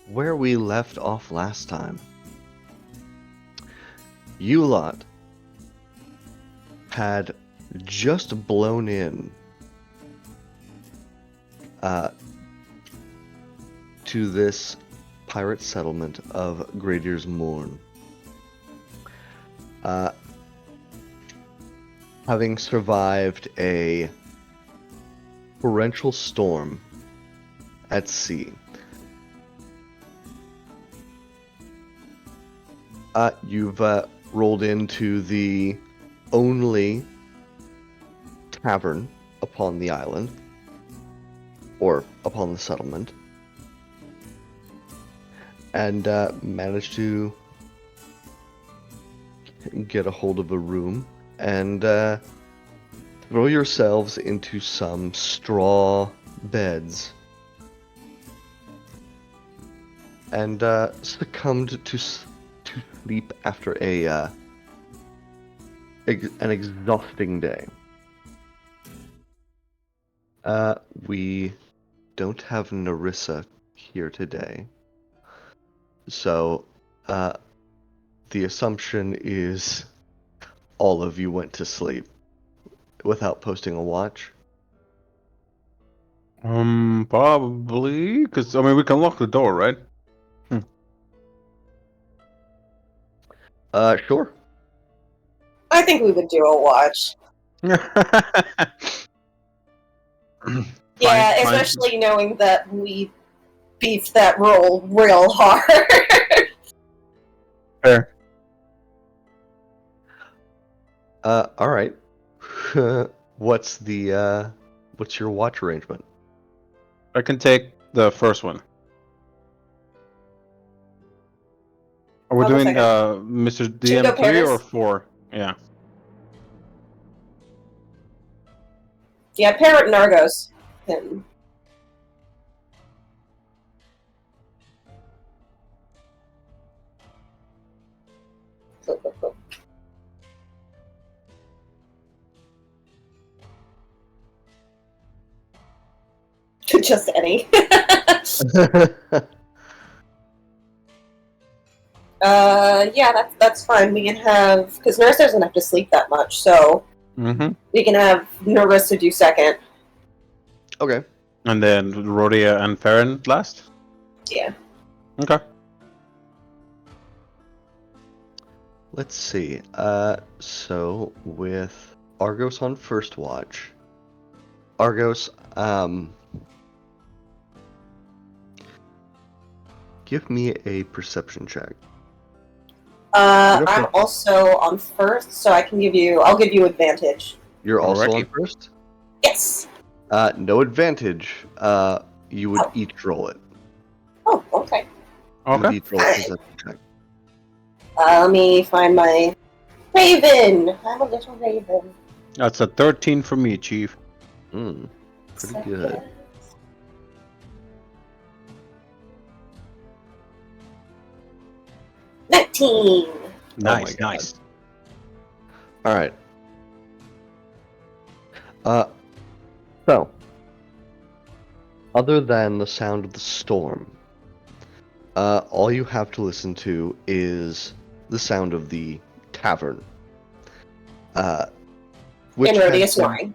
where we left off last time. You lot had just blown in to this pirate settlement of Graidier's Mourn. Having survived a torrential storm at sea. You've rolled into the only tavern upon the island, or upon the settlement, and managed to get a hold of a room and throw yourselves into some straw beds and succumbed to sleep after an exhausting day. We don't have Narissa here today, so the assumption is all of you went to sleep without posting a watch. Probably, because I mean we can lock the door, right? Sure. I think we would do a watch. Yeah, Fine. especially knowing that we beefed that roll real hard. Fair. All right. What's your watch arrangement? I can take the first one. Are we Hold on a doing second. Mr. we DM go 3 pairs? or 4? Yeah. Yeah, Parrot and Argos. Can... Just any. Yeah, that's fine. We can have, because Nurse doesn't have to sleep that much, so we can have Narissa do second. Okay. And then Rodia and Farron last? Yeah. Okay. Let's see. So with Argos on first watch, Argos, give me a perception check. I'm also on first, so I'll give you advantage. You're also Alrighty. on first? Yes. No advantage. You would each roll it. Oh, okay. You would Okay. each roll a perception check. Let me find my raven. I'm a little raven. That's a 13 for me, Chief. Pretty Second. good. $19. Nice, God. nice. All right. So, other than the sound of the storm, all you have to listen to is the sound of the tavern. Which And Rodia has snoring.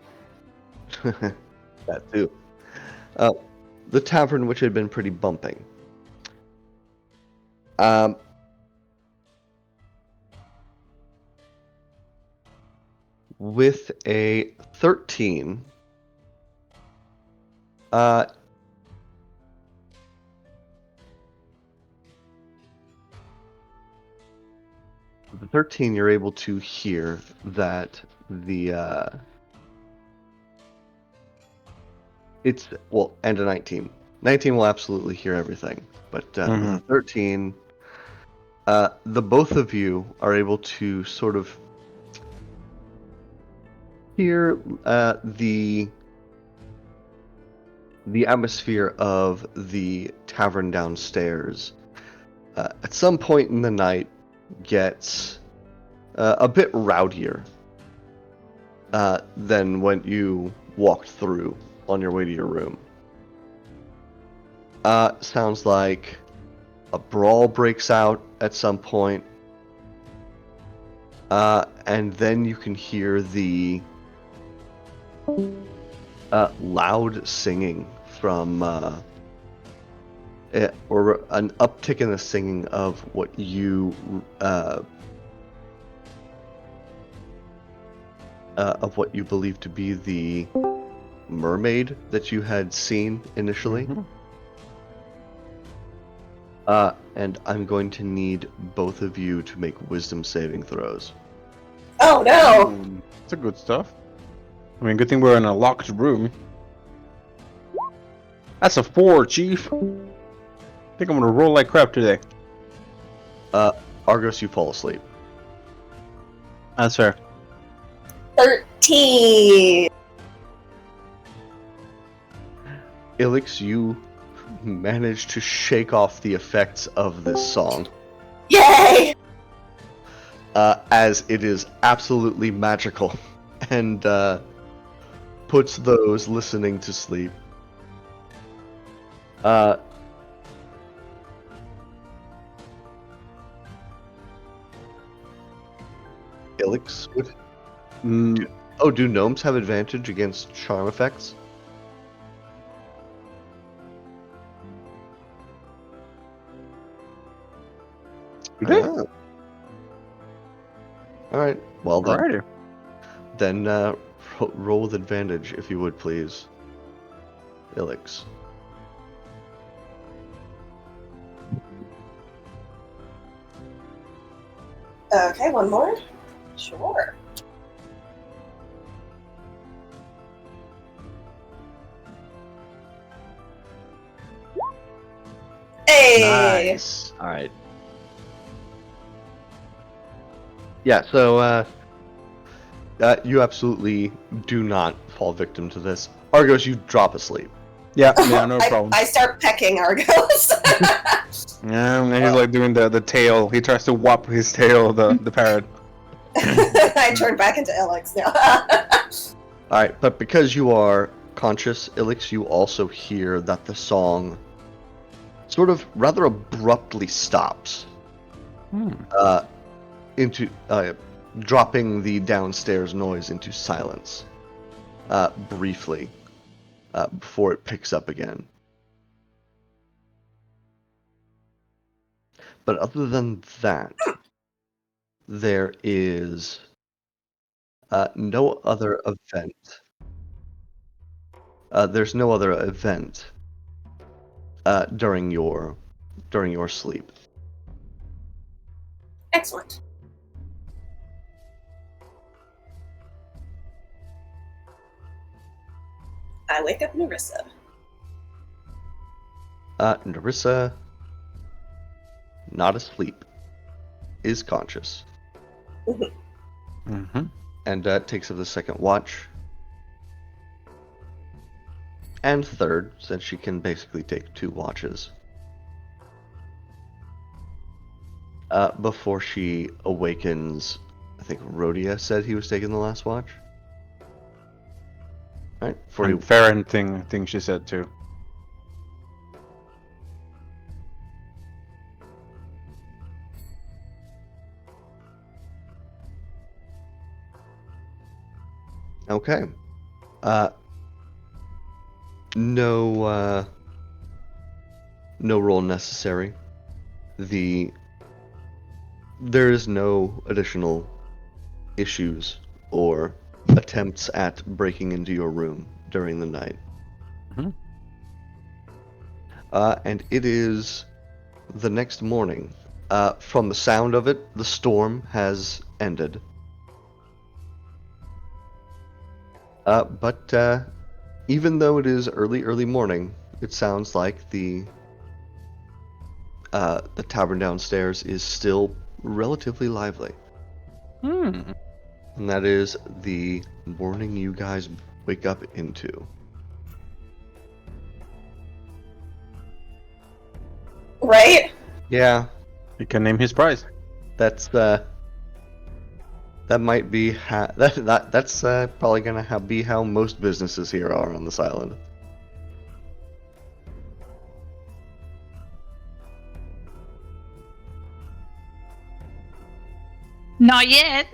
that too. The tavern, which had been pretty bumping. With a 13, with the 13, you're able to hear that and a 19. 19 will absolutely hear everything, but with a 13, the both of you are able to sort of hear the atmosphere of the tavern downstairs. At some point in the night, gets a bit rowdier than when you walked through on your way to your room. Sounds like a brawl breaks out at some point. And then you can hear the loud singing from, or an uptick in the singing of what you believe to be the mermaid that you had seen initially. And I'm going to need both of you to make wisdom saving throws. Oh no! That's a good stuff. I mean, good thing we're in a locked room. That's a 4, Chief. I think I'm gonna roll like crap today. Argos, you fall asleep. That's fair. 13! Ilix, you manage to shake off the effects of this song. Yay! As it is absolutely magical and puts those listening to sleep. Ilix would... do gnomes have advantage against charm effects? Do they? Alright, well then. Alrighty. Then roll with advantage, if you would, please. Ilix. Okay, one more? Sure. Hey! Nice. Alright. Yeah, so, you absolutely do not fall victim to this. Argos, you drop asleep. Yeah, no problem. I start pecking Argos. Yeah, and he's like doing the tail. He tries to whop his tail, the parrot. I turn back into Alex now. Alright, but because you are conscious, Ilix, you also hear that the song sort of rather abruptly stops. Into dropping the downstairs noise into silence briefly before it picks up again. But other than that, there is no other event. There's no other event during your sleep. Excellent. I wake up Narissa. Narissa, not asleep, is conscious. And takes up the second watch. And third, since she can basically take 2 watches. Before she awakens, I think Rhodia said he was taking the last watch. Right? Farron thing she said too. Okay. No roll necessary. There is no additional issues or attempts at breaking into your room during the night. And it is the next morning. From the sound of it, the storm has ended. But even though it is early morning, it sounds like the tavern downstairs is still relatively lively. And that is the morning you guys wake up into. Right? Yeah. He can name his prize. That's that might be that's probably gonna be how most businesses here are on this island. Not yet.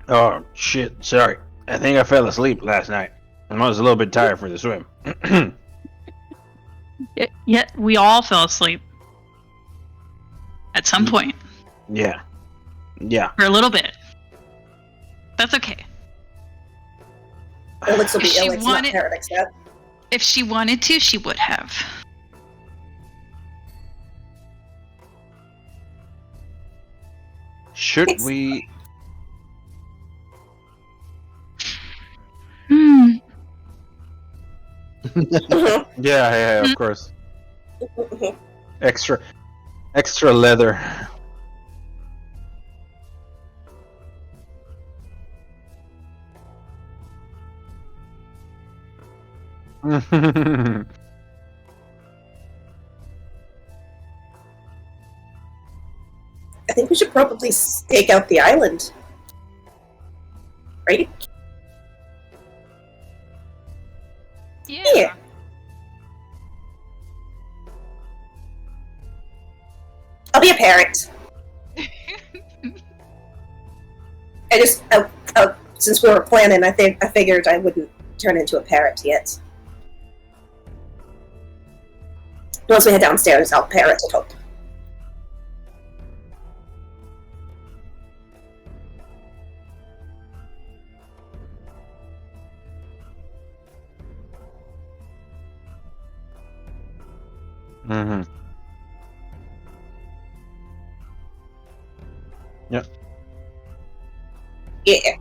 Oh, shit. Sorry. I think I fell asleep last night. I was a little bit tired for the swim. Yeah, we all fell asleep. At some point. Yeah. Yeah. For a little bit. That's okay. Alex will be If she Alex, not wanted- Paradox yet. If she wanted to, she would have. Should It's- we... Hmm. Yeah, of course. Extra leather. I think we should probably stake out the island. Right? Yeah. I'll be a parrot. Since we were planning, I figured I wouldn't turn into a parrot yet. Once we head downstairs, I'll parrot it up. Mm-hmm. Yep. Yeah.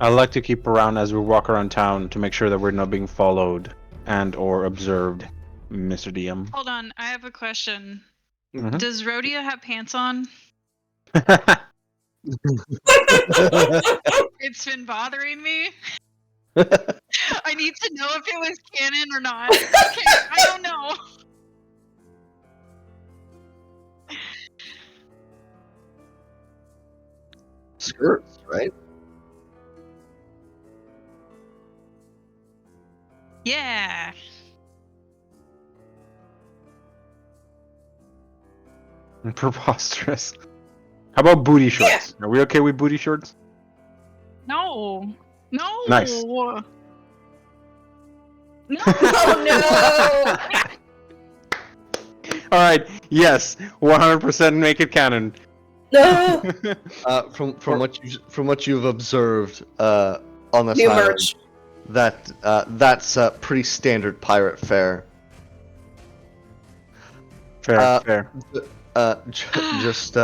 I like to keep around as we walk around town to make sure that we're not being followed and or observed, Mr. DM. Hold on, I have a question. Mhm. Does Rhodia have pants on? It's been bothering me. I need to know if it was canon or not. Okay, I don't know. Skirts, right? Yeah. Preposterous. How about booty shorts? Are we okay with booty shorts? No. No. Nice. No. Oh All right. Yes. 100% make it canon. no! No! From what you've observed on this New island, merch. that's pretty standard pirate fare. Fair. Fair. Just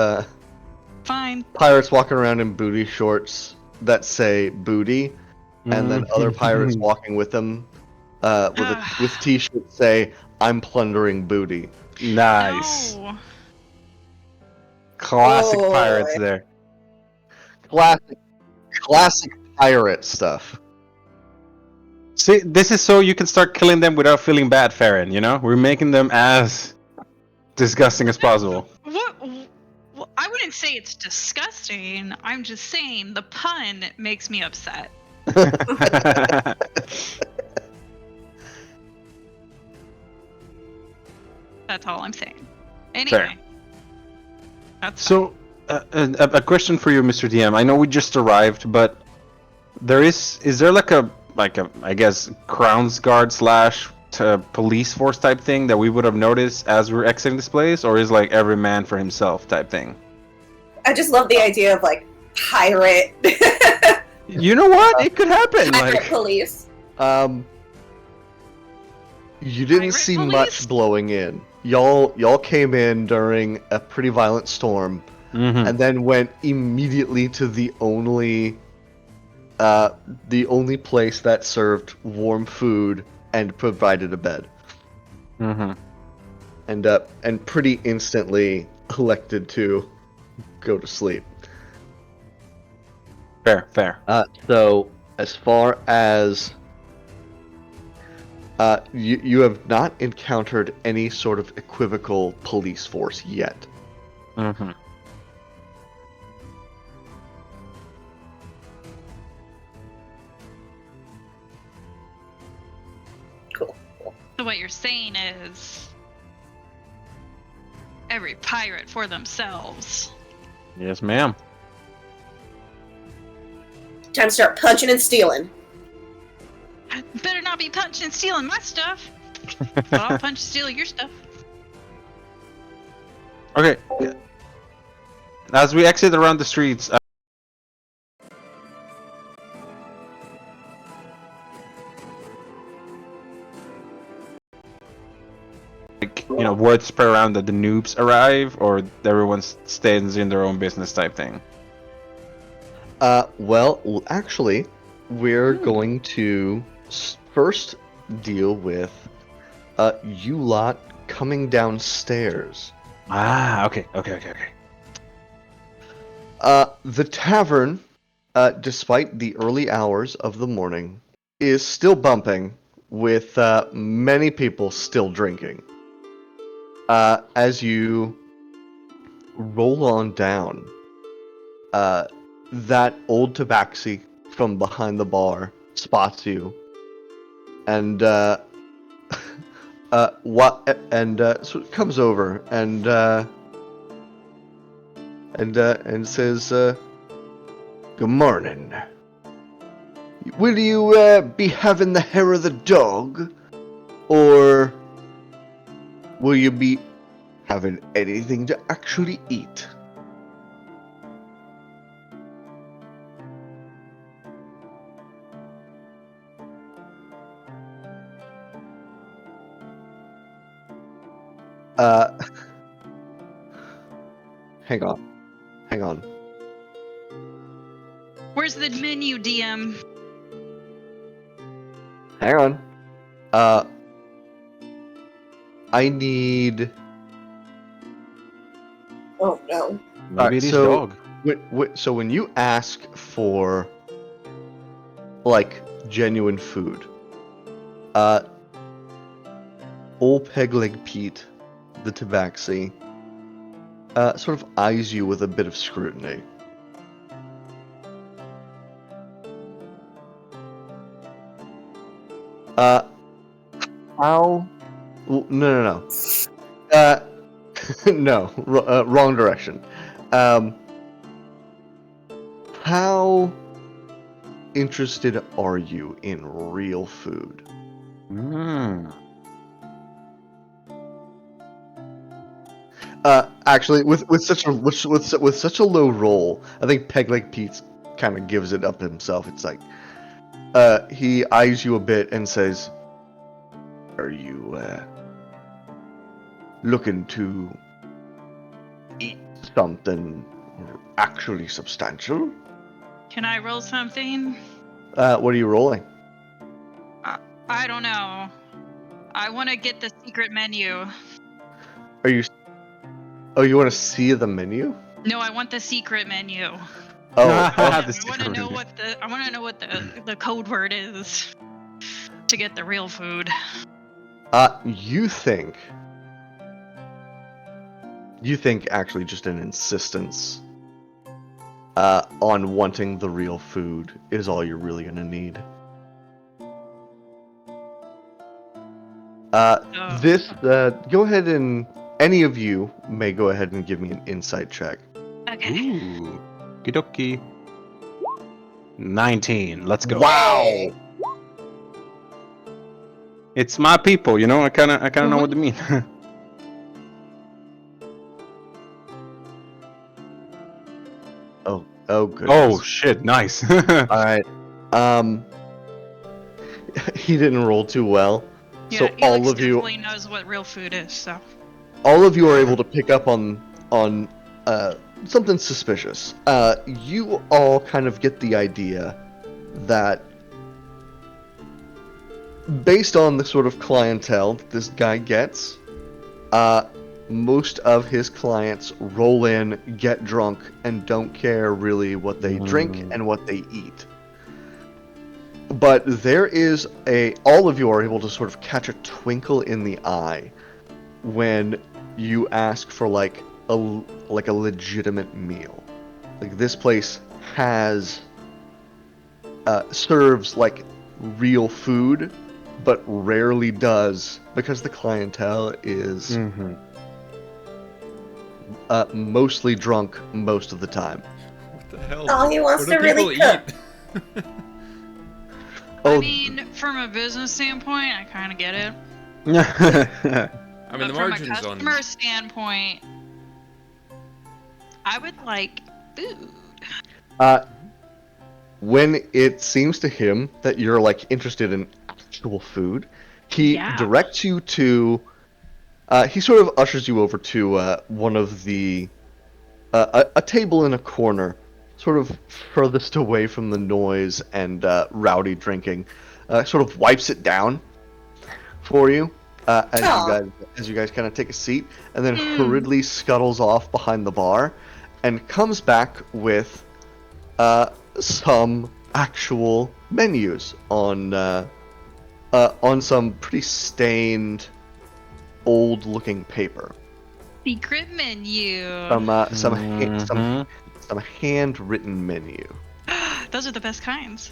Fine. pirates walking around in booty shorts that say booty, and then other pirates walking with them with t-shirts say I'm plundering booty. Nice. No. Classic Oh, pirates boy. there. Classic pirate stuff. See, this is so you can start killing them without feeling bad, Farron, you know? We're making them as disgusting as possible. What? Well, I wouldn't say it's disgusting. I'm just saying the pun makes me upset. That's all I'm saying. Anyway. Fair. That's So, a question for you, Mr. DM. I know we just arrived, but is there like a I guess Crown's Guard / police force type thing that we would have noticed as we're exiting this place, or is like every man for himself type thing? I just love the idea of like pirate. You know what? It could happen. Pirate Like, police. You didn't Pirate see police? much blowing in. Y'all came in during a pretty violent storm, mhm. and then went immediately to the only place that served warm food and provided a bed, Mhm. and pretty instantly elected to go to sleep. Fair. So as far as You have not encountered any sort of equivocal police force yet. Mm-hmm. Cool. So what you're saying is every pirate for themselves. Yes, ma'am. Time to start punching and stealing. Better not be punching and stealing my stuff. But I'll punch and steal your stuff. Okay. As we exit around the streets, word spread around that the noobs arrive, or everyone stands in their own business type thing. Well, actually, we're going to first deal with you lot coming downstairs. Okay. The tavern, despite the early hours of the morning, is still bumping with many people still drinking. As you roll on down, that old tabaxi from behind the bar spots you, and so it comes over and says, "Good morning. Will you be having the hair of the dog, or will you be having anything to actually eat?" Hang on. Where's the menu, DM? Hang on. I need. Oh no. Maybe it is so, dog. So when you ask for, like, genuine food, old Pegleg Pete, the tabaxi, sort of eyes you with a bit of scrutiny. How? No. No, wrong direction. How interested are you in real food? Actually, with such a low roll, I think Pegleg Pete kind of gives it up himself. It's like, he eyes you a bit and says, "Are you looking to eat something actually substantial?" Can I roll something? What are you rolling? I don't know. I want to get the secret menu. Are you? Oh, you want to see the menu? No, I want the secret menu. Oh, I want to know what the code word is to get the real food. You think actually just an insistence on wanting the real food is all you're really gonna need. Go ahead and any of you may go ahead and give me an insight check. Okay. Ooh, kidoki. 19. Let's go. Wow. It's my people, I kind of know what they mean. Oh, goodness. Oh shit! Nice. All right. He didn't roll too well, Yeah, so Elix all of you definitely knows what real food is. So. all of you are able to pick up on something suspicious. You all kind of get the idea that based on the sort of clientele that this guy gets, most of his clients roll in, get drunk, and don't care really what they drink and what they eat. But there is all of you are able to sort of catch a twinkle in the eye when you ask for like a legitimate meal. Like this place has serves like real food, but rarely does because the clientele is mostly drunk most of the time. What the hell? Oh, he wants What do to really people cook. eat? I Oh, mean, from a business standpoint, I kind of get it. I mean, But the from a margins on. customer standpoint, I would like food. when it seems to him that you're like interested in actual food, he Yeah. directs you to. He sort of ushers you over to one of the a table in a corner, sort of furthest away from the noise and rowdy drinking. Sort of wipes it down for you as you guys kind of take a seat, and then hurriedly scuttles off behind the bar, and comes back with some actual menus on some pretty stained, old-looking paper. Secret menu. Some handwritten menu. Those are the best kinds.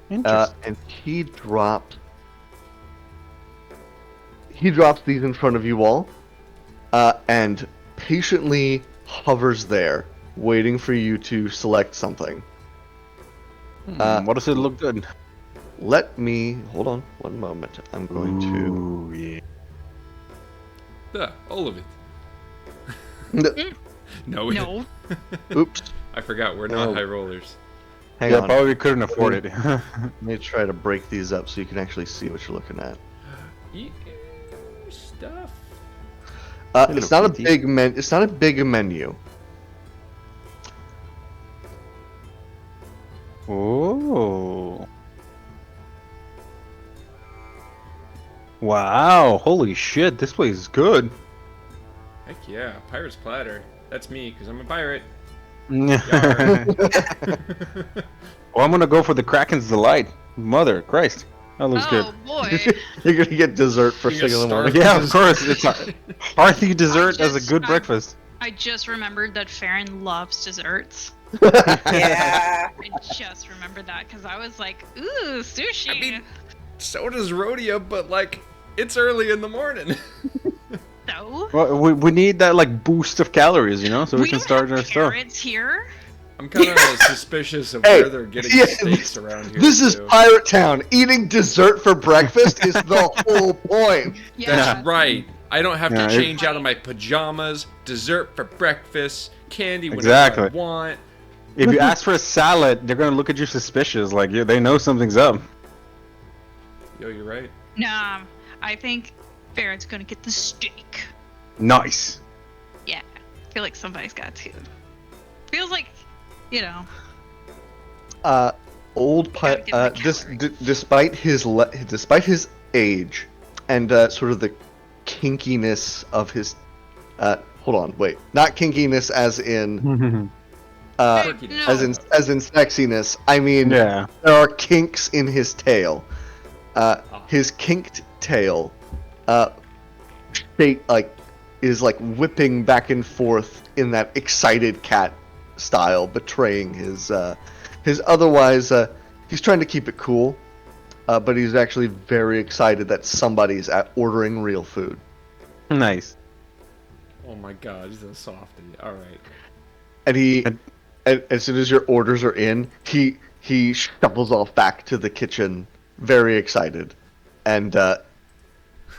Interesting. And he drops these in front of you all, and patiently hovers there, waiting for you to select something. What does it look good? Let me hold on one moment. I'm going Ooh, yeah. Yeah, all of it. to. No. No. Oops. I forgot. We're not No. high rollers. Hang Yeah, on. probably couldn't afford it. Let me try to break these up so you can actually see what you're looking at. Stuff. It's not a PT. big It's not a big menu. Oh. Wow, holy shit, this place is good. Heck yeah, pirate's platter. That's me, because I'm a pirate. Well, I'm gonna go for the Kraken's Delight. Mother Christ, that looks Oh good. boy. You're gonna get dessert first You're thing in the gonna morning. starve Yeah, of course, it's a hearty dessert as a good I- breakfast. I just remembered that Farron loves desserts. Yeah. I just remembered that because I was like, ooh, sushi. I mean, so does Rhodia, but like, it's early in the morning. So? Well, we need that like boost of calories, you know, so we can don't start have our stuff. carrots here. I'm kind of suspicious of Hey, where they're getting yeah, steaks around here. This is too. Pirate Town. Eating dessert for breakfast is the whole point. Yeah. That's right. I don't have Yeah, to if- change out of my pajamas. Dessert for breakfast. Candy whenever Exactly. I want. If you ask for a salad, they're gonna look at you suspicious, like yeah, they know something's up. Yo, you're right. Nah, I think Farron's gonna get the steak. Nice. Yeah. I feel like somebody's got to. Feels like, you know. Old Gotta pirate. get the calories. Despite his age and sort of the kinkiness of his. Hold on, wait. Not kinkiness as in Quirkiness. as in sexiness. I mean, Yeah. there are kinks in his tail. His kinked tail, is like whipping back and forth in that excited cat style, betraying his otherwise. He's trying to keep it cool, but he's actually very excited that somebody's ordering real food. Nice. Oh my god, he's a softie. Alright. And as soon as your orders are in, he shuffles off back to the kitchen, very excited, and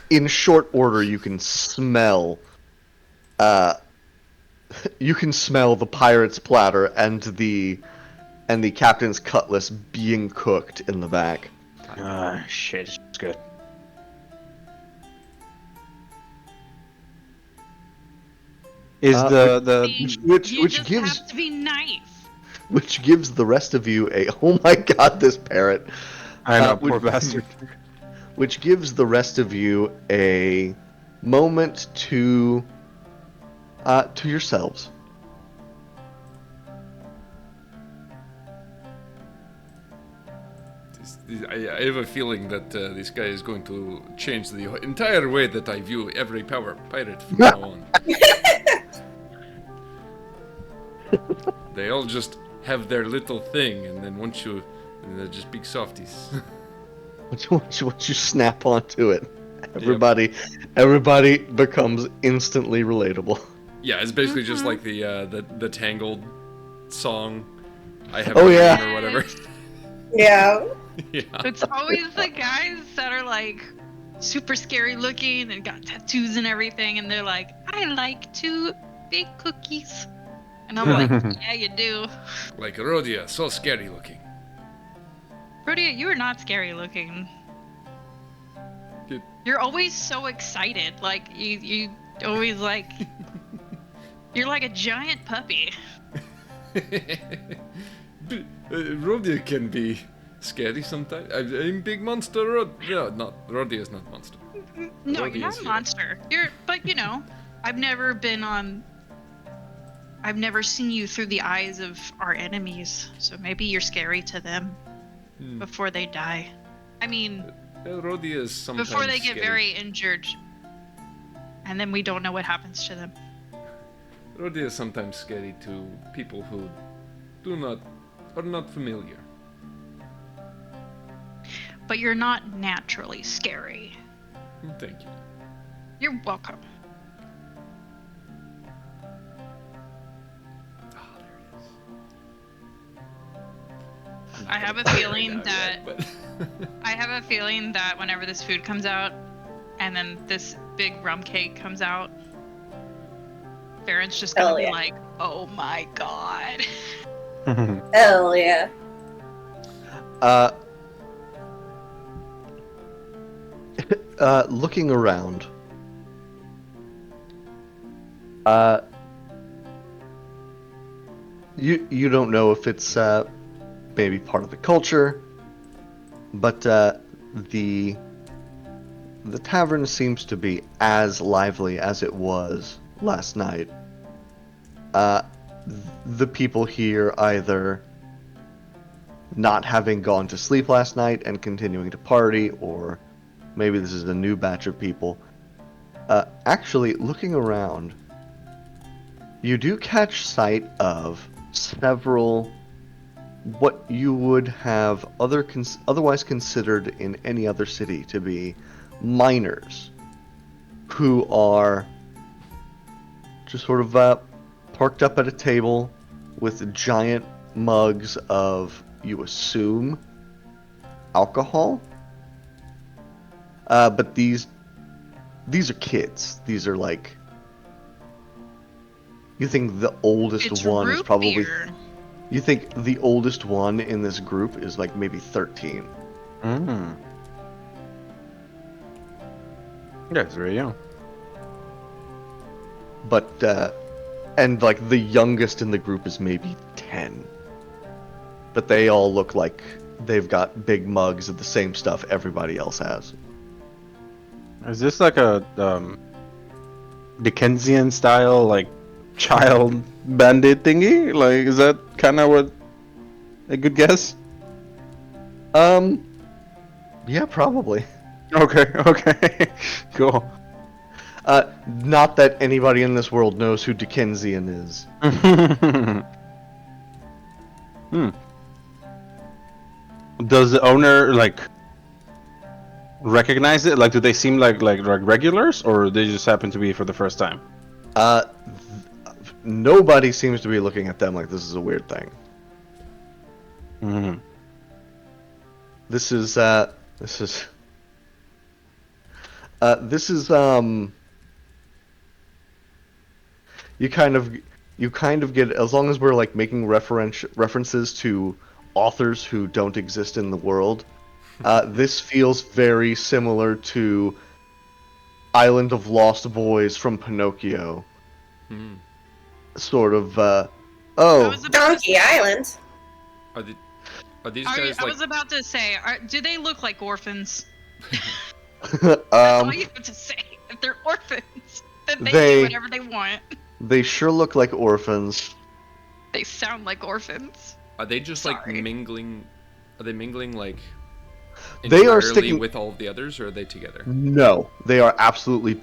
in short order you can smell the pirate's platter and the captain's cutlass being cooked in the back. Ah, shit, it's good. Is which You just gives have to be nice. which gives the rest of you a oh my god, this parrot. I know, which- poor bastard. Which gives the rest of you a moment to yourselves. I have a feeling that this guy is going to change the entire way that I view every pirate from now on. They all just have their little thing, and then they're just big softies. Once you snap onto it, everybody becomes instantly relatable. Yeah, it's basically just like the Tangled song. I have Oh, a yeah. dream or whatever. Yeah. Yeah. It's always the guys that are like super scary looking and got tattoos and everything, and they're like, I like to bake cookies. And I'm like, yeah, you do. Like Rhodia, so scary looking. Rhodia, you are not scary looking. Dude. You're always so excited. Like, you always like... You're like a giant puppy. Rhodia can be scary sometimes. I'm big monster Rhodia is not monster. No, Rhodia you're not is a here. monster. But you know, I've never seen you through the eyes of our enemies, so maybe you're scary to them before they die. I mean, Rhodia is sometimes before they get scary. very injured, and then we don't know what happens to them. Rhodia is sometimes scary to people who are not familiar. But you're not naturally scary. Thank you. You're welcome. Ah, there it is. I have a feeling Not that yet, but I have a feeling that whenever this food comes out, and then this big rum cake comes out, Farron's just gonna Hell be yeah. like, "Oh my god!" Hell yeah. Looking around, you don't know if it's maybe part of the culture, but the tavern seems to be as lively as it was last night. The people here either not having gone to sleep last night and continuing to party, or maybe this is a new batch of people. Actually, looking around, you do catch sight of several what you would have otherwise considered in any other city to be miners, who are just sort of parked up at a table with giant mugs of, you assume, alcohol. But these are kids. These are like, you think the oldest It's one is root probably beer. you think the oldest one in this group is like maybe 13. Yeah, it's very young. But and like the youngest in the group is maybe 10. But they all look like they've got big mugs of the same stuff everybody else has. Is this like a Dickensian style, like child bandit thingy? Like, is that kind of what a good guess? Yeah, probably. Okay, cool. Not that anybody in this world knows who Dickensian is. Does the owner like recognize it? Like, do they seem like regulars, or they just happen to be for the first time? Nobody seems to be looking at them like this is a weird thing. Mm-hmm. This is you kind of get, as long as we're like making references to authors who don't exist in the world, this feels very similar to Island of Lost Boys from Pinocchio. Sort of I oh, was about Donkey Island. Are these I guys like? was about to say, do they look like orphans? That's all you have to say. If they're orphans, then they They- do whatever they want. they sure look like orphans. They sound like orphans. Are they just Sorry. like mingling? Are they mingling like They are entirely sticking with all of the others, or are they together? No, they are absolutely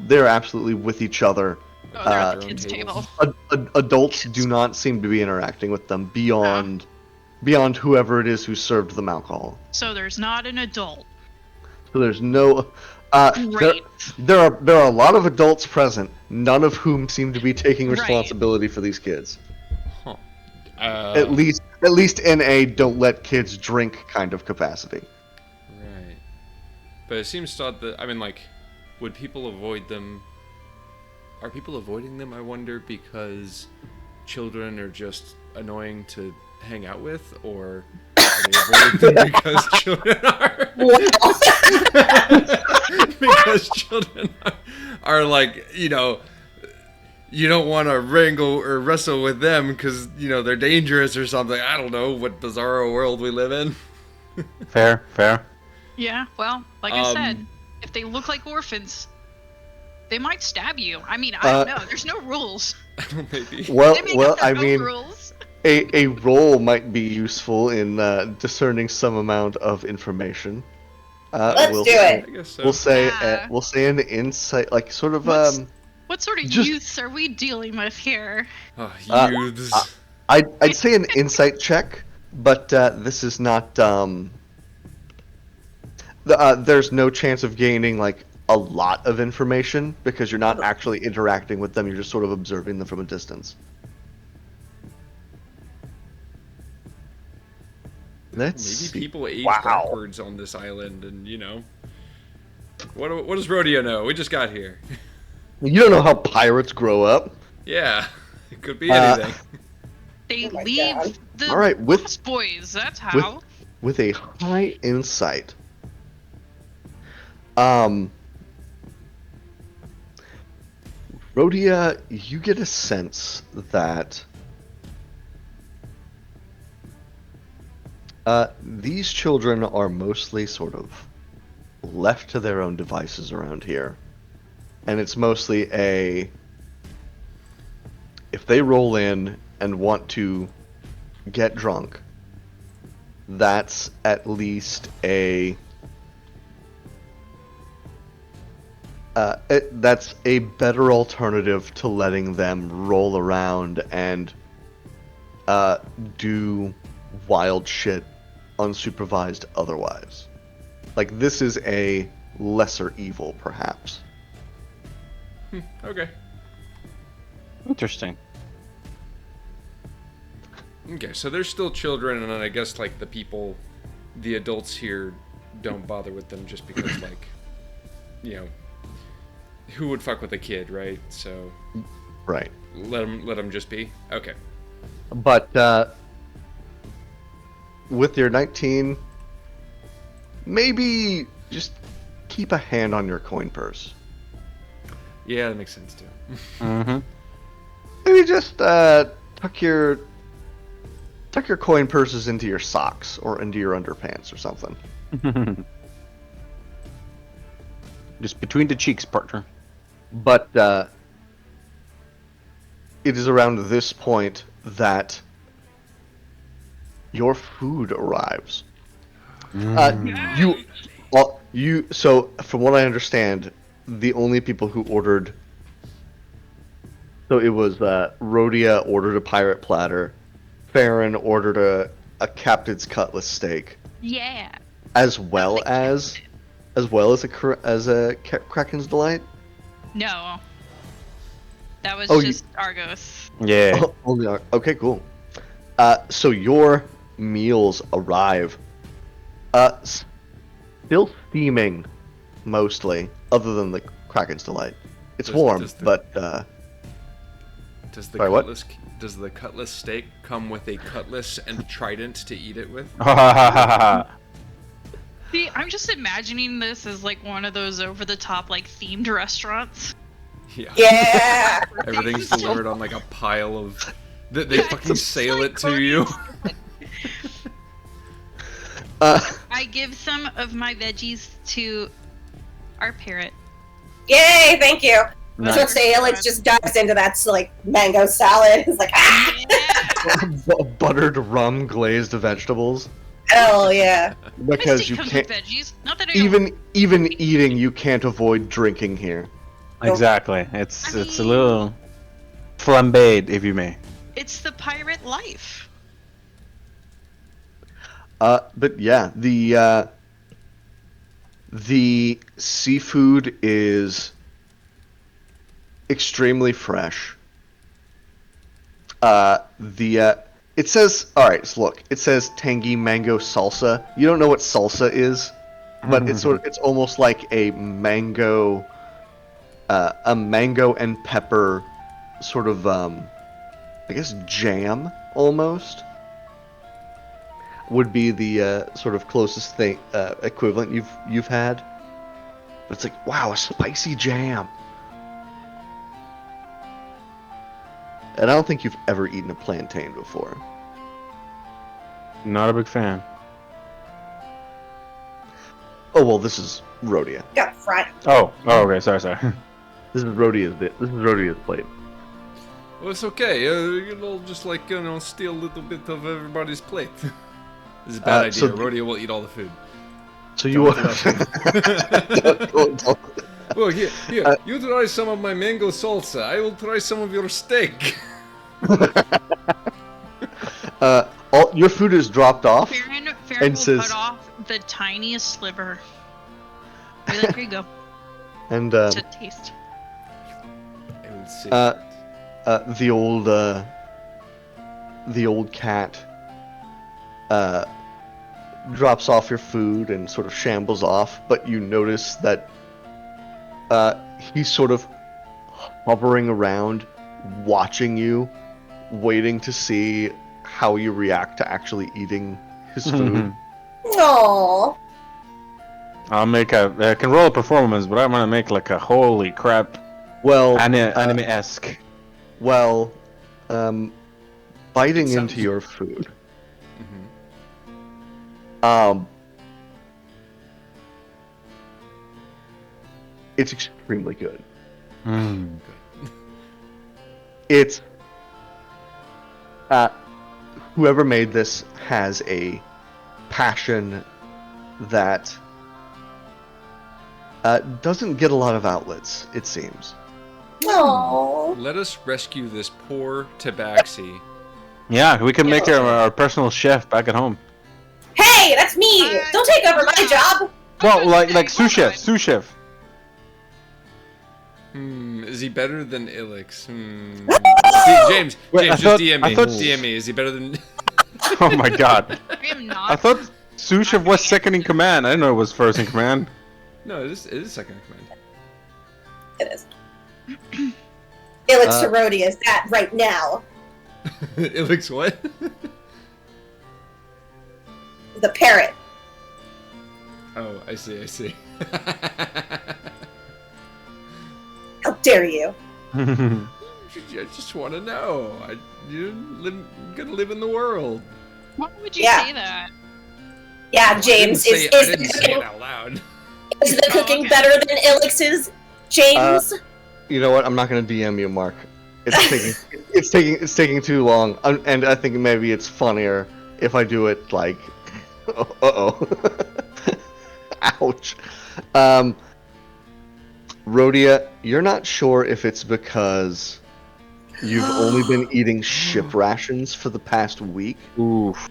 they're absolutely with each other. Oh, they're at their the own kids' tables. table. Adults do not seem to be interacting with them beyond whoever it is who served them alcohol. So there's not an adult. So there's no. Great. There are a lot of adults present, none of whom seem to be taking Right. responsibility for these kids. Huh. At least in a don't let kids drink kind of capacity. Right. But it seems odd that, I mean, like, would people avoid them? Are people avoiding them, I wonder, because children are just annoying to hang out with? Or are they avoiding them because children are... because children are like, you know, you don't want to wrangle or wrestle with them because, you know, they're dangerous or something. I don't know what bizarro world we live in. Fair. Yeah, well, like I said, if they look like orphans, they might stab you. I mean, I don't know. There's no rules. Maybe. Well, They make up their I own mean, rules. a roll might be useful in discerning some amount of information. Let's we'll do say, it. I guess so. We'll say Yeah. we'll say an insight, like sort of What sort of just- youths are we dealing with here? Oh, youths. I'd say an insight check, but this is not. There's no chance of gaining like a lot of information because you're not actually interacting with them. You're just sort of observing them from a distance. Let's Maybe see. people age Wow. backwards on this island, and you know, what does Rodeo know? We just got here. You don't know how pirates grow up. Yeah, it could be anything. They Oh my leave God. the All right, with lost boys. That's how. with a high insight. Rhodia, you get a sense that these children are mostly sort of left to their own devices around here. And it's mostly if they roll in and want to get drunk, that's at least that's a better alternative to letting them roll around and do wild shit unsupervised otherwise. Like, this is a lesser evil, perhaps. Okay. Interesting. Okay, so they're still children, and then I guess like the adults here don't bother with them just because like, you know, who would fuck with a kid, right? So Right. let them just be. Okay. But with your 19, maybe just keep a hand on your coin purse. Yeah, that makes sense too. Mm-hmm. Maybe just tuck your coin purses into your socks or into your underpants or something. Just between the cheeks, partner. But it is around this point that your food arrives. So from what I understand, the only people who ordered, so it was Rhodia ordered a pirate platter, Farron ordered a captain's cutlass steak, Yeah. as well as a Kraken's delight. No. That was Oh, just Argos. Yeah. Okay, cool. So your meals arrive. Still steaming, mostly, other than the Kraken's delight. It's warm, but Does the Sorry, what? cutlass steak come with a cutlass and trident to eat it with? See, I'm just imagining this as like one of those over-the-top like themed restaurants. Yeah. Yeah. Everything's delivered on like a pile of. They fucking sail it to you. I give some of my veggies to our parrot. Yay, thank you. I was Nice. about to say, Alex just dives into that like mango salad. It's like, ah! Yeah. buttered rum glazed vegetables. Hell yeah. Because I you stick can't with veggies. Not that I don't. even eating, you can't avoid drinking here. Exactly. It's I it's a mean- little flambéed, if you may. It's the pirate life. But yeah, the seafood is extremely fresh. It says, all right, so look, it says tangy mango salsa. You don't know what salsa is, but it's almost like a mango and pepper sort of I guess jam almost would be the sort of closest thing equivalent you've had. But it's like, wow, a spicy jam. And I don't think you've ever eaten a plantain before. Not a big fan. Oh well, this is Rhodia. Got fried. Oh, okay. Sorry. This is Rhodia's plate. Well, it's okay. You'll just like steal a little bit of everybody's plate. This is a bad idea. so- Rodeo will eat all the food. So you Don't do don't. Well, here, you try some of my mango salsa. I will try some of your steak. All your food is dropped off. Farron And will says- cut off the tiniest sliver. Be like, here you go. And To taste. I will see. the old cat drops off your food and sort of shambles off, but you notice that he's sort of hovering around, watching you, waiting to see how you react to actually eating his food. Aww. I'll make I can roll a performance, but I'm gonna make like a holy crap Well, anime-esque. well, biting It sounds- into your food. Mhm. It's extremely good. Mm. It's whoever made this has a passion that doesn't get a lot of outlets, it seems. Aww. Let us rescue this poor tabaxi. Yeah, we can make our personal chef back at home. Hey, that's me! Don't take over my job! Well, like sous Hold on. chef. Is he better than Ilix? James, Wait, I just thought- DM I me. thought- DM me. Is he better than? Oh my god. I am I not. thought sous chef was second in command. I didn't know it was first in command. No, it is second in command. It is. Ilix Rhodia is that right now. Ilix what? The parrot. Oh, I see. How dare you? I just want to know. You're gonna live in the world. Why would you Yeah. say that? Yeah, James, I is didn't the say cooking, it out loud. is the cooking okay. better than Ilix's? James? You know what? I'm not gonna DM you, Mark. It's taking too long, and I think maybe it's funnier if I do it like, ouch. Rhodia, you're not sure if it's because you've only been eating ship rations for the past week, Oof.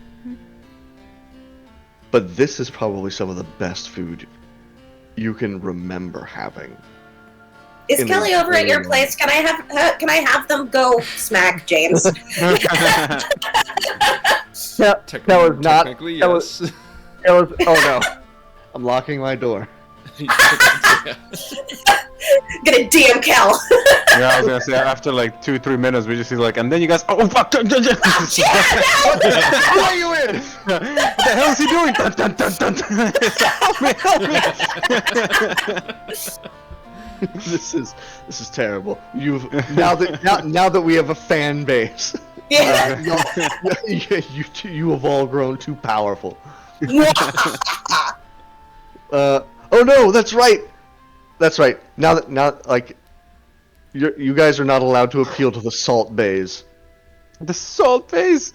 but this is probably some of the best food you can remember having. Is in Kelly the- over at your place? Can I have them go smack James? That was not. Technically, that yes. was- That was. Oh no! I'm locking my door. Gonna DM Kel. Yeah, I was gonna say after like 2-3 minutes we just see like, and then you guys, oh fuck! What Who are you in? the hell is he doing? Dun, dun, dun, dun, dun. Help me! This is terrible. You've now that we have a fan base, Yeah. you have all grown too powerful. Oh no, that's right. That's right. Now like you guys are not allowed to appeal to the salt bays. The salt base.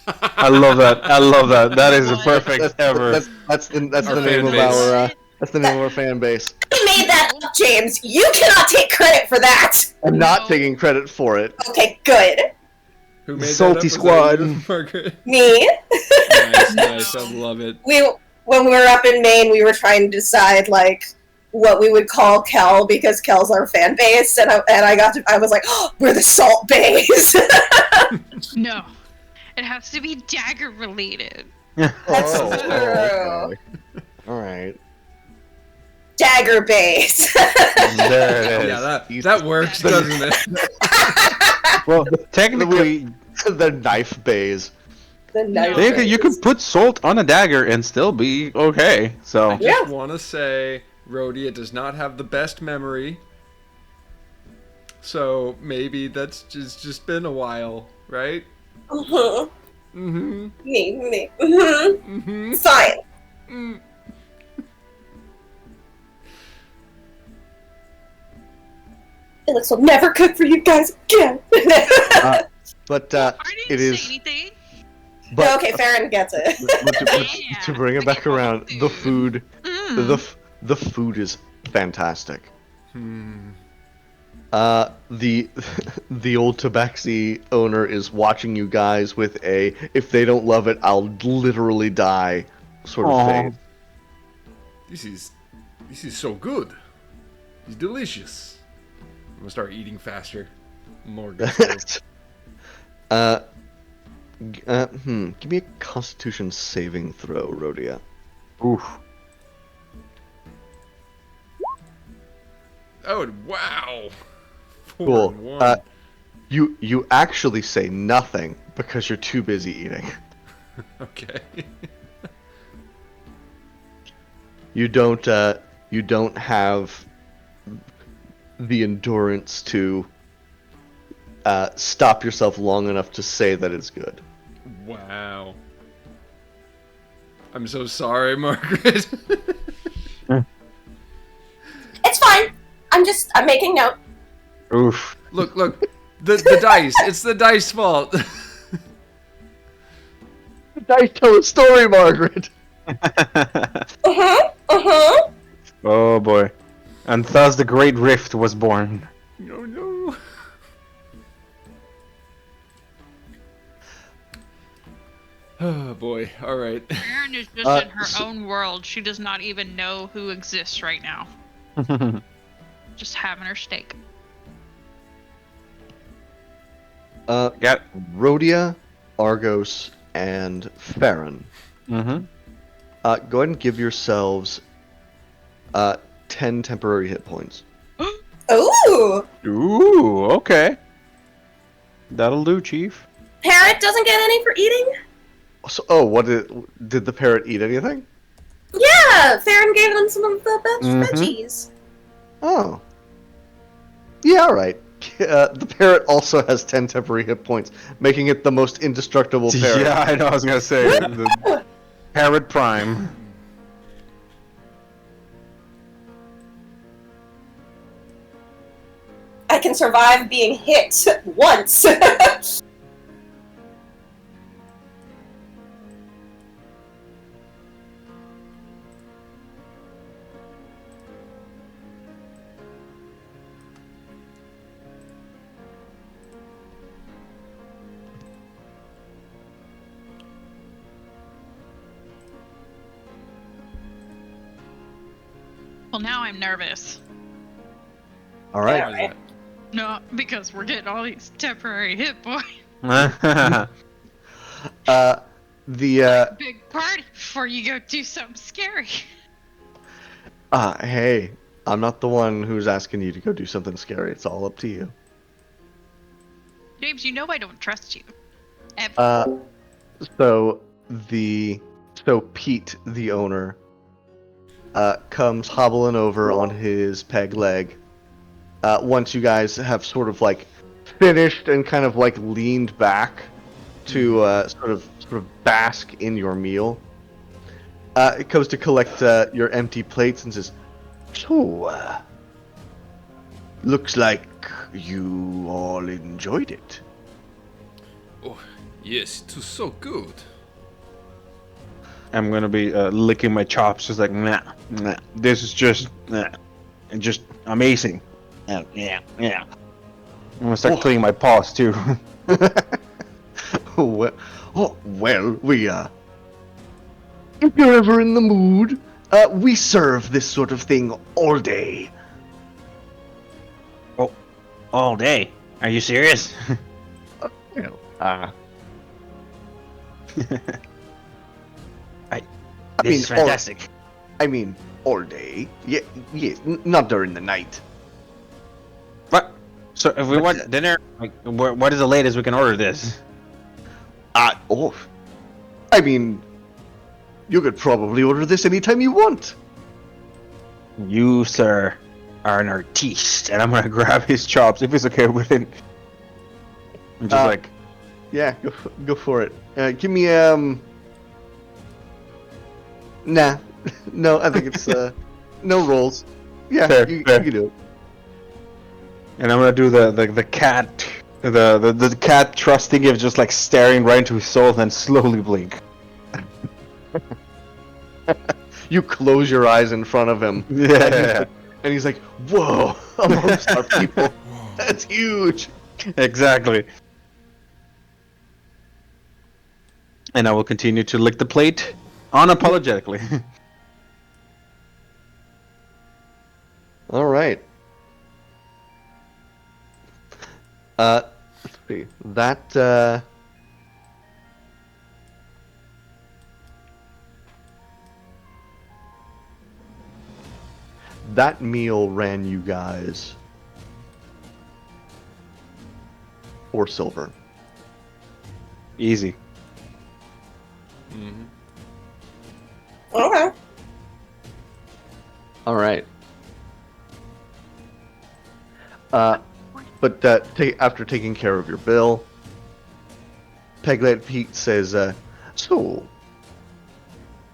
I love that. I love that. That is the What? perfect ever. That's the Our name fan of base. our that's the name of our fan base. I made that up, James. You cannot take credit for that. I'm not No. taking credit for it. Okay, good. Who made Salty that up? Squad. Was that you, Margaret? Me. Nice. I love it. When we were up in Maine, we were trying to decide like what we would call Kel because Kel's our fan base, and I was like, oh, we're the Salt Bays. No. It has to be dagger related. That's true. Okay. All right. Dagger Bays. There it is. Yeah, that works, doesn't it? Well, technically, The knife bays. The Night technically, you Bays. could put salt on a dagger and still be okay. So. I just want to say, Rhodia does not have the best memory. So maybe that's just been a while, right? Mhm. Mm-hmm. Me. Mhm. Mm-hmm. Fine. Mm. Alex will never cook for you guys again. But I didn't it say is. anything. But Okay, Farron gets it. to bring it back around, the food, Mm. the food is fantastic. Hmm. The the old Tabaxi owner is watching you guys with a if they don't love it, I'll literally die sort of Aw. face. This is so good. It's delicious. I'm gonna start eating faster. More good. Give me a Constitution saving throw, Rhodia. Oof. Oh wow! 4 Cool. and 1. You actually say nothing because you're too busy eating. Okay. You don't have the endurance to stop yourself long enough to say that it's good. Wow. I'm so sorry, Margaret. It's fine. I'm making note. Oof. Look, the dice. It's the dice fault. Dice tell a story, Margaret. Oh boy. And thus the Great Rift was born. No, no. Oh boy. All right. Erin is just in her own world. She does not even know who exists right now. Just having her steak. Got. Rhodia, Argos, and Farron. Mm-hmm. Go ahead and give yourselves 10 temporary hit points. Ooh. Ooh. Okay. That'll do, Chief. Parrot doesn't get any for eating? So, what did the parrot eat anything? Yeah, Farron gave him some of the best Mhm. veggies. Oh. Yeah, all right. The parrot also has 10 temporary hit points, making it the most indestructible parrot. Yeah, I know. I was gonna say the Parrot Prime. I can survive being hit once. Well, now I'm nervous. All right. Why is that? No, because we're getting all these temporary hit points. Big party before you go do something scary. Hey, I'm not the one who's asking you to go do something scary. It's all up to you. James, you know I don't trust you. Ever. So Pete, the owner, comes hobbling over on his peg leg. Once you guys have sort of like finished and kind of like leaned back to sort of bask in your meal, it comes to collect your empty plates and says, "So, looks like you all enjoyed it." Oh, Yes, it was so good. I'm gonna be licking my chops, just like nah, nah. This is just nah, and just amazing. Yeah. I'm gonna start cleaning my paws too. well, we if you're ever in the mood, we serve this sort of thing all day. Oh, all day? Are you serious? Well, This is fantastic. All day. Yeah, yes, not during the night. What? So if we want dinner, like, what is the latest we can order this? Oh, I mean, you could probably order this anytime you want. You, sir, are an artiste, and I'm gonna grab his chops if it's okay with it. I'm just like, Yeah, go for it. Give me Nah, no, I think it's no rolls. Yeah, Fair, you fair. can do it. and I'm gonna do the cat, the cat trusting him, just like staring right into his soul, and then slowly blink. You close your eyes in front of him. Yeah, And he's like, whoa, amongst our people. That's huge. exactly. And I will continue to lick the plate unapologetically. All right. Let's see. That meal ran you guys 4 silver. Easy. Mm-hmm. Okay. All right. But after taking care of your bill, Peglet Pete says, "So,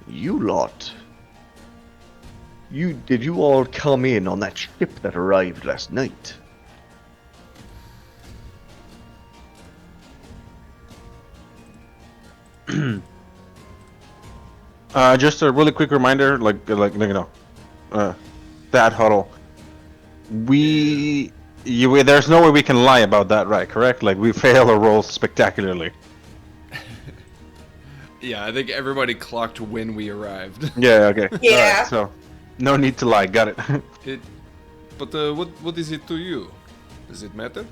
you lot, did you all come in on that ship that arrived last night?" Just a really quick reminder, that huddle. There's no way we can lie about that, right? Correct? Like we fail or roll spectacularly. Yeah, I think everybody clocked when we arrived. Yeah. Okay. Yeah. Alright, so no need to lie. Got it. But what is it to you? Does it matter?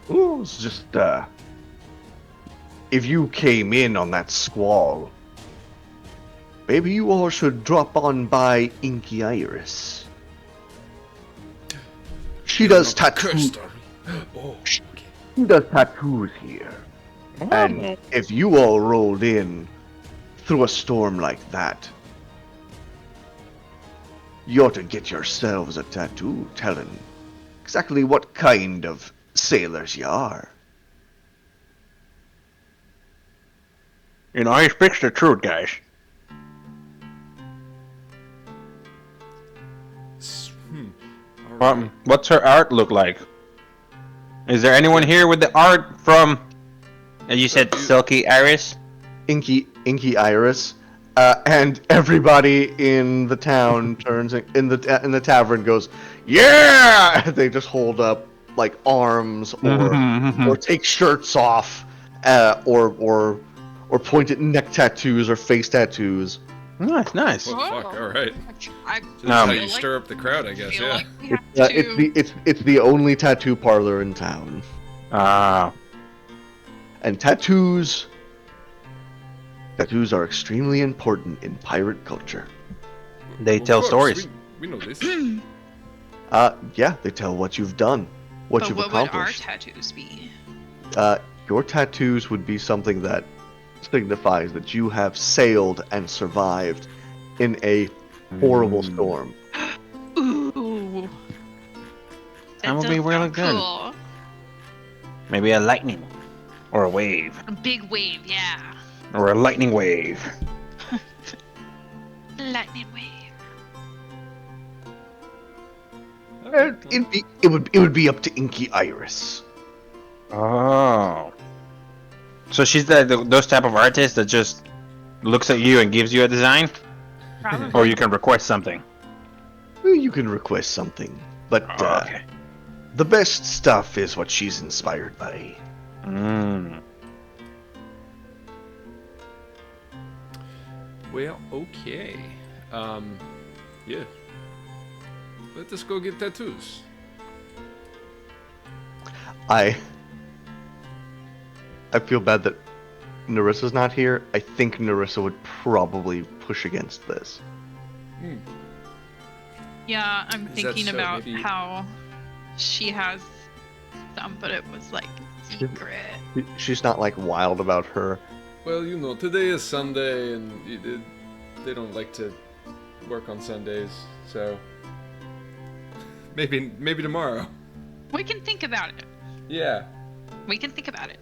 Ooh, it's just, if you came in on that squall, maybe you all should drop on by Inky Iris. She does tattoos. Oh, She does tattoos here. And if you all rolled in through a storm like that, you ought to get yourselves a tattoo telling exactly what kind of sailors you are. You know, he speaks the truth, guys. Alright. What's her art look like? Is there anyone here with the art from? You said Silky Iris. Inky Iris, and everybody in the town turns in the tavern goes, yeah! They just hold up like arms or take shirts off, or point at neck tattoos or face tattoos. Nice. Well, fuck, alright. I That's how you feel like- stir up the crowd, I guess, feel yeah. like we have to- It's the only tattoo parlor in town, and tattoos are extremely important in pirate culture. They Of tell course, stories. We know this. Yeah, they tell what you've done, what But you've what would our accomplished. tattoos be? Your tattoos would be something that signifies that you have sailed and survived in a horrible storm. Ooh. That would does be really sound good. Cool. Maybe a lightning, or a wave, A big wave, yeah. or a lightning wave. Lightning wave. It would be up to Inky Iris. Oh. So she's those type of artists that just looks at you and gives you a design, Probably. or you can request something. Well, you can request something, but Oh, okay. the best stuff is what she's inspired by. Mm. Well, okay. Yeah. Let us go get tattoos. I feel bad that Narissa's not here. I think Narissa would probably push against this. Yeah, I'm Is that thinking so? about Maybe- how she has some, but it was like secret. She's not like wild about her. Well, you know, today is Sunday, and they don't like to work on Sundays, so maybe tomorrow. We can think about it. Yeah. We can think about it.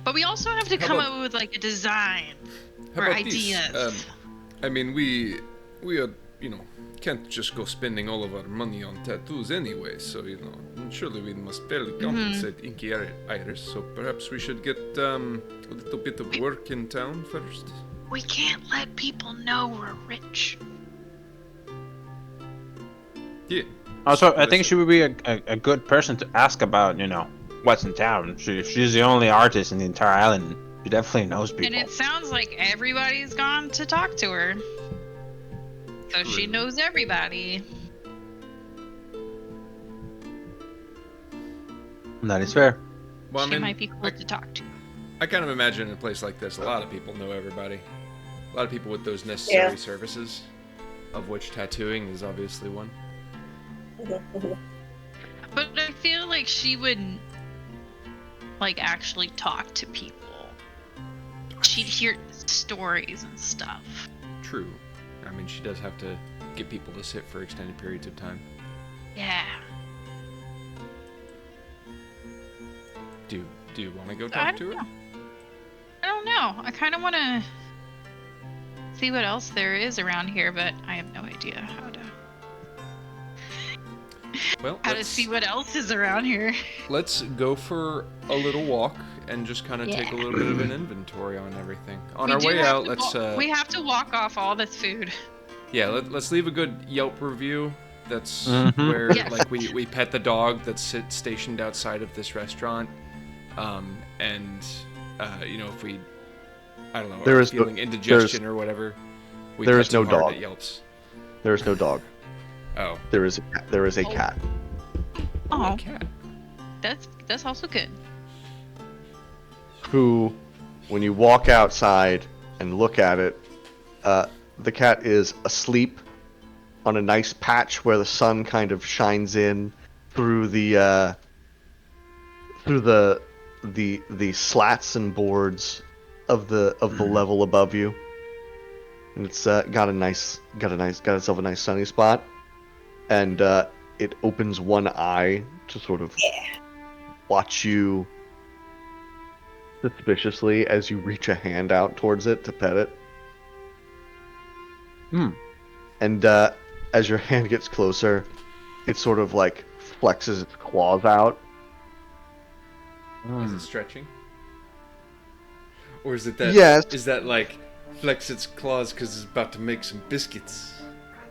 But we also have to How come about- up with like a design How or about this? ideas. I mean, we are, you know, can't just go spending all of our money on tattoos anyway. So you know, surely we must fairly compensate Inky Iris. So perhaps we should get a little bit of work in town first. We can't let people know we're rich. Yeah. Also, I think she would be a good person to ask about, you know, what's in town. She's the only artist in the entire island. She definitely knows people. And it sounds like everybody's gone to talk to her. So she True. knows everybody. That is fair. Well, I She mean, might be cool to talk to. I kind of imagine in a place like this, a lot of people know everybody. A lot of people with those necessary Yeah. services, of which tattooing is obviously one. But I feel like she would like actually talk to people. She'd hear stories and stuff. True. I mean, she does have to get people to sit for extended periods of time. Yeah. Do you want to go I talk don't to her? know. I don't know. I kind of want to see what else there is around here, but I have no idea Well, how to see what else is around here. let's go for a little walk and just kind of take a Yeah. little bit of an inventory on everything. On We our do way have out, to let's we have to walk off all this food. let's leave a good Yelp review. That's Mhm. where Yes. like we pet the dog that's stationed outside of this restaurant. And you know, if we I don't know, There are is no- feeling indigestion or whatever, we there pet is no too hard dog. at Yelps. There is no dog. Oh, There is a Oh. cat. Oh, a cat. that's also good. Who, when you walk outside and look at it, the cat is asleep on a nice patch where the sun kind of shines in through the slats and boards of the level above you, and it's got itself a nice sunny spot, and it opens one eye to sort of watch you suspiciously as you reach a hand out towards it to pet it. And as your hand gets closer, it sort of like flexes its claws out. Is it stretching? Or is it that? Yes. Is that like flex its claws because it's about to make some biscuits?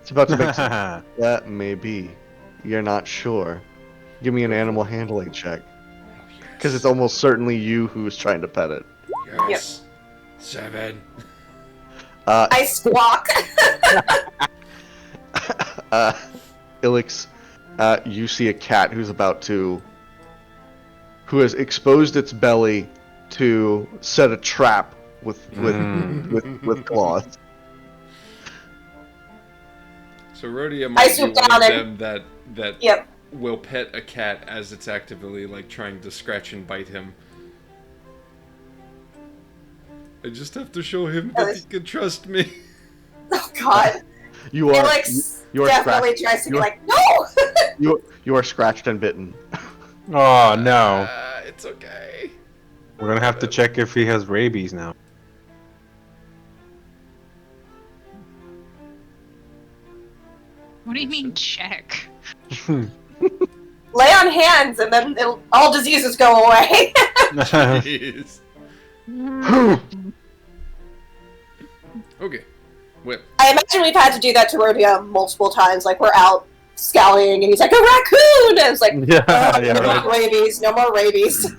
It's about to make some... That may be. You're not sure. Give me an animal handling check. Because it's almost certainly you who's trying to pet it. Yes. 7. I squawk. Ilix, you see a cat who has exposed its belly to set a trap with claws. So Rhodia I might be swoop one of down them and- that Yep. will pet a cat as it's actively like trying to scratch and bite him. I just have to show him that he can trust me. Oh God. You are Alex you are definitely scratched. tries to be you're- like, no. you are scratched and bitten. Oh no. It's okay. We're gonna have to check if he has rabies now. What do you mean check? lay on hands, and then all diseases go away. Jeez. Okay. Whip. I imagine we've had to do that to Rodeo multiple times. Like, we're out scouting, and he's like, a raccoon! And it's like, Yeah, oh, yeah, no right. more rabies, no more rabies.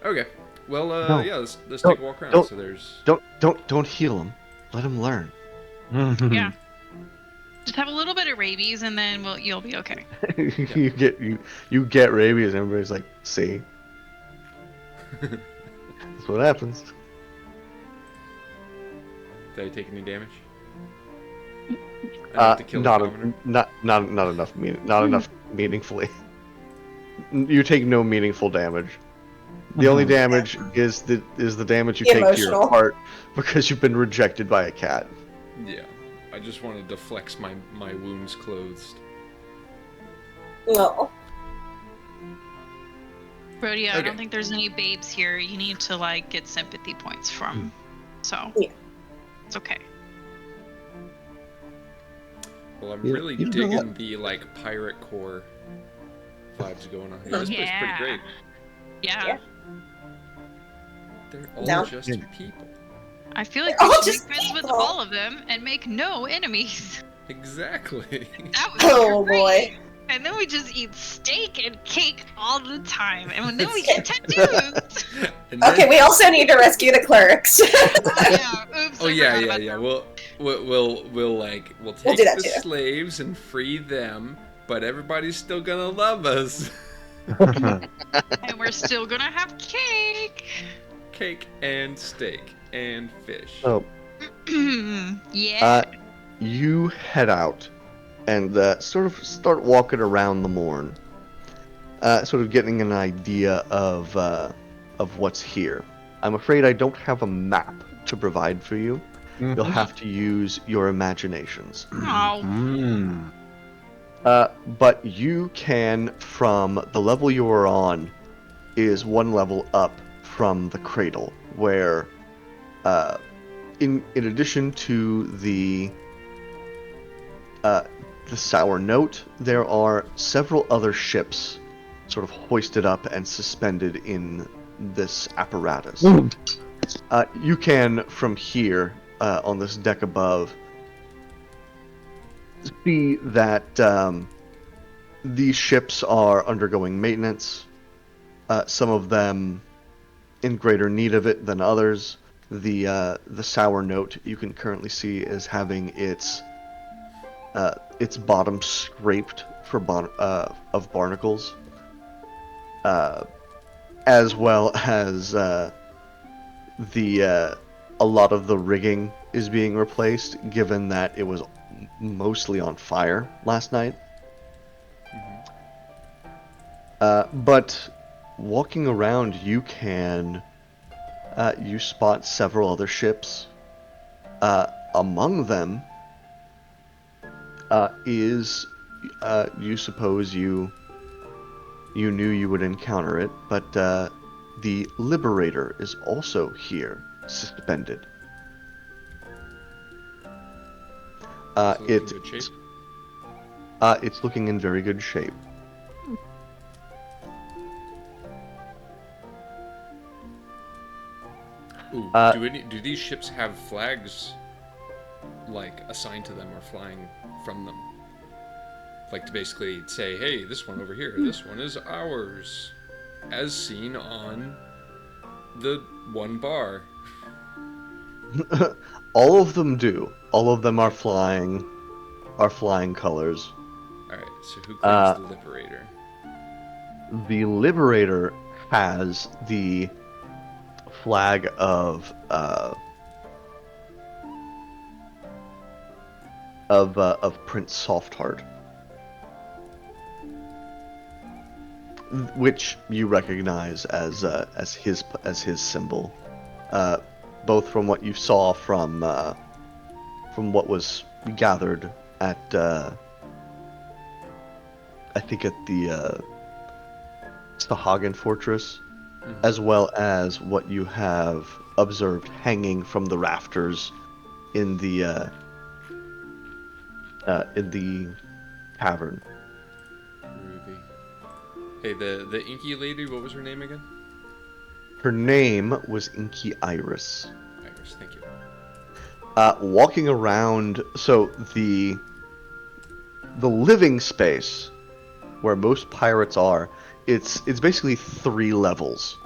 Okay. Well, No. yeah, let's Don't- take a walk around. don't- So there's. Don't heal him. Let him learn. Yeah. Just have a little bit of rabies, and then you'll be okay. you get rabies, and everybody's like, see. That's what happens. Did I take any damage? Enough to kill the commoner? Not enough. Not enough meaningfully. You take no meaningful damage. The only damage is the damage you take to Emotional. your heart because you've been rejected by a cat. Yeah. I just wanted to flex my wounds closed. No. Rodeo, I Okay. don't think there's any babes here. You need to like get sympathy points from. So Yeah. it's okay. Well, I'm You- really you know digging what? the like pirate core vibes going on here. This place is Yeah. pretty great. Yeah. Yeah. They're all Now- just Yeah. people. I feel like They're we all should just make friends with people. all of them and make no enemies. Exactly. That would Oh, be great. boy. And then we just eat steak and cake all the time, and then we get tattoos. And then- Okay, we also need to rescue the clerks. Oh yeah, oops. Oh I yeah, forgot yeah, about yeah. them. We'll take do that the too. slaves and free them, but everybody's still gonna love us. And we're still gonna have cake. Cake and steak and fish. So Yeah. you head out and sort of start walking around the Mourn, sort of getting an idea of what's here. I'm afraid I don't have a map to provide for you. You'll have to use your imaginations. Oh. Mm. But you can, from the level you are on, is one level up from the cradle, where, in addition to the sour note, there are several other ships, sort of hoisted up and suspended in this apparatus. You can, from here, on this deck above, see that these ships are undergoing maintenance. Some of them in greater need of it than others. The sour note you can currently see is having its bottom scraped for of barnacles, as well as a lot of the rigging is being replaced, given that it was mostly on fire last night. But walking around, you can you spot several other ships. Among them is you suppose you knew you would encounter it, but the Liberator is also here, suspended. It's in good shape. It's looking in very good shape. Ooh, do these ships have flags like assigned to them or flying from them? Like to basically say, hey, this one over here, this one is ours, as seen on the one bar. All of them do. All of them are flying colors. Alright, so who claims the Liberator? The Liberator has the flag of Prince Softheart, which you recognize as his symbol, both from what you saw from what was gathered at I think at the Sahagan Fortress, as well as what you have observed hanging from the rafters in the tavern. Hey, the inky lady, what was her name again? Her name was Inky Iris. Iris, thank you. Walking around, so the living space where most pirates are, it's basically 3 levels.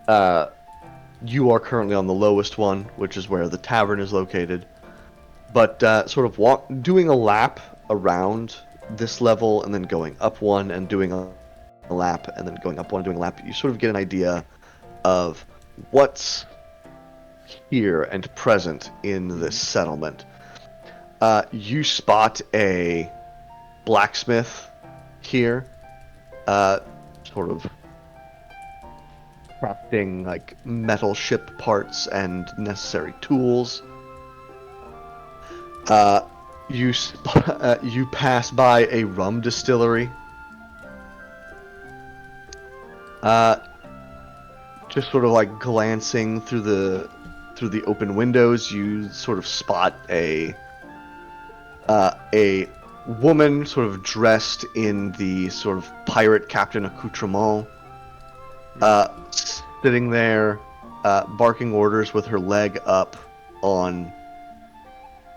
You are currently on the lowest one, which is where the tavern is located. But sort of doing a lap around this level and then going up one and doing a lap and then going up one and doing a lap, you sort of get an idea of what's here and present in this settlement. You spot a blacksmith here, sort of crafting like metal ship parts and necessary tools. You pass by a rum distillery. Just sort of like glancing through the open windows, you sort of spot a woman sort of dressed in the sort of pirate captain accoutrement, sitting there, barking orders with her leg up on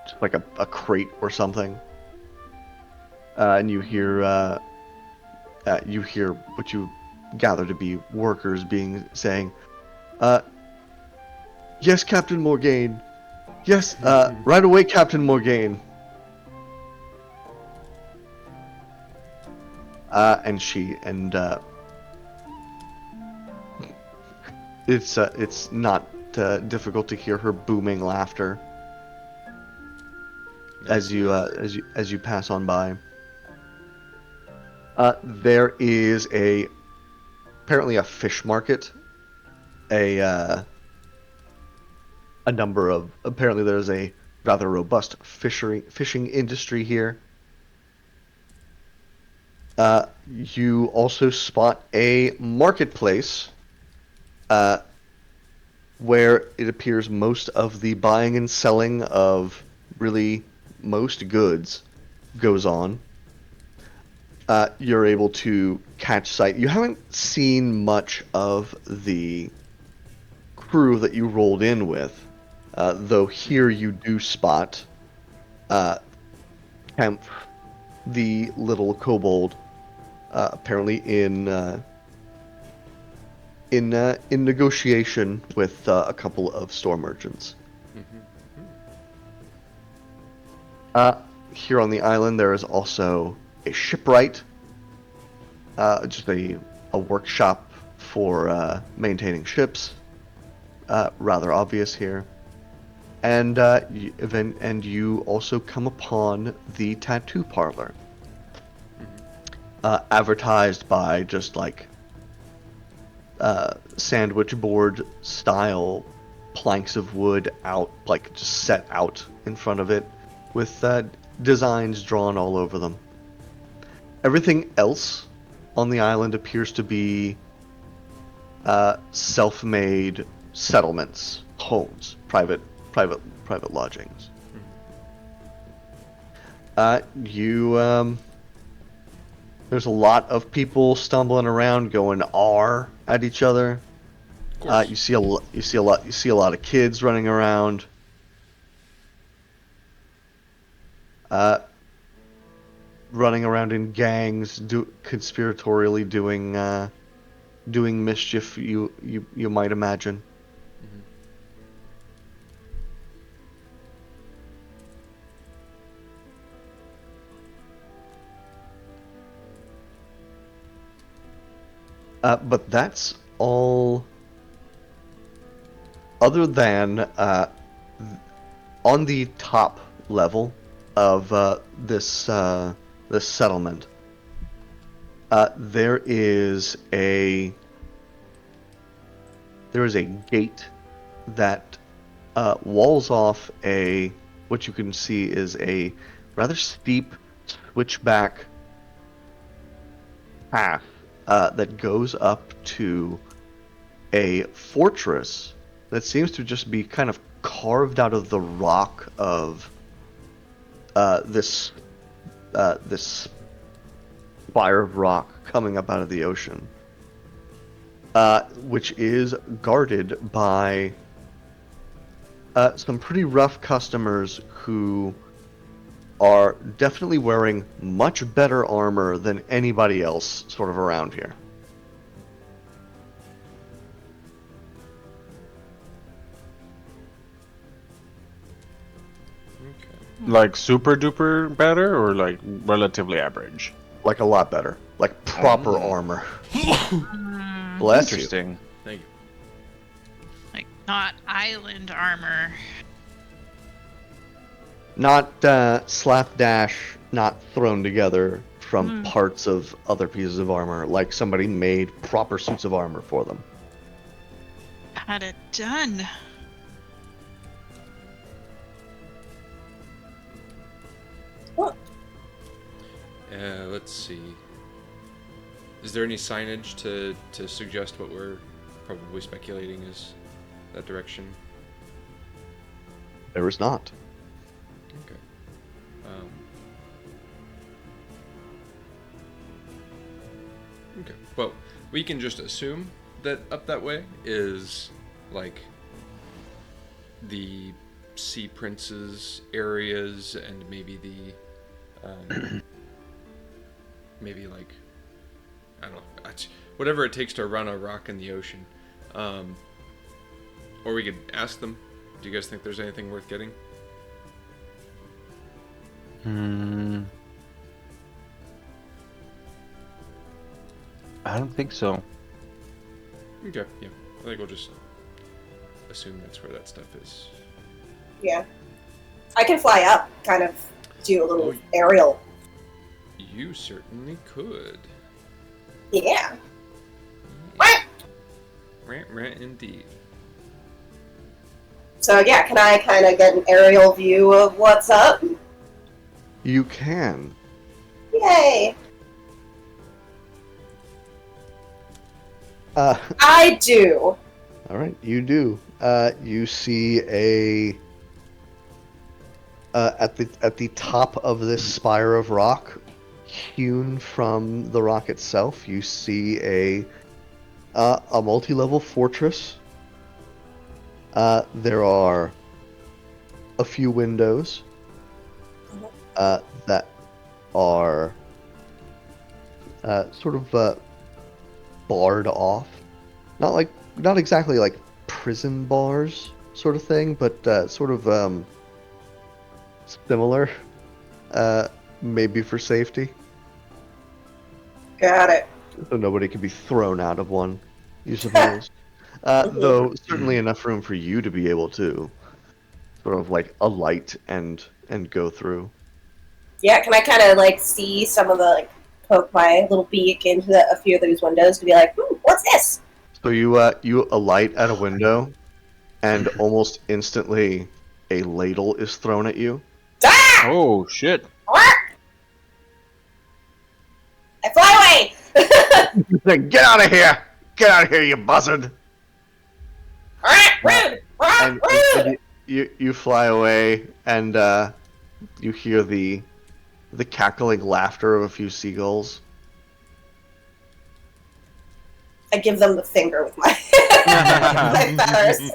just like a crate or something. And you hear what you gather to be workers saying, "Yes, Captain Morgaine. Yes, right away, Captain Morgaine." It's not difficult to hear her booming laughter as you pass on by. There is apparently a fish market. Apparently there's a rather robust fishing industry here. You also spot a marketplace, where it appears most of the buying and selling of really most goods goes on. You're able to catch sight. You haven't seen much of the crew that you rolled in with, though here you do spot Kemp, the little kobold, apparently in negotiation with a couple of store merchants. Here on the island, there is also a shipwright, just a workshop for maintaining ships. Rather obvious here. And you also come upon the tattoo parlor, advertised by just like sandwich board style planks of wood just set out in front of it with designs drawn all over them. Everything else on the island appears to be self-made settlements, homes, private lodgings. There's a lot of people stumbling around, going "R" at each other. You see a lot of kids running around. Running around in gangs, conspiratorially doing mischief. You might imagine. But that's all. Other than on the top level of this settlement, there is a gate that walls off what you can see is a rather steep switchback path that goes up to a fortress that seems to just be kind of carved out of the rock of this spire of rock coming up out of the ocean, which is guarded by some pretty rough customers who are definitely wearing much better armor than anybody else sort of around here. Okay. Like super duper better or like relatively average? Like a lot better. Like proper Oh. armor. Mm, Bless you. Interesting. Thank you. like not island armor. Not slapdash, not thrown together from Mm. parts of other pieces of armor, like somebody made proper suits of armor for them. Had it done. Let's see. Is there any signage to suggest what we're probably speculating is that direction? There is not. Okay. Okay. Well, we can just assume that up that way is like the Sea Prince's areas and maybe the maybe like I don't know whatever it takes to run a rock in the ocean. Or we could ask them. Do you guys think there's anything worth getting? I don't think so. Okay, yeah. I think we'll just assume that's where that stuff is. Yeah. I can fly up, kind of do a little Oh, aerial. You certainly could. Yeah. Rant, indeed. So yeah, can I kind of get an aerial view of what's up? You can. Yay! Uh, I do. all right, you do. You see at the top of this spire of rock, hewn from the rock itself, you see a multi-level fortress. There are a few windows that are sort of barred off. Not exactly like prison bars sort of thing, but sort of similar, maybe for safety. Got it. So nobody can be thrown out of one, you suppose. Though certainly enough room for you to be able to sort of like alight and go through. Yeah, can I kind of like see some of the like poke my little beak into a few of these windows to be like, what's this? So you alight at a window, and almost instantly a ladle is thrown at you. Ah! Oh shit! I fly away! Get out of here! Get out of here, you buzzard! Rude! And Rude! you fly away, and you hear the cackling laughter of a few seagulls. I give them the finger with my, my feathers.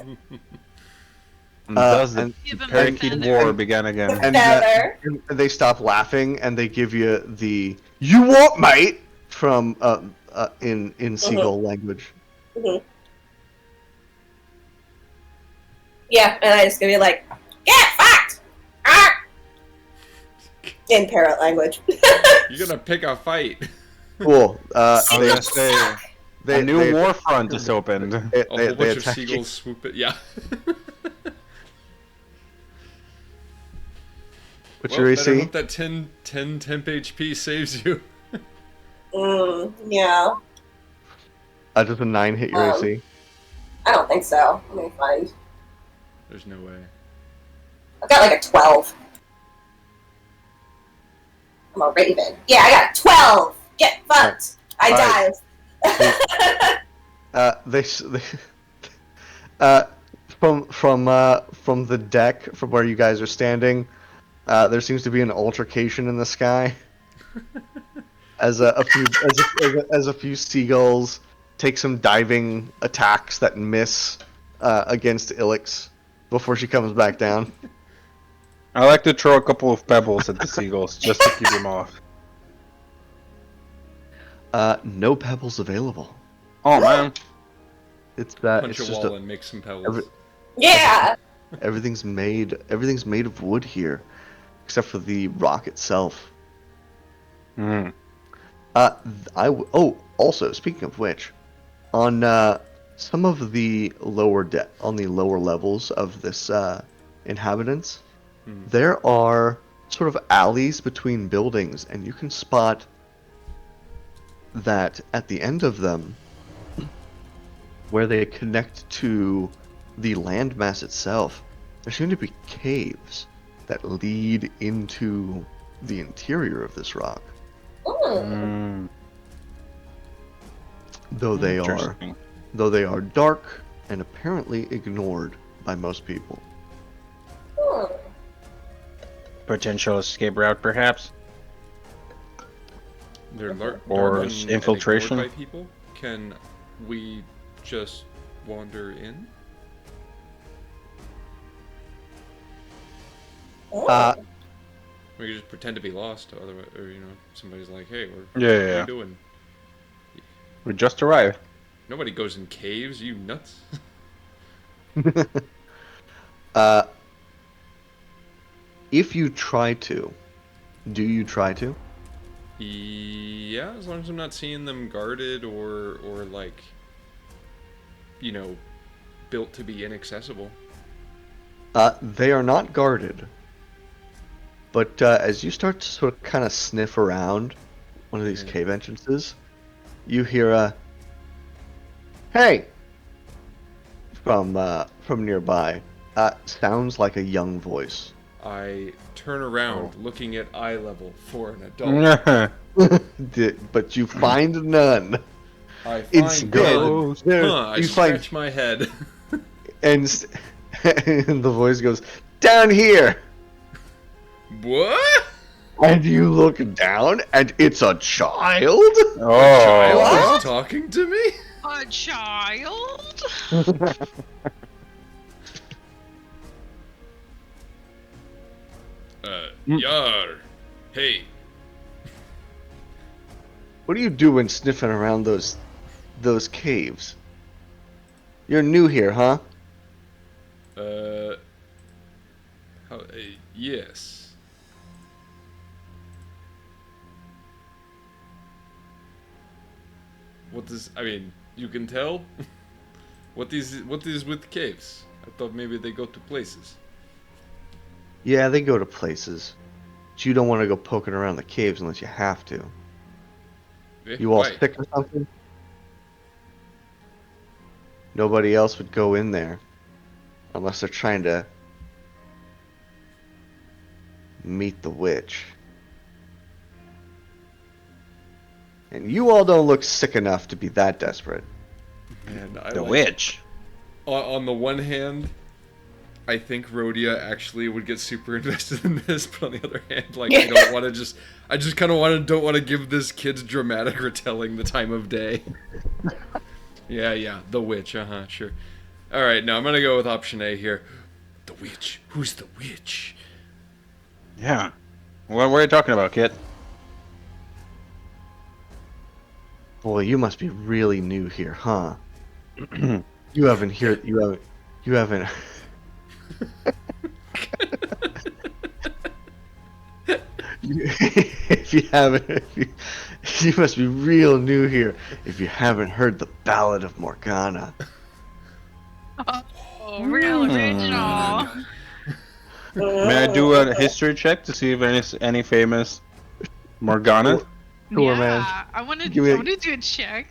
And thus the Give him parakeet the war feather. began again. And, Feather. and they stop laughing, and they give you the "You what, mate?" from in seagull language. Mhm. Yeah, and I just gonna be like, get fucked! Ah! In parrot language. You're gonna pick a fight. Cool. I was gonna say They, a new they, war front just opened. They, A whole bunch of attack you. seagulls swoop it. Yeah. What's Well, your better AC? hope that 10 temp HP saves you. Yeah. Does a 9 hit your AC? I don't think so. Let me find. There's no way. I've got like a 12. I'm a raven. Yeah, I got a 12! Get fucked! I died. From the deck, from where you guys are standing, there seems to be an altercation in the sky. as a few seagulls take some diving attacks that miss against Ilix before she comes back down. I like to throw a couple of pebbles at the seagulls just to keep them off. No pebbles available. Oh man. It's that. Punch It's a just wall and make some pebbles. Yeah. everything's made of wood here, except for the rock itself. Mm. Also, speaking of which, on some of the on the lower levels of this inhabitants, there are sort of alleys between buildings, and you can spot that at the end of them, where they connect to the landmass itself, there seem to be caves that lead into the interior of this rock. Mm. Though they Interesting. are dark and apparently ignored by most people. Hmm. Potential escape route, perhaps. They're Or dark and infiltration. ignored by people. Can we just wander in? Uh, We could just pretend to be lost, otherwise, or somebody's like, "Hey, what Yeah. are you doing?" We just arrived. Nobody goes in caves. You nuts? If you try to, do you try to? Yeah, as long as I'm not seeing them guarded or like, built to be inaccessible. They are not guarded. But as you start to sort of kind of sniff around one of these Yeah. cave entrances, you hear a "Hey!" from nearby. Sounds like a young voice. I turn around, looking at eye level for an adult. But you find none. I find Instead, none. there- I you find scratch my head. and the voice goes, "Down here!" What? And you look down, and it's a child. Child Oh. is talking to me? A child? Yar. Hey. What are you doing sniffing around those caves? You're new here, huh? Yes. You can tell? What is with caves? I thought maybe they go to places. Yeah, they go to places. But you don't want to go poking around the caves unless you have to. You all Why? sick or something? Nobody else would go in there. Unless they're trying to meet the witch. And you all don't look sick enough to be that desperate. Man, The witch. On the one hand, I think Rhodia actually would get super invested in this, but on the other hand, like I don't want to I just kind of don't want to give this kid's dramatic retelling the time of day. Yeah, the witch, sure. All right, now I'm gonna go with option A here. The witch. Who's the witch? Yeah. What were you talking about, kid? Boy, you must be really new here, huh? You haven't heard. You haven't. If you haven't, you must be real new here. If you haven't heard the Ballad of Morgana. Oh, real original. May I do a history check to see if any famous Morgana? Sure, Yeah, man. I want to Give me a- do a check.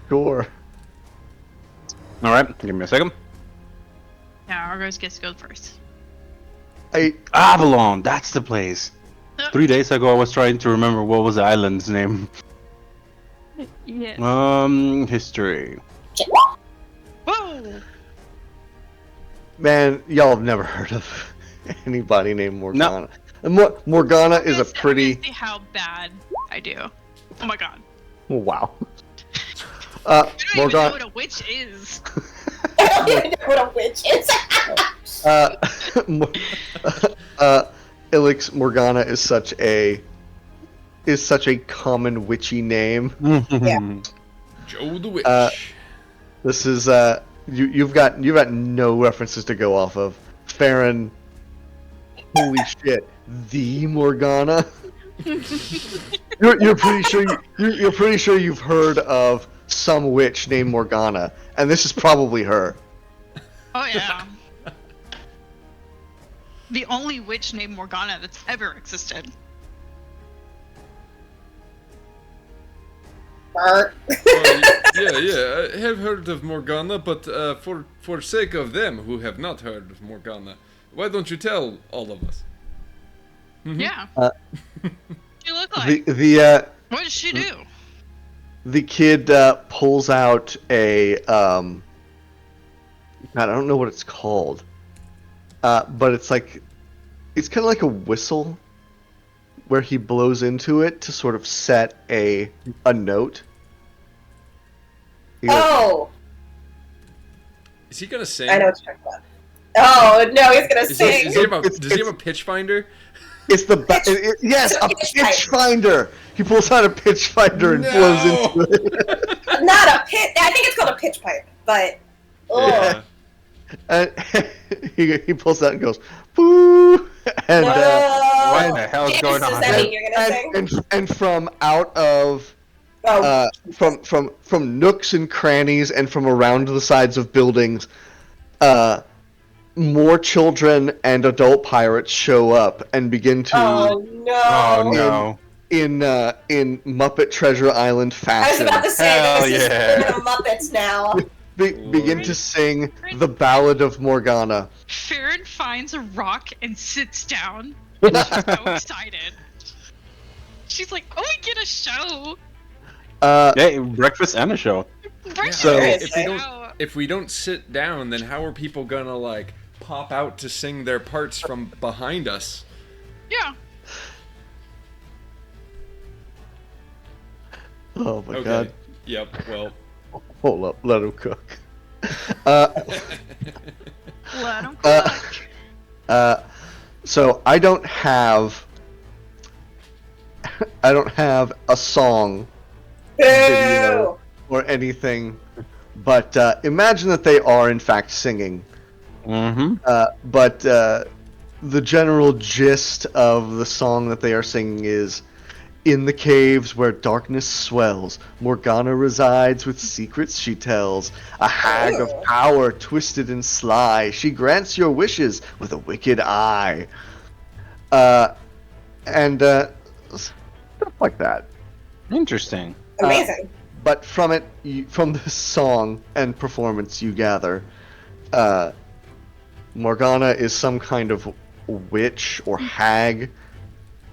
Sure. All right, give me a second. Yeah, Argos gets to go first. Avalon, that's the place. 3 days ago, I was trying to remember what was the island's name. Yeah. History. Whoa! Man, y'all have never heard of anybody named No. Morgana. Morgana is a I'm pretty. gonna see how bad I do. Oh my god. Wow. I don't even know Morgana. what a witch is. I don't even know what a witch is. Ilix Morgana is such a common witchy name. Joe the Witch. This is you've got no references to go off of. Farron, holy shit, the Morgana. you're pretty sure you're pretty sure you've heard of some witch named Morgana, and this is probably her. Oh yeah. The only witch named Morgana that's ever existed. Bert. Yeah, I have heard of Morgana, but for sake of them who have not heard of Morgana, why don't you tell all of us? Yeah. What you look like? What does she do? The kid pulls out a God, I don't know what it's called, but it's kind of like a whistle, where he blows into it to sort of set a note. He goes, Oh, Is he gonna sing? I know what you're talking about. Oh no, he's gonna sing. Does he have a pitch finder? It's the yes, a pitch finder. He pulls out a pitch finder and blows into it. Not a pit. I think it's called a pitch pipe, but Yeah. And he pulls out and goes, boo! And What the hell is going Does on? that mean you're gonna sing? and from out of Oh, from nooks and crannies and from around the sides of buildings, more children and adult pirates show up and begin to oh no! Oh no. in Muppet Treasure Island I was fashion about to say Hell this is yeah. we're the Muppets now. begin to sing the Ballad of Morgana. Farron finds a rock and sits down. She's so excited. She's like, "Oh, we get a show." Hey, breakfast and a show. So- If we don't sit down, then how are people gonna like pop out to sing their parts from behind us? Yeah. Oh my Okay. god. Yep. Well. Hold up, let him cook. Let 'em cook. So I don't have a song Boo! or anything, but imagine that they are in fact singing. Mm-hmm. But the general gist of the song that they are singing is, in the caves where darkness swells, Morgana resides with secrets she tells. A hag of power, twisted and sly, she grants your wishes with a wicked eye. And stuff like that. Interesting. Amazing. But from it, from the song and performance, you gather, Morgana is some kind of witch or hag,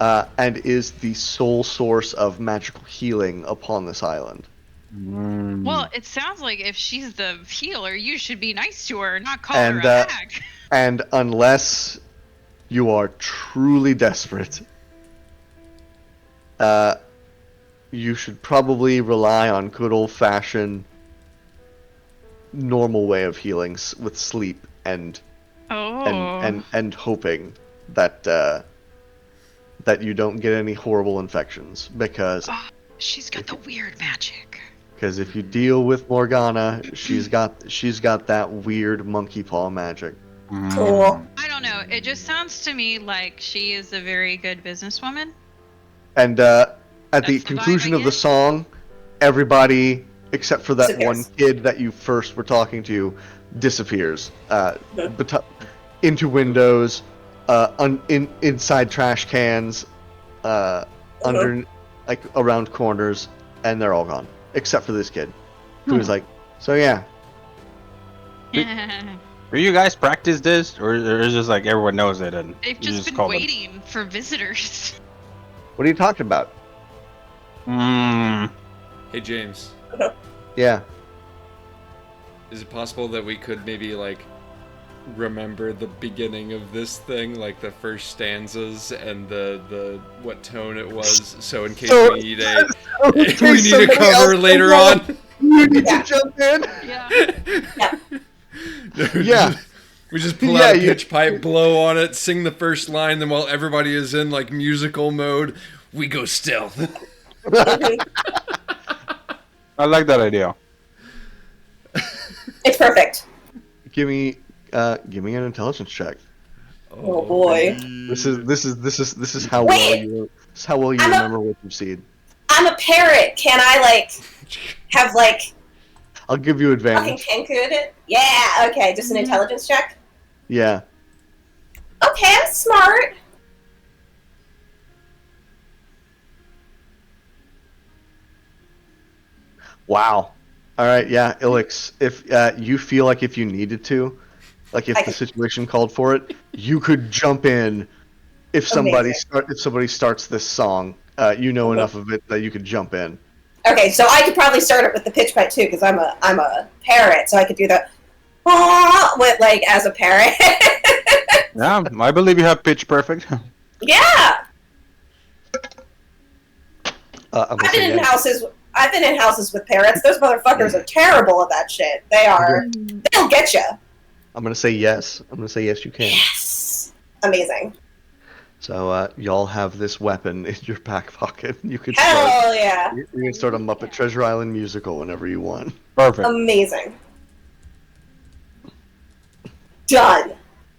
and is the sole source of magical healing upon this island. Well, it sounds like if she's the healer, you should be nice to her, not call And, her a hag. And unless you are truly desperate, you should probably rely on good old-fashioned normal way of healing with sleep and hoping that that you don't get any horrible infections, because She's got the weird magic. if you deal with Morgana, she's got that weird monkey paw magic. Cool. I don't know. It just sounds to me like she is a very good businesswoman. And at the That's the vibe conclusion I of the get. song, everybody except for that one Disappears. kid that you first were talking to disappears into windows, inside trash cans, under like around corners, and they're all gone except for this kid, who was like, "So yeah, Do you guys practice this, or is it just like everyone knows it and They've you just been call them? waiting for visitors. what are you talking about?" Hey James, Yeah, is it possible that we could maybe like remember the beginning of this thing, like the first stanzas and the what tone it was. So in case we need we need a cover later on. You need Yeah. to jump in. Yeah. Yeah. We just pull Yeah, out a you- pitch pipe, blow on it, sing the first line, then while everybody is in like musical mode, we go stealth. I like that idea. It's perfect. Give me an intelligence check. Oh, boy. This is how Wait! well you I'm a- remember what you've seen. I'm a parrot. Can I, like, have, like, I'll give you fucking advantage. Cancun it? Yeah, okay, just an intelligence check? Yeah. Okay, I'm smart. Wow. All right. Yeah, Ilix. If you feel like if you needed to, like if I the could- situation called for it, you could jump in. If somebody Amazing. starts this song, you know enough of it that you could jump in. Okay, so I could probably start it with the pitch pipe too, because I'm a parrot, so I could do the with like as a parrot. Yeah, I believe you have pitch perfect. Yeah, I'm gonna I've say been in yes. houses. I've been in houses with parrots. Those motherfuckers are terrible at that shit. They are. They'll get you. I'm gonna say yes. I'm gonna say yes. You can. Yes. Amazing. So y'all have this weapon in your back pocket. You can start. Hell yeah. You can start a Muppet Treasure Island musical whenever you want. Perfect. Amazing. Done.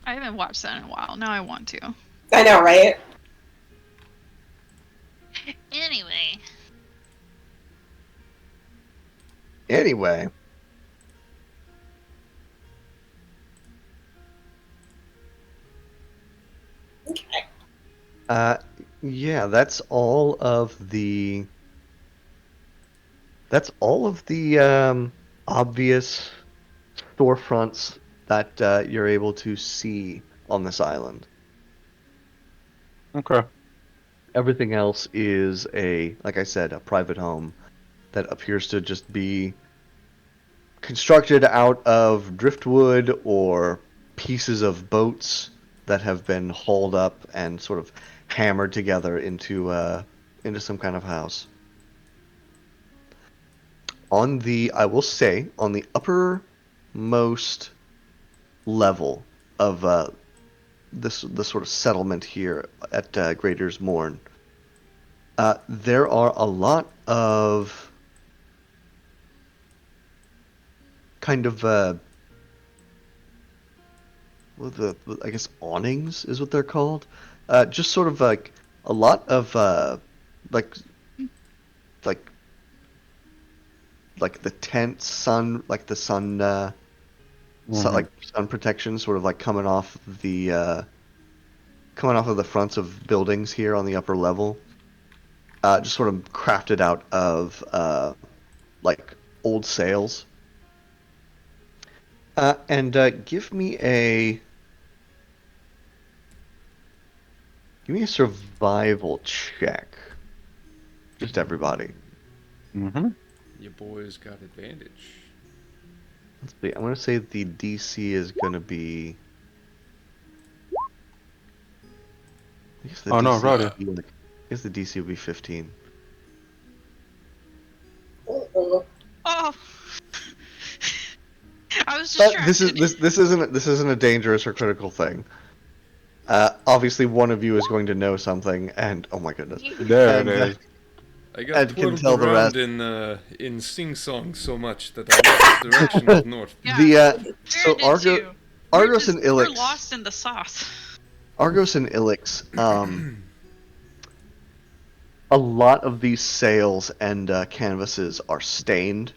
I haven't watched that in a while. Now I want to. I know, right? Anyway. Anyway. Okay. Yeah, that's all of the obvious storefronts that you're able to see on this island. Okay. Everything else is like I said, a private home that appears to just be constructed out of driftwood or pieces of boats that have been hauled up and sort of hammered together into some kind of house. I will say, on the uppermost level of this sort of settlement here at Graidier's Mourn, there are a lot of kind of I guess awnings is what they're called. Just sort of like a lot of like the tent sun, like the sun like sun protection, sort of like coming off of the fronts of buildings here on the upper level. Just sort of crafted out of like old sails. And give me a survival check. Just everybody. Mm-hmm. Your boy's got advantage. Let's see. I'm gonna say the DC is gonna be. I guess the Oh, DC no, Roddy. would be like, I guess the DC would be 15. Uh-oh. Oh. I was But distracted. this isn't a dangerous or critical thing. Obviously, one of you is going to know something, and oh my goodness, There and, it is. I got And can twirled tell the rest. around in sing-song so much that I lost the direction of north. Yeah. The so Where did you? Argos and We're Ilix. lost in the sauce. Argos and Ilix, a lot of these sails and canvases are stained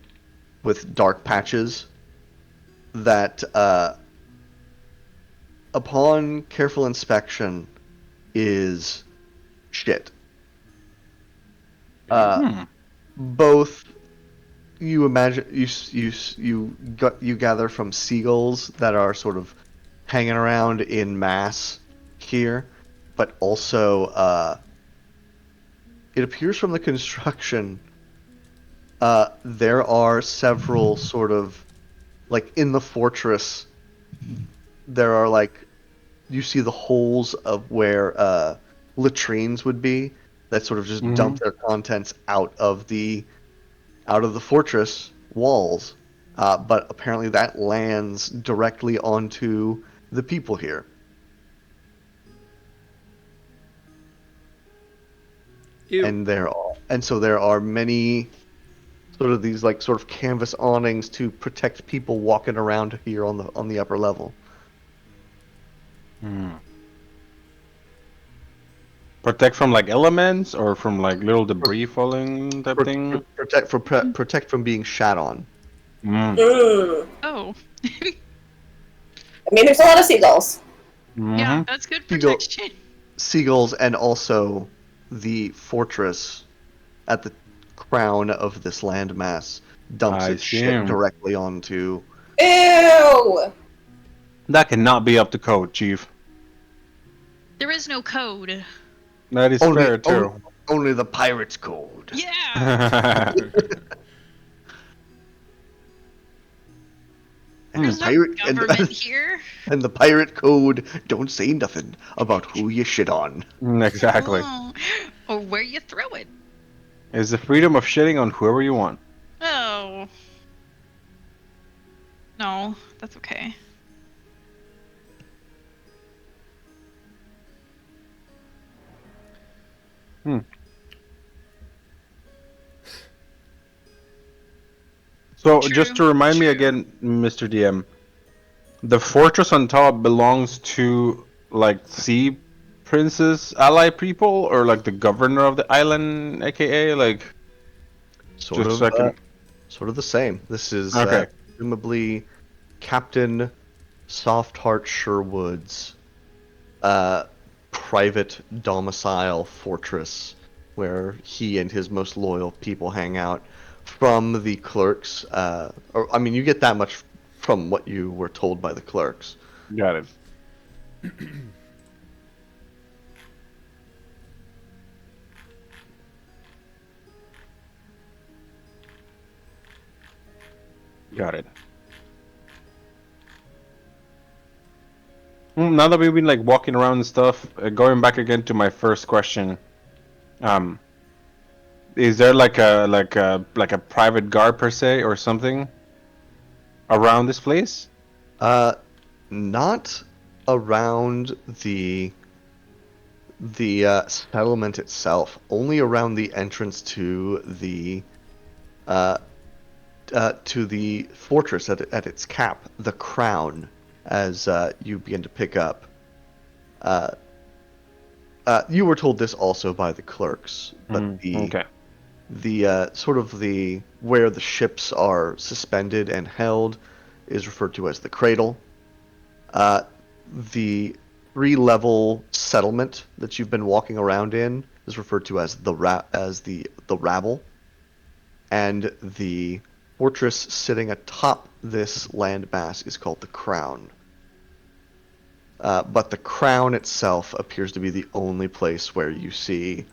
with dark patches that, upon careful inspection, is shit. Both you imagine you gather from seagulls that are sort of hanging around in mass here, but also it appears from the construction there are several sort of like in the fortress there are like, you see the holes of where latrines would be that sort of just dump their contents out of the fortress walls. But apparently that lands directly onto the people here. Ew. And so there are many sort of these like sort of canvas awnings to protect people walking around here on the upper level. Protect from like elements or from like little debris falling type thing. Protect from being shat on. Oh. I mean, there's a lot of seagulls. Yeah, that's good Seagull- protection. Seagulls, and also the fortress at the crown of this landmass dumps I its shit see. directly onto. Ew! That cannot be up to code, Chief. There is no code. That is fair too. Only the pirate's code. Yeah. And There's the no pirate government here. and the pirate code don't say nothing about who you shit on. Exactly. Oh. Or where you throw it. It's the freedom of shitting on whoever you want. Oh. No, that's okay. So True, just to remind me true. again, Mr. DM, the fortress on top belongs to like sea princess ally people or like the governor of the island, aka like Sort just second. Sort of the same. This is Okay. presumably Captain Softheart Sherwood's private domicile fortress, where he and his most loyal people hang out. From the clerks, you get that much from what you were told by the clerks. Got it. Got it. Now that we've been like walking around and stuff, going back again to my first question, is there like a private guard per se or something around this place? Not around the settlement itself. Only around the entrance to the fortress at its cap, the crown. As you begin to pick up, you were told this also by the clerks, but Okay. the sort of the where the ships are suspended and held is referred to as the cradle. The 3-level settlement that you've been walking around in is referred to as the rabble, and the fortress sitting atop this landmass is called the crown. But the crown itself appears to be the only place where you see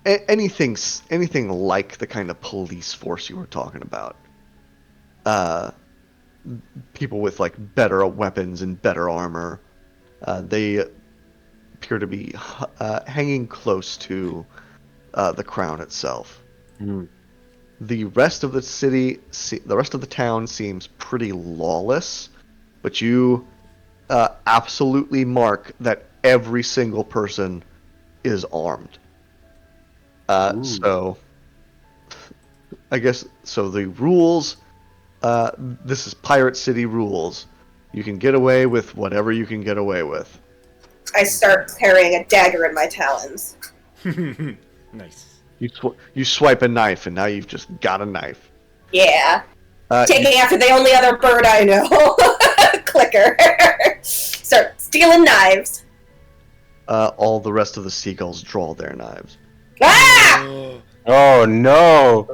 anything like the kind of police force you were talking about. People with like better weapons and better armor. They appear to be hanging close to the crown itself. The rest of the town seems pretty lawless, but you absolutely mark that every single person is armed. So, I guess, so the rules, this is Pirate City rules. You can get away with whatever you can get away with. I start carrying a dagger in my talons. Nice. You swipe a knife, and now you've just got a knife. Yeah. Taking after the only other bird I know. Clicker. Start stealing knives. All the rest of the seagulls draw their knives. Ah! Oh no!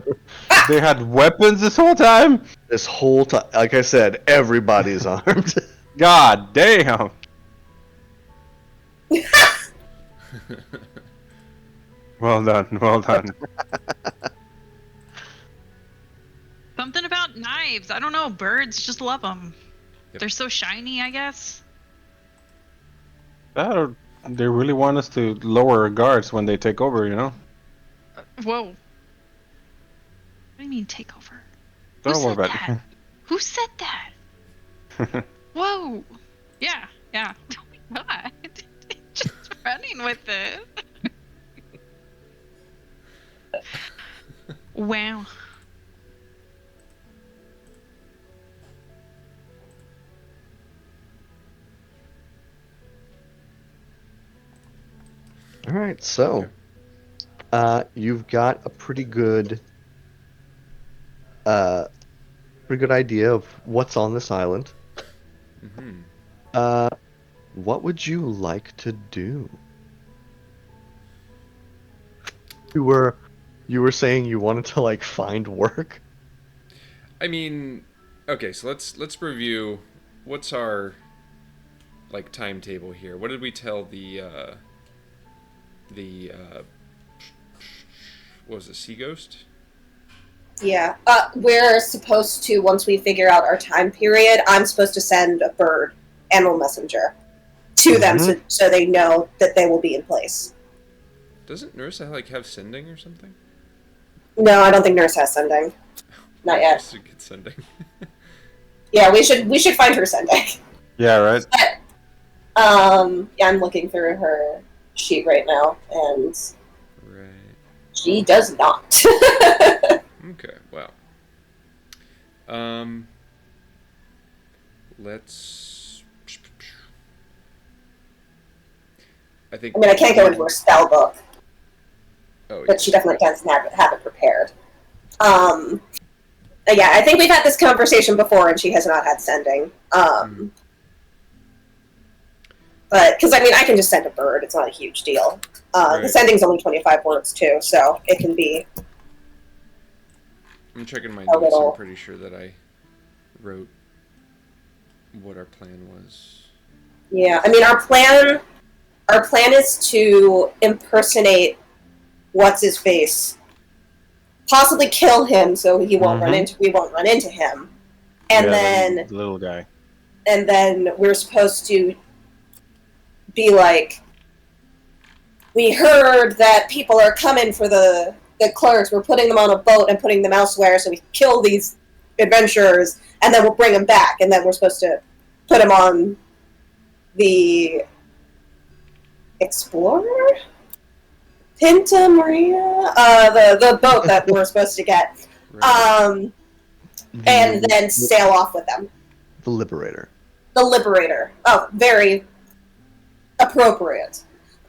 They had weapons this whole time? This whole time, like I said, everybody's armed. God damn! Well done, well done. Something about knives. I don't know. Birds just love them. Yep. They're so shiny, I guess. Or they really want us to lower our guards when they take over, you know? Whoa. What do you mean take over? Don't worry said about that? Who said that? it. Whoa. Yeah. Oh my god. Just running with it. Wow. All right, so you've got a pretty good idea of what's on this island. Mm-hmm. What would you like to do? You were saying you wanted to like find work. I mean, okay, so let's review what's our like timetable here. What did we tell the what was it, Sea Ghost? Yeah. We're supposed to, once we figure out our time period, I'm supposed to send a bird, animal messenger, to them so they know that they will be in place. Doesn't Nursa like have sending or something? No, I don't think Nurse has sending. Not yet. Just to get sending. Yeah, we should find her sending. Yeah, right. But, yeah, I'm looking through her sheet right now, and Right. she does not. Okay, well. Let's... I think... I mean, I can't go into her spell book, Oh, but she definitely doesn't have it prepared. Yeah, I think we've had this conversation before, and she has not had sending. But, because, I mean, I can just send a bird. It's not a huge deal. Right. The sending's only 25 words, too, so it can be... I'm checking my a notes. little- I'm pretty sure that I wrote what our plan was. Yeah, I mean, our plan is to impersonate what's-his-face. Possibly kill him so we won't run into him. And Yeah, then... the little guy. And then we're supposed to be like, we heard that people are coming for the clerks. We're putting them on a boat and putting them elsewhere, so we kill these adventurers, and then we'll bring them back. And then we're supposed to put them on the Explorer? Pinta Maria? The boat that we're supposed to get. Right. And then sail off with them. The Liberator. The Liberator. Oh, very appropriate.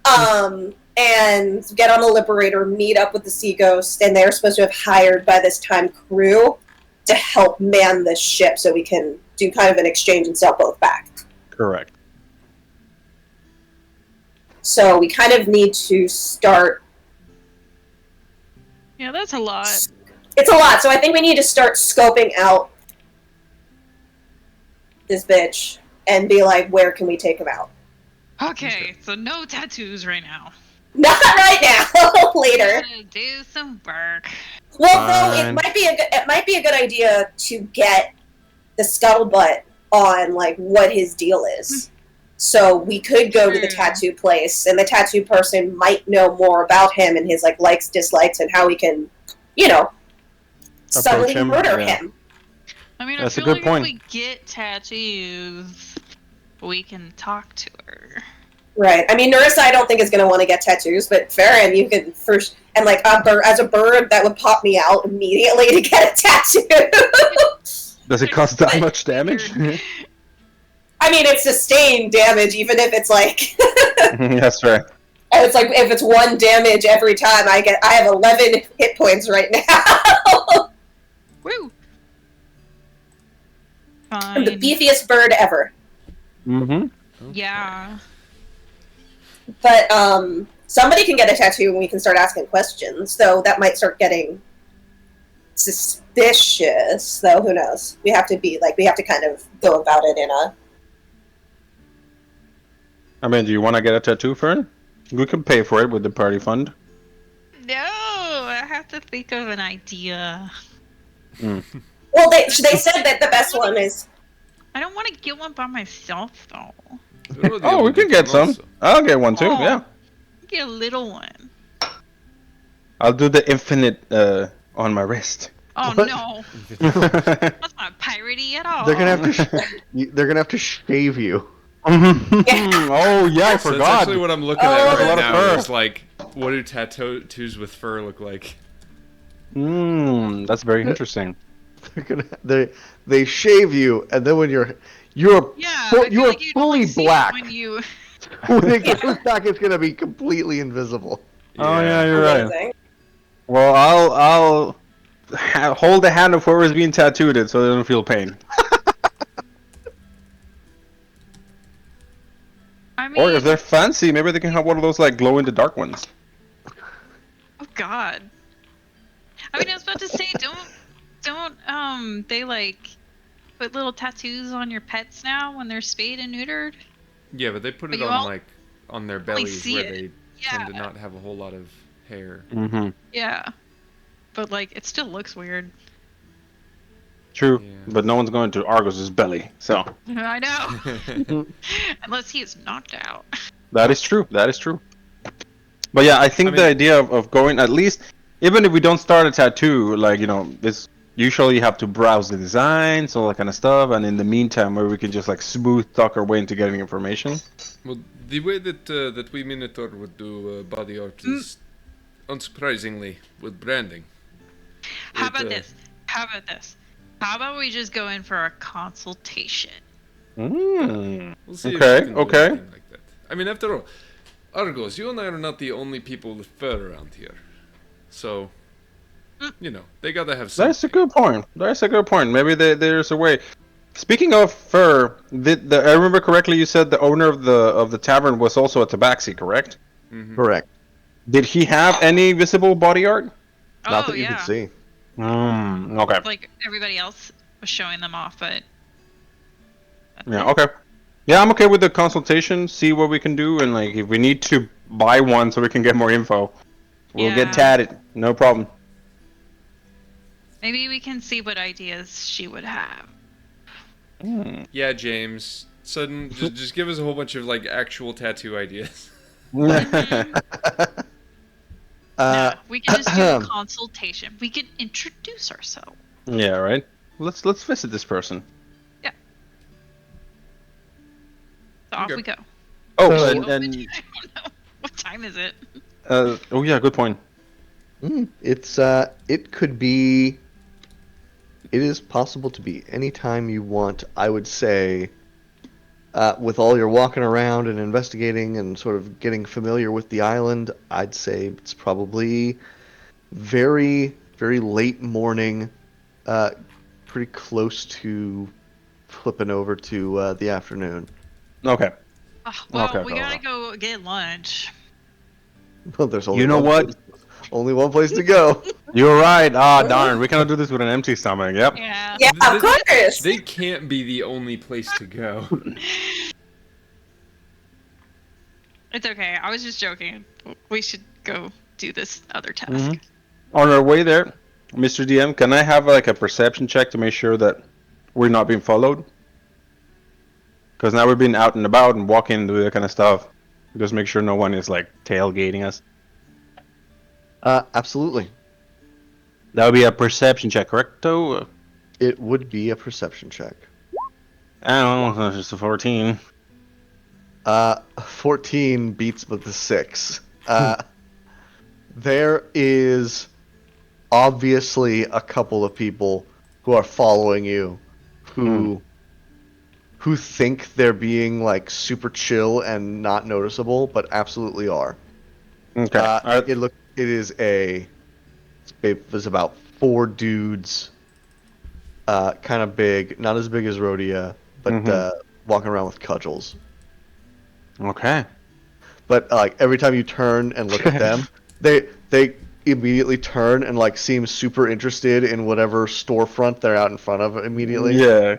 And get on the Liberator, meet up with the Sea Ghost, and they're supposed to have hired by this time crew to help man this ship so we can do kind of an exchange and sail both back. Correct. So we kind of need to start... Yeah, that's a lot. It's a lot, so I think we need to start scoping out this bitch and be like, where can we take him out? Okay, so no tattoos right now. Not right now. Later. Gotta do some work. Well, though, Fine. it might be a good idea to get the scuttlebutt on like what his deal is. So we could go to the tattoo place, and the tattoo person might know more about him and his like likes, dislikes, and how we can, subtly him, murder yeah. him. I mean, That's a I feel good like point. if we get tattoos, we can talk to her. Right. I mean, Narissa, I don't think is going to want to get tattoos, but Farron, you can first, and like as a bird, that would pop me out immediately to get a tattoo. Does it cost that much damage? I mean, it's sustained damage, even if it's like, That's right. it's like if it's 1 damage every time I have 11 hit points right now. Woo! I'm the Fine. beefiest bird ever. Mm-hmm. Yeah. But somebody can get a tattoo and we can start asking questions, though that might start getting suspicious, though who knows. We have to kind of go about it in a... I mean, do you want to get a tattoo, Fern? We can pay for it with the party fund. No, I have to think of an idea. Well, Well, they said that the best one is. I don't want to get one by myself though. Oh, we can get some. I'll get one too. Oh. Yeah. Get a little one. I'll do the infinite on my wrist. Oh What? no, Oh that's not piratey at all. They're gonna have to. They're gonna have to shave you. oh yeah, I That's forgot. actually what I'm looking Oh. at There's a right lot of now. fur. Is like, what do tattoos with fur look like? That's very interesting. They shave you, and then when you're Yeah, full- I feel you're like you'd only fully see it black. when you. When it goes back, it's gonna be completely invisible. Oh yeah, you're right. Amazing. Well, I'll hold the hand of whoever's being tattooed so they don't feel pain. I mean, Or if they're fancy, maybe they can have one of those like glow in the dark ones. oh god. I mean, I was about to say, don't they like put little tattoos on your pets now when they're spayed and neutered? Yeah, but they put But it you on all like on their only bellies see where it. they Yeah, tend to not have a whole lot of hair. Mm-hmm. yeah. But like, it still looks weird. True, Yeah. but no one's going to Argos's belly, so I know. Unless he is knocked out. that is true. That is true. But yeah, I think I the mean- idea of going at least, even if we don't start a tattoo, like it's usually you have to browse the designs, all that kind of stuff, and in the meantime, where we can just like smooth talk our way into getting information. Well, the way that we Minotaur would do body art is unsurprisingly with branding. How It, about this? How about this? How about we just go in for a consultation? Mm. We'll see Okay, if we can do okay. anything like that. I mean, after all, Argos, you and I are not the only people with fur around here. So, they gotta have something. That's a good point. That's a good point. Maybe there's a way. Speaking of fur, I remember correctly. You said the owner of the tavern was also a tabaxi, correct? Mhm. Correct. Did he have any visible body art? Not Oh that you yeah. can see. Okay. Like everybody else was showing them off, but. Yeah. Okay. Yeah, I'm okay with the consultation. See what we can do, and like if we need to buy one so we can get more info, we'll get Yeah. tatted. No problem. Maybe we can see what ideas she would have. Yeah, James. Just give us a whole bunch of like actual tattoo ideas. Yeah, we can just do a consultation. We can introduce ourselves. Yeah. Right. Let's visit this person. So off Okay. we go. Oh, So- and I don't know. What time is it? oh yeah, good point. It's it could be. It is possible to be any time you want. I would say, with all your walking around and investigating and sort of getting familiar with the island, I'd say it's probably very, very late morning, pretty close to flipping over to the afternoon. Okay. Well, Okay. we gotta go get lunch. Well, there's only You know one what? place- only one place to go. You're right. Ah, darn. We cannot do this with an empty stomach. Yep. Yeah. Yeah, of course. They can't be the only place to go. It's okay. I was just joking. We should go do this other task. Mhm. On our way there, Mr. DM, can I have like a perception check to make sure that we're not being followed? Because now we've been out and about and walking and doing that kind of stuff. Just make sure no one is like tailgating us. Absolutely. That would be a perception check, correcto? It would be a perception check. I don't know, it's just a 14. 14 beats with the 6. There is obviously a couple of people who are following you who think they're being like super chill and not noticeable, but absolutely are. Okay. Alright. It was about 4 dudes, kind of big, not as big as Rhodia, but walking around with cudgels. Okay. But like every time you turn and look at them, they immediately turn and like seem super interested in whatever storefront they're out in front of immediately. Yeah.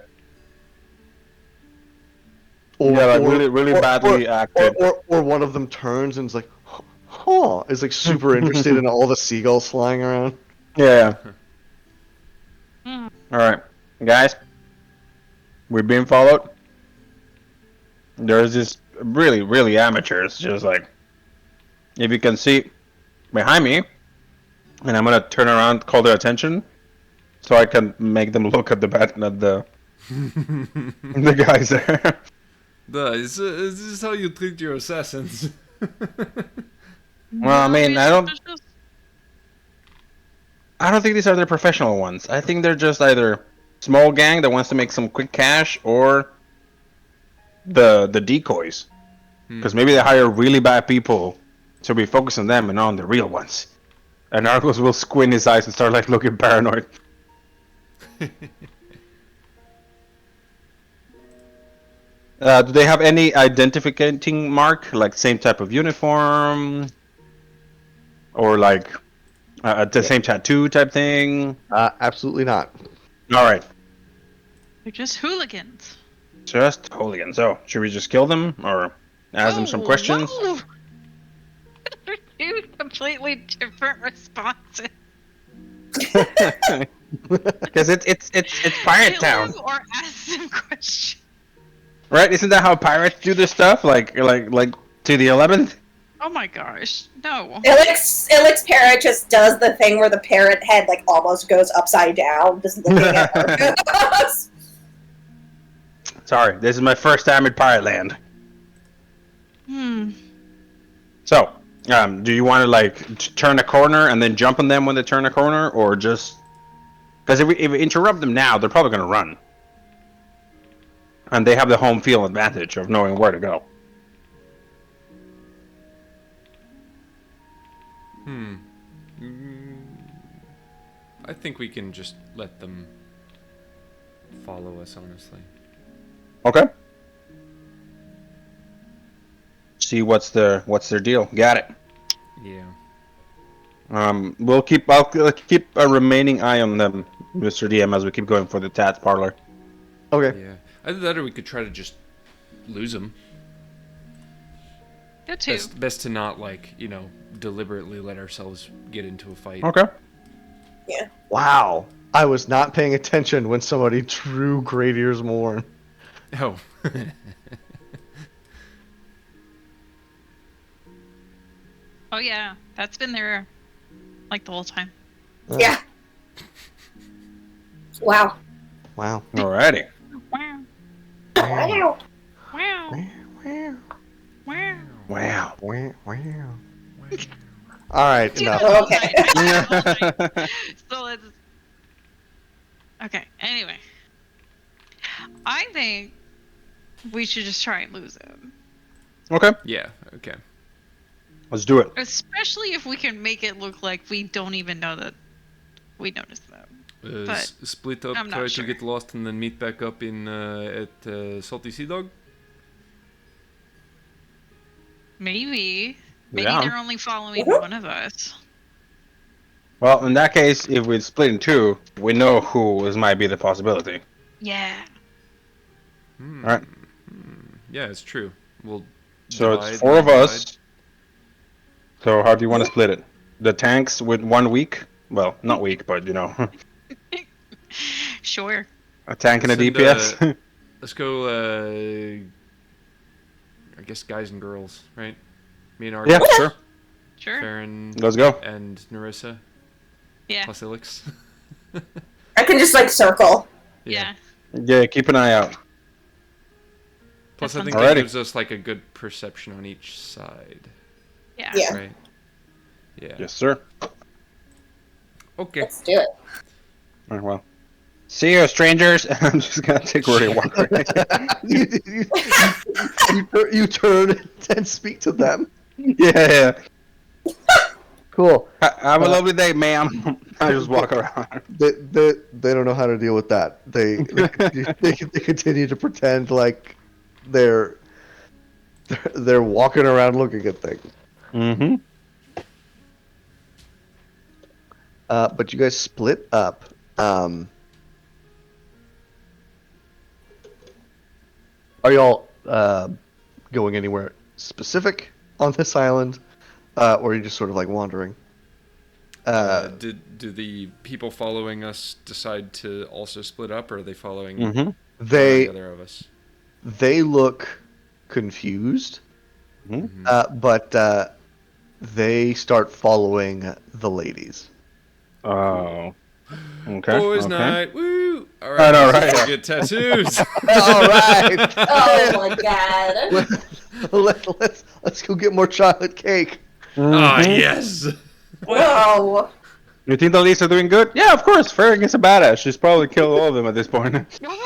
Or, Yeah, like really badly acted. Or one of them turns and is like, huh, is like super interested in all the seagulls flying around. Yeah. All right, guys, we're being followed. There's this really amateurs, just like if you can see behind me, and I'm gonna turn around, call their attention, so I can make them look at the the guys there. Is this how you treat your assassins? Well, I mean, I don't suspicious? think these are the professional ones. I think they're just either small gang that wants to make some quick cash, or the decoys. Because maybe they hire really bad people, so we focus on them and not on the real ones. And Argos will squint his eyes and start like looking paranoid. Do they have any identifying mark, like same type of uniform, or like the same tattoo type thing? Absolutely not. All right, They're just hooligans. just hooligans. So should we just kill them or ask them some questions? Whoa. They're two completely different responses. Because it's pirate Kill town, them or ask them questions. right? Isn't that how pirates do this stuff? Like to the 11th? Oh my gosh, no. Ilix parrot just does the thing where the parrot head like almost goes upside down, just looking at us. Sorry, this is my first time in Pirate Land. Hmm. So, do you want to like turn a corner and then jump on them when they turn a corner, or just because if we interrupt them now, they're probably going to run, and they have the home field advantage of knowing where to go. I think we can just let them follow us, honestly. Okay. See what's their deal. Got it. Yeah. I'll keep a remaining eye on them, Mr. DM, as we keep going for the Tats parlor. Okay. Yeah. Either that or we could try to just lose them. Go too. Best to not, like, deliberately let ourselves get into a fight. Okay. Wow. I was not paying attention when somebody drew Graidier's Mourn. Oh. Oh yeah, that's been there like the whole time. Yeah. Wow. Wow. Alrighty. Wow. Wow. Wow. Wow. Wow. Wow. Wow. Wow. All right, Do enough. the whole Okay. thing. Do the whole thing. So let's. Okay. Anyway, I think we should just try and lose him, Okay. Yeah, okay. Let's do it. especially if we can make it look like we don't even know that we noticed them. But Split up, I'm not try sure. to get lost, and then meet back up in at Salty Sea Dog? Maybe Yeah. they're only following one of us. Well, in that case, if we split in two, we know who might be the possibility. Yeah. Alright. Yeah, it's true. We'll So divide it's 4 of and us. So how do you want to split it? The tanks with 1 week? Well, not week, but Sure. a tank and a Send, DPS. Let's go, I guess guys and girls, right? Me and Argus, Yeah, sure. Sure. Farron, Let's go. and Narissa, Yeah. plus Ilix. I can just like circle. Yeah. Yeah, keep an eye out. Plus, That I think sounds that good. gives us like a good perception on each side, Yeah. Yeah. right? Yeah. Yes, sir. Okay. Let's do it. Alright, well. See you, strangers. I'm just gonna take where they walk. You turn and speak to them. Yeah. Cool. Have a lovely day, ma'am. I just walk around. They don't know how to deal with that. They continue to pretend like they're walking around looking at things. Mm-hmm. But you guys split up. Are y'all going anywhere specific on this island, or are you just sort of like wandering? Do the people following us decide to also split up, or are they following Mm-hmm. one or They the other of us? they look confused, Mm-hmm. but they start following the ladies. Oh. Okay. Boys' okay. night, woo! All I right, know, let's right? go get tattoos. All right, Oh my god. let's go get more chocolate cake. Ah, Mhm. yes. No. You think the ladies are doing good? Yeah, of course. Farragut is a badass. She's probably killed all of them at this point. All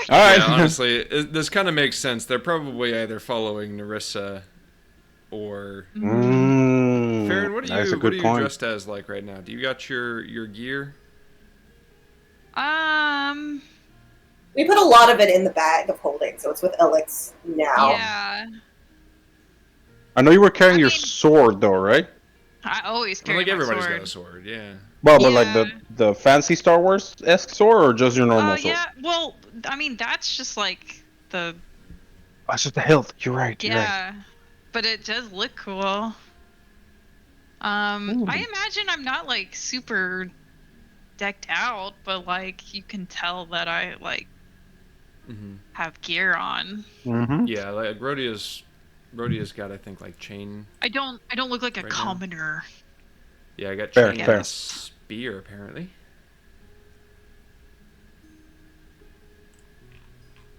right. Yeah, honestly, this kind of makes sense. They're probably either following Narissa or Farron. What are That's a you? What good are you point. dressed as like right now? Do you got your gear? We put a lot of it in the bag of holding, so it's with Alex now. Yeah. I know you were carrying I your mean- sword though, right? I always I mean, carry like my everybody's sword. got a sword. Yeah. Well, but like Yeah. the fancy Star Wars-esque sword, or just your normal sword? Yeah. Well, I mean, that's just like the Oh, it's just the hilt. You're right. You're right. yeah, but it does look cool. Ooh. I imagine I'm not like super decked out, but like you can tell that I like Mm-hmm. have gear on. Mm-hmm. Yeah, like Rhodia's got, I think, like chain. I don't look like a Right now. commoner. Yeah, I got Fair, chain fair. and a spear apparently.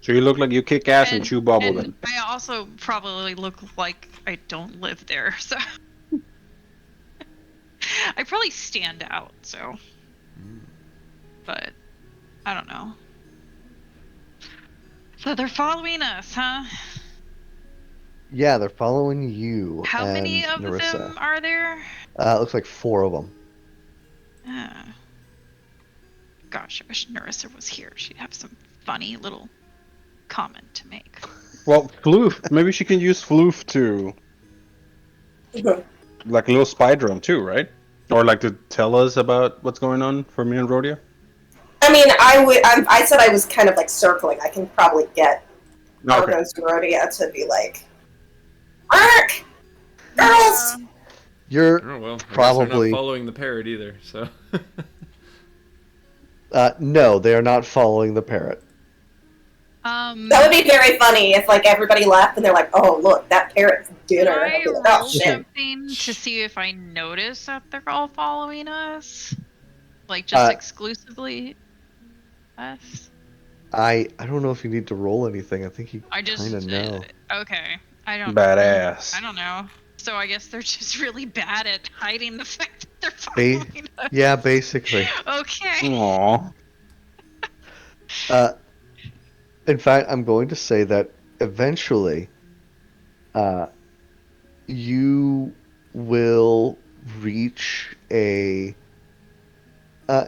So you look like you kick ass and chew bubble and gum. I also probably look like I don't live there, so I probably stand out. So, but I don't know. So they're following us, huh? Yeah, they're following you. How and many of Narissa. them are there? Looks like 4 of them. Gosh, I wish Narissa was here. She'd have some funny little comment to make. Well, Floof. Maybe she can use Floof to like a little spy drone too, right? Or like to tell us about what's going on for me and Rhodia. I mean, I said I was kind of like circling. I can probably get Argos and Rhodia to be like, Ark! Girls! You're Oh well, I guess probably they're not following the parrot either. So. no, they are not following the parrot. That would be very funny if like everybody left and they're like, oh look, that parrot's dinner. Can I And I'll be like, roll oh shit. something to see if I notice that they're all following us? Like just exclusively us? I don't know if you need to roll anything. I think you I just kind of know. Okay. I don't Badass. I don't know. So I guess they're just really bad at hiding the fact that they're Ba- following us. Yeah, basically. Okay. Aww. In fact, I'm going to say that eventually, you will reach a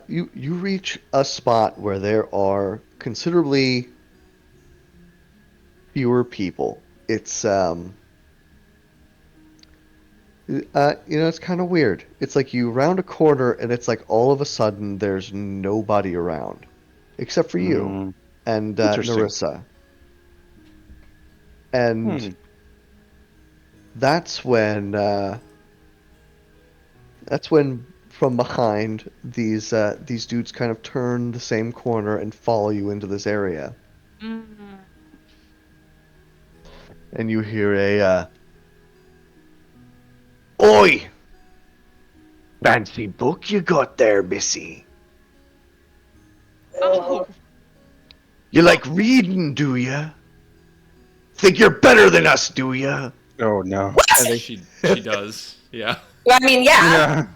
you reach a spot where there are considerably fewer people. It's it's kind of weird. It's like you round a corner and it's like all of a sudden there's nobody around, except for you and Interesting. Narissa. And that's when from behind these dudes kind of turn the same corner and follow you into this area. And you hear a "Oi! Fancy book you got there, Missy. Oh, You like reading, do ya? Think you're better than us, do ya?" Oh no. she does. Yeah. I mean, yeah.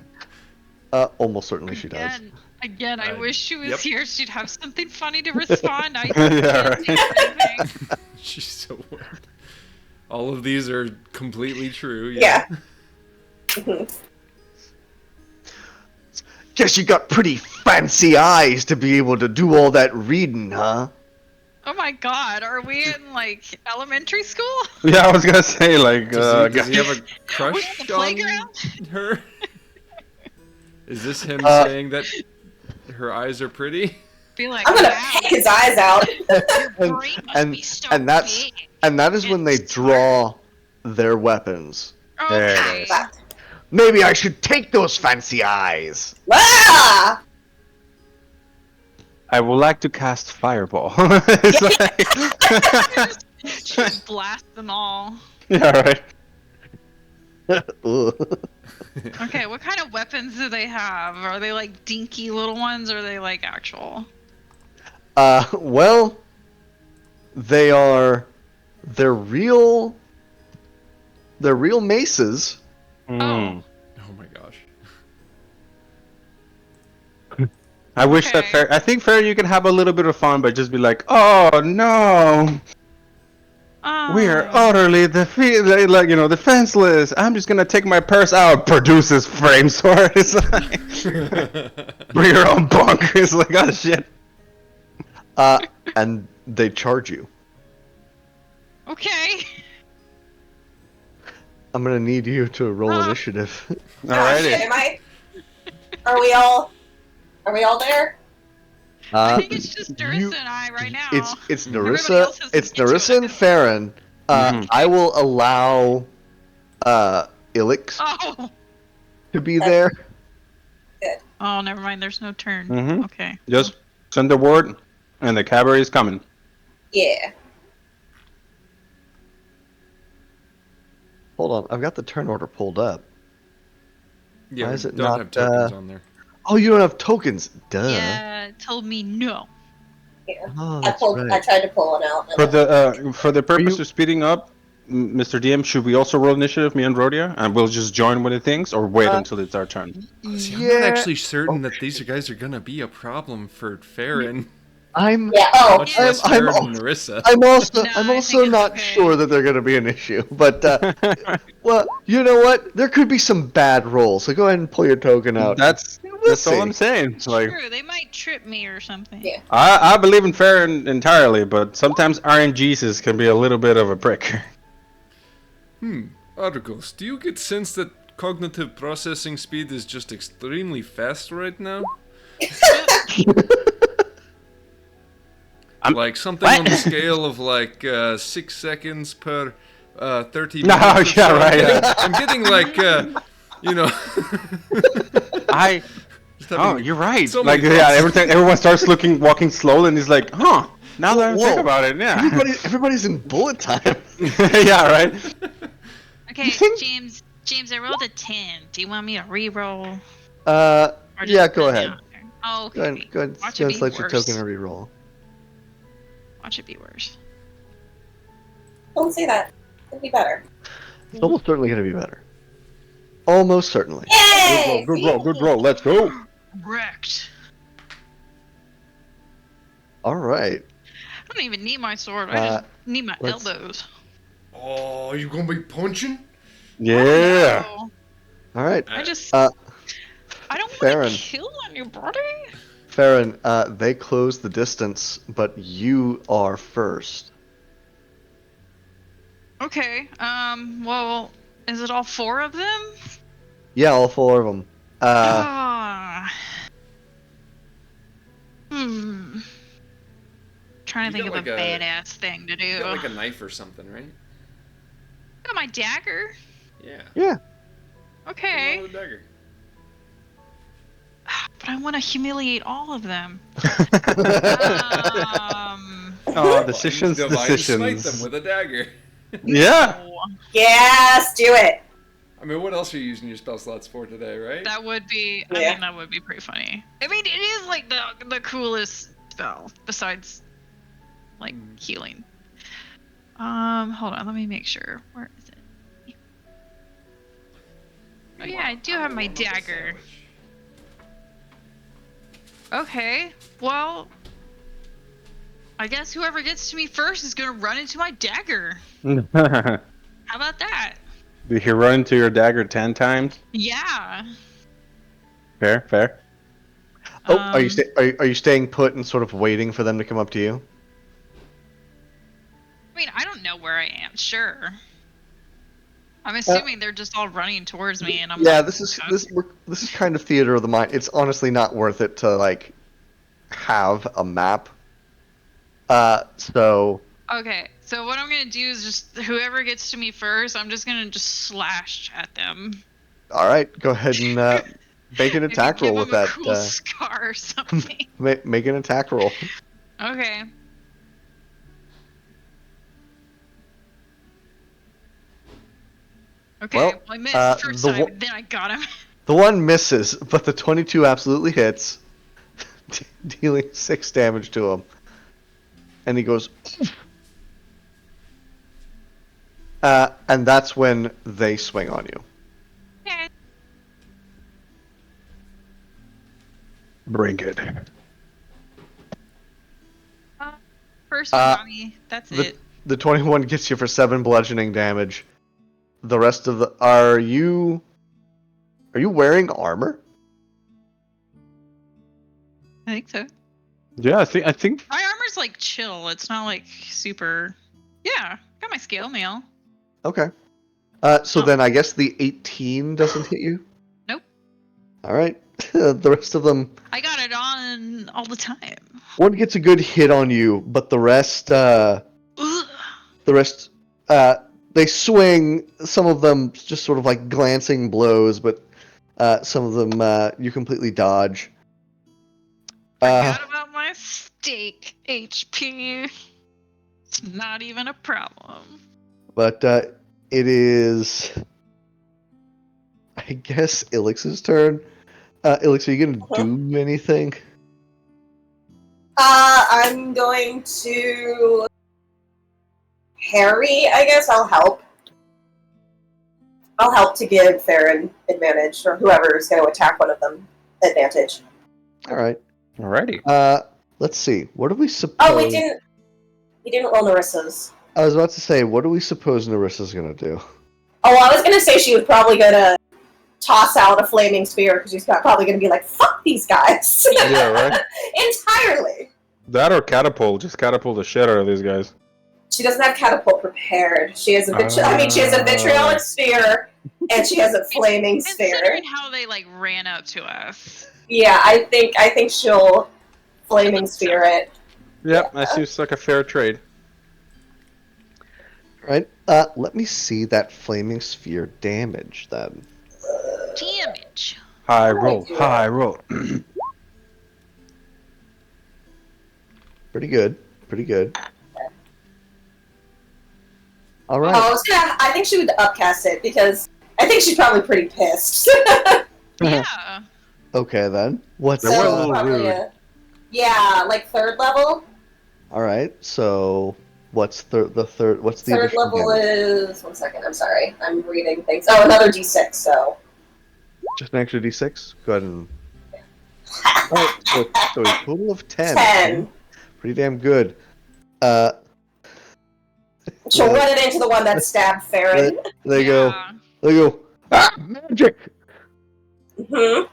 Almost certainly she does. Again, I wish she was Yep. here. She'd have something funny to respond. I Yeah, can't think of anything. She's so weird. All of these are completely true. Yeah. Guess you got pretty fancy eyes to be able to do all that reading, huh? Oh my god, are we in like elementary school? Yeah, I was gonna say like. Does he have a Are we crush on the on playground? her? Is this him saying that her eyes are pretty? Be like, I'm gonna wow, peck his eyes out. your brain must and- be so and that's- big. And that is when they It's draw their weapons. Okay. That- Maybe I should take those fancy eyes. Ah! I would like to cast Fireball. It's like... Just blast them all. yeah, right. Ugh. Okay, what kind of weapons do they have? Are they like dinky little ones, or are they like actual? Well, they're real maces. Mm. Oh my gosh. I wish that Okay. I think fair you can have a little bit of fun, but just be like, oh no, we are Oh. utterly defenseless. I'm just gonna take my purse out, produce this frame sword. It's like, bring your own punk. It's like, oh shit. And they charge you. Okay. I'm gonna need you to roll Ah. initiative. Gosh, Alrighty. am I? Are we all there? I think it's just you- Dursa and I right now. It's Everybody Narissa. else has to It's get to Narissa it. and Farron. Mhm. I will allow Ilix Oh. to be there. Oh, never mind. There's no turn. Mhm. Okay. Just send the word, and the cavalry is coming. Yeah. Hold on, I've got the turn order pulled up. Yeah, Why we is it don't not, have tokens on there. Oh, you don't have tokens. Duh. Yeah, it told me no. Yeah. Oh, I that's pulled. I right. tried to pull one out. For the purpose you- of speeding up, Mr. DM, should we also roll initiative, me and Rhodia, and we'll just join with the things, or wait until it's our turn? See, I'm not actually certain that these guys are gonna be a problem for Farron. I'm Yeah. Oh. Much Yeah. less I'm- Farron and Narissa. I'm also No, I'm I also think it's not okay. sure that they're going to be an issue. But well, you know what? There could be some bad rolls. So go ahead and pull your token out. That's We'll that's all see. I'm saying. It's like True, they might trip me or something. Yeah. I believe in Farron entirely, but sometimes RNGesus can be a little bit of a prick. Argos, do you get sense that cognitive processing speed is just extremely fast right now? Like something What? on the scale of like 6 seconds per 30 No, minutes. or yeah, so. right, I'm getting like, you know. I just having oh, you're right. so Like many yeah, thoughts. everyone starts walking slowly, and he's like, huh. Now that I Whoa. think about it, yeah, Everybody's in bullet time. yeah, right. Okay, You think- James, I rolled a 10. Do you want me to re-roll? Or Yeah, just go put it ahead. out there? Oh, okay. Go ahead. Go ahead. Watch Go it ahead be select your worse. token and reroll. Watch it be worse. Don't say that. It'd be better. It's almost certainly going to be better. Almost certainly. Yay! Good roll. Let's go. Wrecked. All right. I don't even need my sword. I just need my let's- elbows. Oh, you gonna be punching? Yeah. No, All right. I just. Uh, I don't want Farron. to kill anybody. Farron, they close the distance, but you are first. Okay. Well, is it all 4 of them? Yeah, all 4 of them. Trying to You think of got a like a- badass thing to do. You got like a knife or something, right? Got my dagger. Yeah. Yeah. Okay. Another dagger. But I want to humiliate all of them. Oh, decisions. Divine smite them with a dagger. Yeah. no. Yes, do it. I mean, what else are you using your spell slots for today, right? That would be. I Yeah. mean, that would be pretty funny. I mean, it is like the coolest spell besides like healing. Hold on. Let me make sure. Where is it? Oh yeah, I do have my dagger. Okay. Well, I guess whoever gets to me first is gonna run into my dagger. Did How about that? you run into your dagger 10 times? Yeah. Fair. Oh, are you Um, are you staying put and sort of waiting for them to come up to you? I mean, I don't know where I am. Sure. I'm assuming they're just all running towards me, and I'm Yeah, like, this is kind of theater of the mind. It's honestly not worth it to like have a map. So Okay, so what I'm gonna do is just whoever gets to me first, I'm just gonna just slash at them. All right, go ahead and make an Maybe attack give roll him with a that. cool scar or something. Make an attack roll. Okay. Okay, Well, well, I missed the first the time, wo- but then I got him. The one misses, but the 22 absolutely hits, dealing 6 damage to him. And he goes, and that's when they swing on you. Okay. Bring it. First one got me. That's it. The 21 gets you for 7 bludgeoning damage. The rest of the are you wearing armor? I think so. Yeah, I think. My armor's like chill. It's not like super. Yeah, got my scale mail. Okay. So Oh. then I guess the 18 doesn't hit you? Nope. All right. The rest of them, I got it on all the time. one gets a good hit on you, but the rest Ugh. they swing, some of them just sort of like glancing blows, but some of them you completely dodge. Forgot about my steak HP. It's not even a problem. But it is, I guess, Ilix's turn. Ilix, are you going to do anything? I'm going to Harry, I guess. I'll help. I'll help to give Theron advantage, or whoever is going to attack one of them advantage. All right. Alrighty. Let's see. What do we suppose? Oh, we didn't roll Narissa's. I was about to say, what do we suppose Narissa's going to do? Oh, I was going to say she was probably going to toss out a flaming spear, because she's probably going to be like, fuck these guys. Yeah, right. Entirely. That or catapult. Just catapult the shit out of these guys. She doesn't have catapult prepared. She has a she has a vitriolic spear, and she has a flaming spear. Considering how they like ran up to us. Yeah, I think she'll flaming spear it. Yep, that seems like a fair trade. Right. Let me see that flaming sphere damage then. Damage. High do I roll. do High roll. Pretty good. Pretty good. All right. Oh, I think she would upcast it because I think she's probably pretty pissed. Yeah. Okay then. What's That was a little probably rude. yeah, like 3rd level. all right? So what's the third? What's the 3rd additional level damage? is 1 second. I'm sorry, I'm reading things. Oh, another D6. So Just an extra d6. Go ahead and. All right. So a total of 10. 10. Pretty damn good. She'll Yeah. run it into the one that stabbed Farron. They go. Yeah. They go. Ah, magic. Hmm.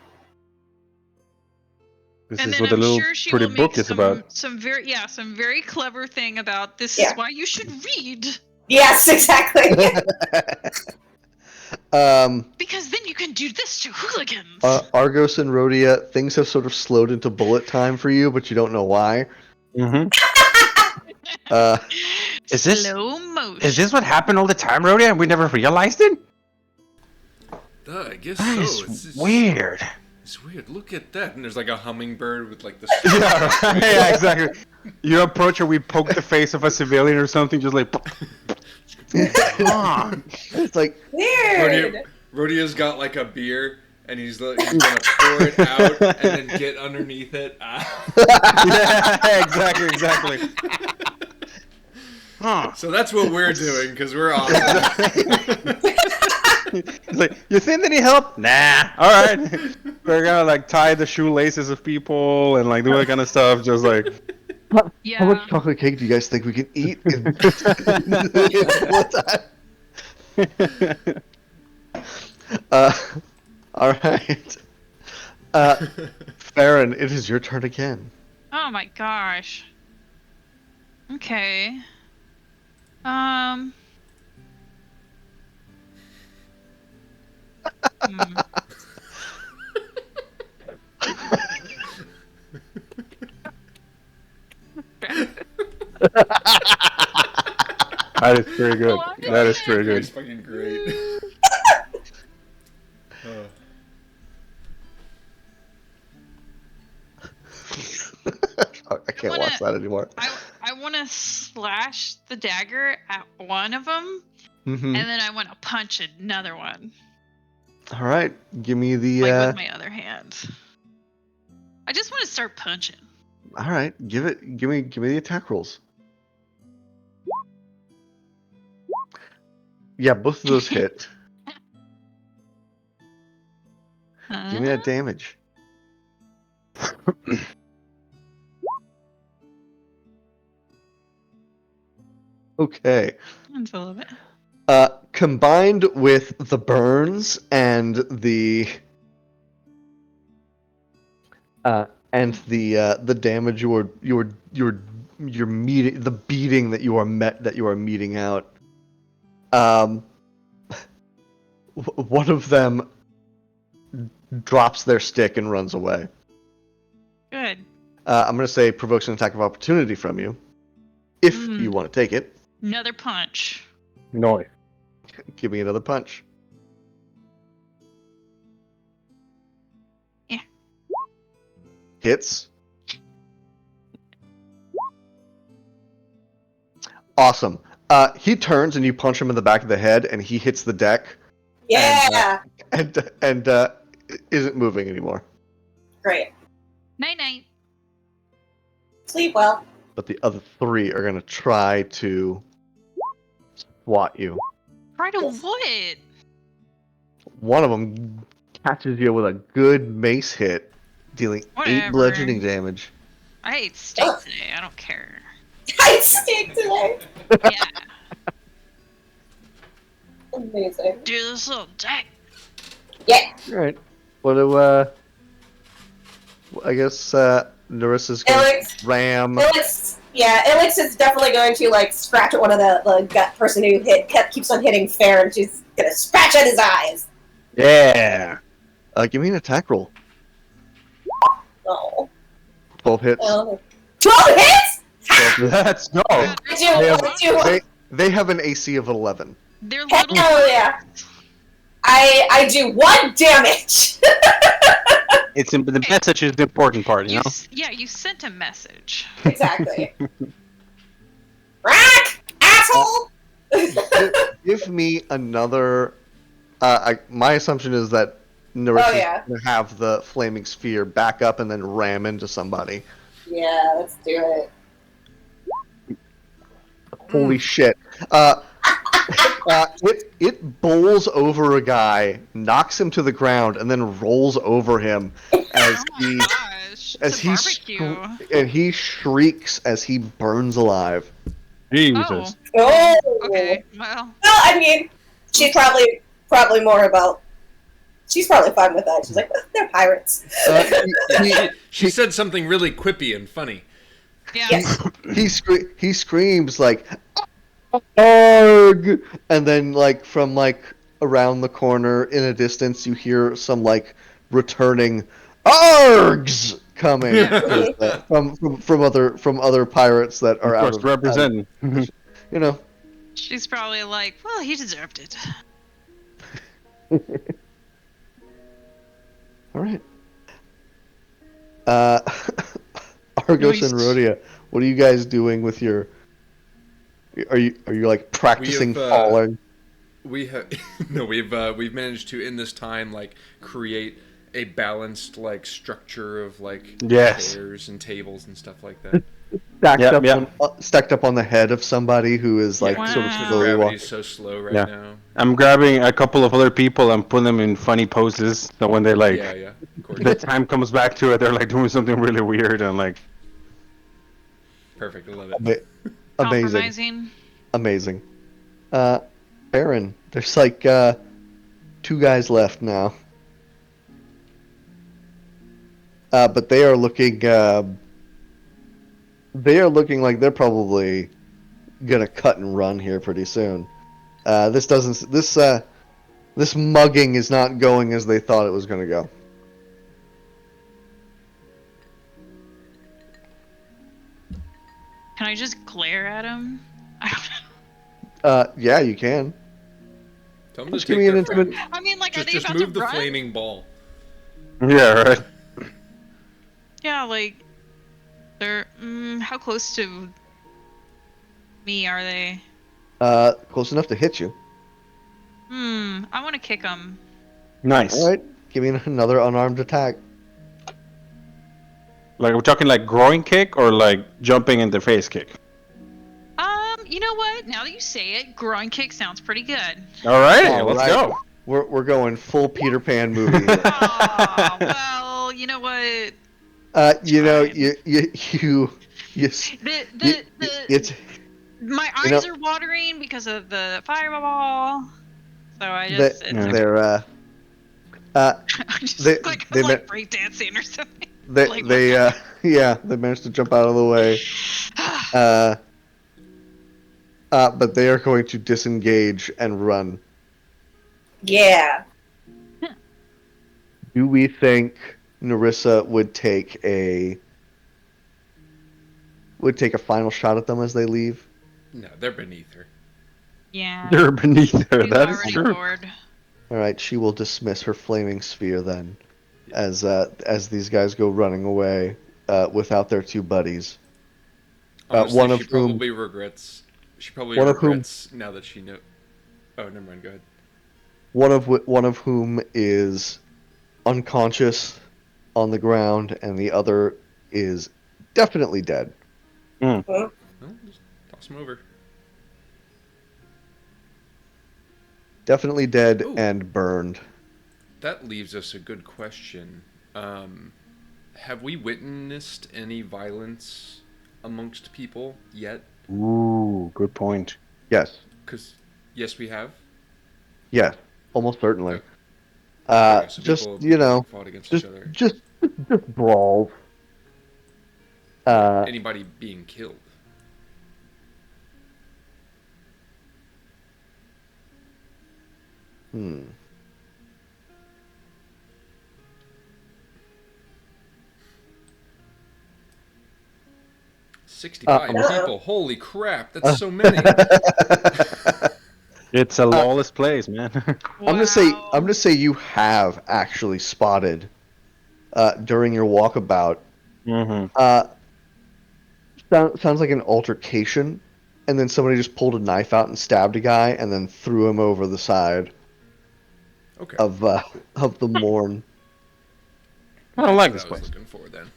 This And is then what the I'm little sure she pretty will book make is about. some very clever thing about this Yeah. is why you should read. Yes, exactly. Because then you can do this to hooligans. Argos and Rhodia, things have sort of slowed into bullet time for you, but you don't know why. Mm-hmm. is this- slow motion? Is this what happened all the time, Rhodia, and we never realized it? I guess That so. is It's weird. It's weird. Look at that. And there's like a hummingbird with like the. Yeah, right. Yeah, exactly. You approach her, we poke the face of a civilian or something, just like. Come on. It's like, Weird. Rodia's got like a beer, and he's gonna pour it out and then get underneath it. Yeah, exactly. Huh. So that's what we're doing because we're off. It's like, you think they need help? Nah. All right. We're gonna like tie the shoelaces of people and like do that kind of stuff. Just like. Yeah. how much chocolate cake do you guys think we can eat in one time? All right. Farron, it is your turn again. Oh my gosh. Okay. Hmm. That is pretty good. Oh, That is pretty It's good. fucking great. ask that anymore. I want to slash the dagger at one of them, Mm-hmm. and then I want to punch another one, All right, give me the. like with my other hand. I just want to start punching. All right, give me the attack rolls. Yeah, both of those hit. Give me that damage. Okay. That's a little bit. Combined with the burns and the damage you're meeting, the beating that you are meeting out. One of them drops their stick and runs away. Good. I'm gonna say provokes an attack of opportunity from you, if you want to take it. Another punch. No. Give me another punch. Yeah. Hits. Awesome. He turns and you punch him in the back of the head, and he hits the deck. Yeah. And isn't moving anymore. Great. Night night. Sleep well. But the other three are gonna try to swat you. Try to what? One of them catches you with a good mace hit, dealing 8 Whatever. bludgeoning damage. I ate steak today. I don't care. I stick today. Yeah. Amazing. Do this little deck. Yeah. All right. What do I guess Narissa's going Alex. to ram. Alex is definitely going to like scratch at one of the gut person who keeps on hitting Fair, and she's gonna scratch at his eyes. Yeah. Give me an attack roll. Oh. 12 hits. 12 hits. Let's go. They have an AC of 11. They're little. Hell yeah. I do 1 damage. It's the message is the important part, you know. Yeah, you sent a message. Exactly. Rack, asshole. Give me another. My assumption is that Narissa's going to have the flaming sphere back up and then ram into somebody. Yeah, let's do it. Holy shit. It bowls over a guy, knocks him to the ground, and then rolls over him as he he shrieks as he burns alive. Jesus. Oh. Okay. Well. Well, I mean, she's probably more about. She's probably fine with that. She's like, they're pirates. She said something really quippy and funny. Yeah. Yes. He screams like, "Arg!" And then like from like around the corner in a distance, you hear some like returning "Args!" coming from other pirates that are out of representing. You know. She's probably like, well, he deserved it. All right. Argos and Rhodia, what are you guys doing with your? Are you like practicing falling? We have no. We've managed to in this time like create a balanced like structure of like chairs and tables and stuff like that. Stacked up on the head of somebody who is like sort of slowly walking. Gravity's so slow right now. I'm grabbing a couple of other people and putting them in funny poses. So when they like, the time comes back to it, they're like doing something really weird and like. Perfect. I love it. Amazing. Aaron, there's like 2 guys left now. But they are looking. They are looking like they're probably gonna cut and run here pretty soon. This mugging is not going as they thought it was gonna go. Can I just glare at him? Yeah, you can. Tell them to give me an intimate. I mean, like, just, are they just about move to the run? flaming ball. Yeah, right. Yeah, like. They're how close to me are they? Close enough to hit you. I want to kick them. Nice. All right, give me another unarmed attack. Like we're talking like groin kick or like jumping in the face kick. You know what? Now that you say it, groin kick sounds pretty good. All right, All let's right. go. We're going full Peter Pan movie here. Aw, well, you know what? You know, Fine. it's My you know eyes are watering because of the fireball. So I that just, they're I just they- like they I'm like met- breakdancing or something. they Like, they yeah, they managed to jump out of the way. But they are going to disengage and run. Yeah. Do we think Narissa would take a final shot at them as they leave? No, they're beneath her. yeah. They're beneath her. She's That is already true. bored. All right, she will dismiss her flaming sphere then, as these guys go running away without their two buddies. Honestly, one of she whom- probably regrets. She probably one of whom- regrets now that she know. Oh, never mind. Go ahead. One of whom is unconscious on the ground, and the other is definitely dead. Well, just toss him over. Definitely dead Ooh. and burned. That leaves us a good question. Have we witnessed any violence amongst people yet? Ooh, good point. Yes, Because, yes, we have. yes, almost certainly. Okay, so Just people fought against just each other. just brawls. Anybody being killed? Hmm. $65 Uh-oh. people. Holy crap! That's so many. It's a lawless place, man. I'm gonna say you have actually spotted during your walkabout. Mm-hmm. Sounds like an altercation, and then somebody just pulled a knife out and stabbed a guy, and then threw him over the side Okay. of the Mourn. I don't like That's this what I was place. looking for then.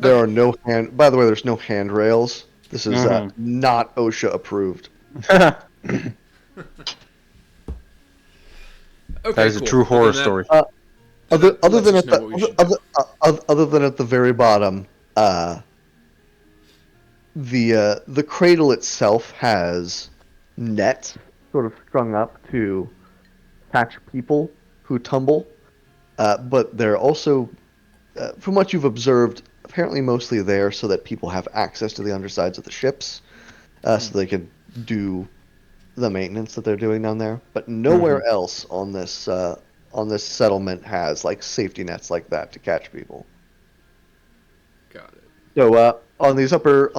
There are no hand. By the way, there's no handrails. This is not OSHA approved. Okay, That is a cool. true Well, horror then story. Other lets than us at know what we should do. other than at the very bottom, the cradle itself has nets sort of strung up to catch people who tumble, but they're also, from what you've observed, apparently mostly there so that people have access to the undersides of the ships, so they can do the maintenance that they're doing down there. But nowhere else on this settlement has like safety nets like that to catch people. Got it. So on these upper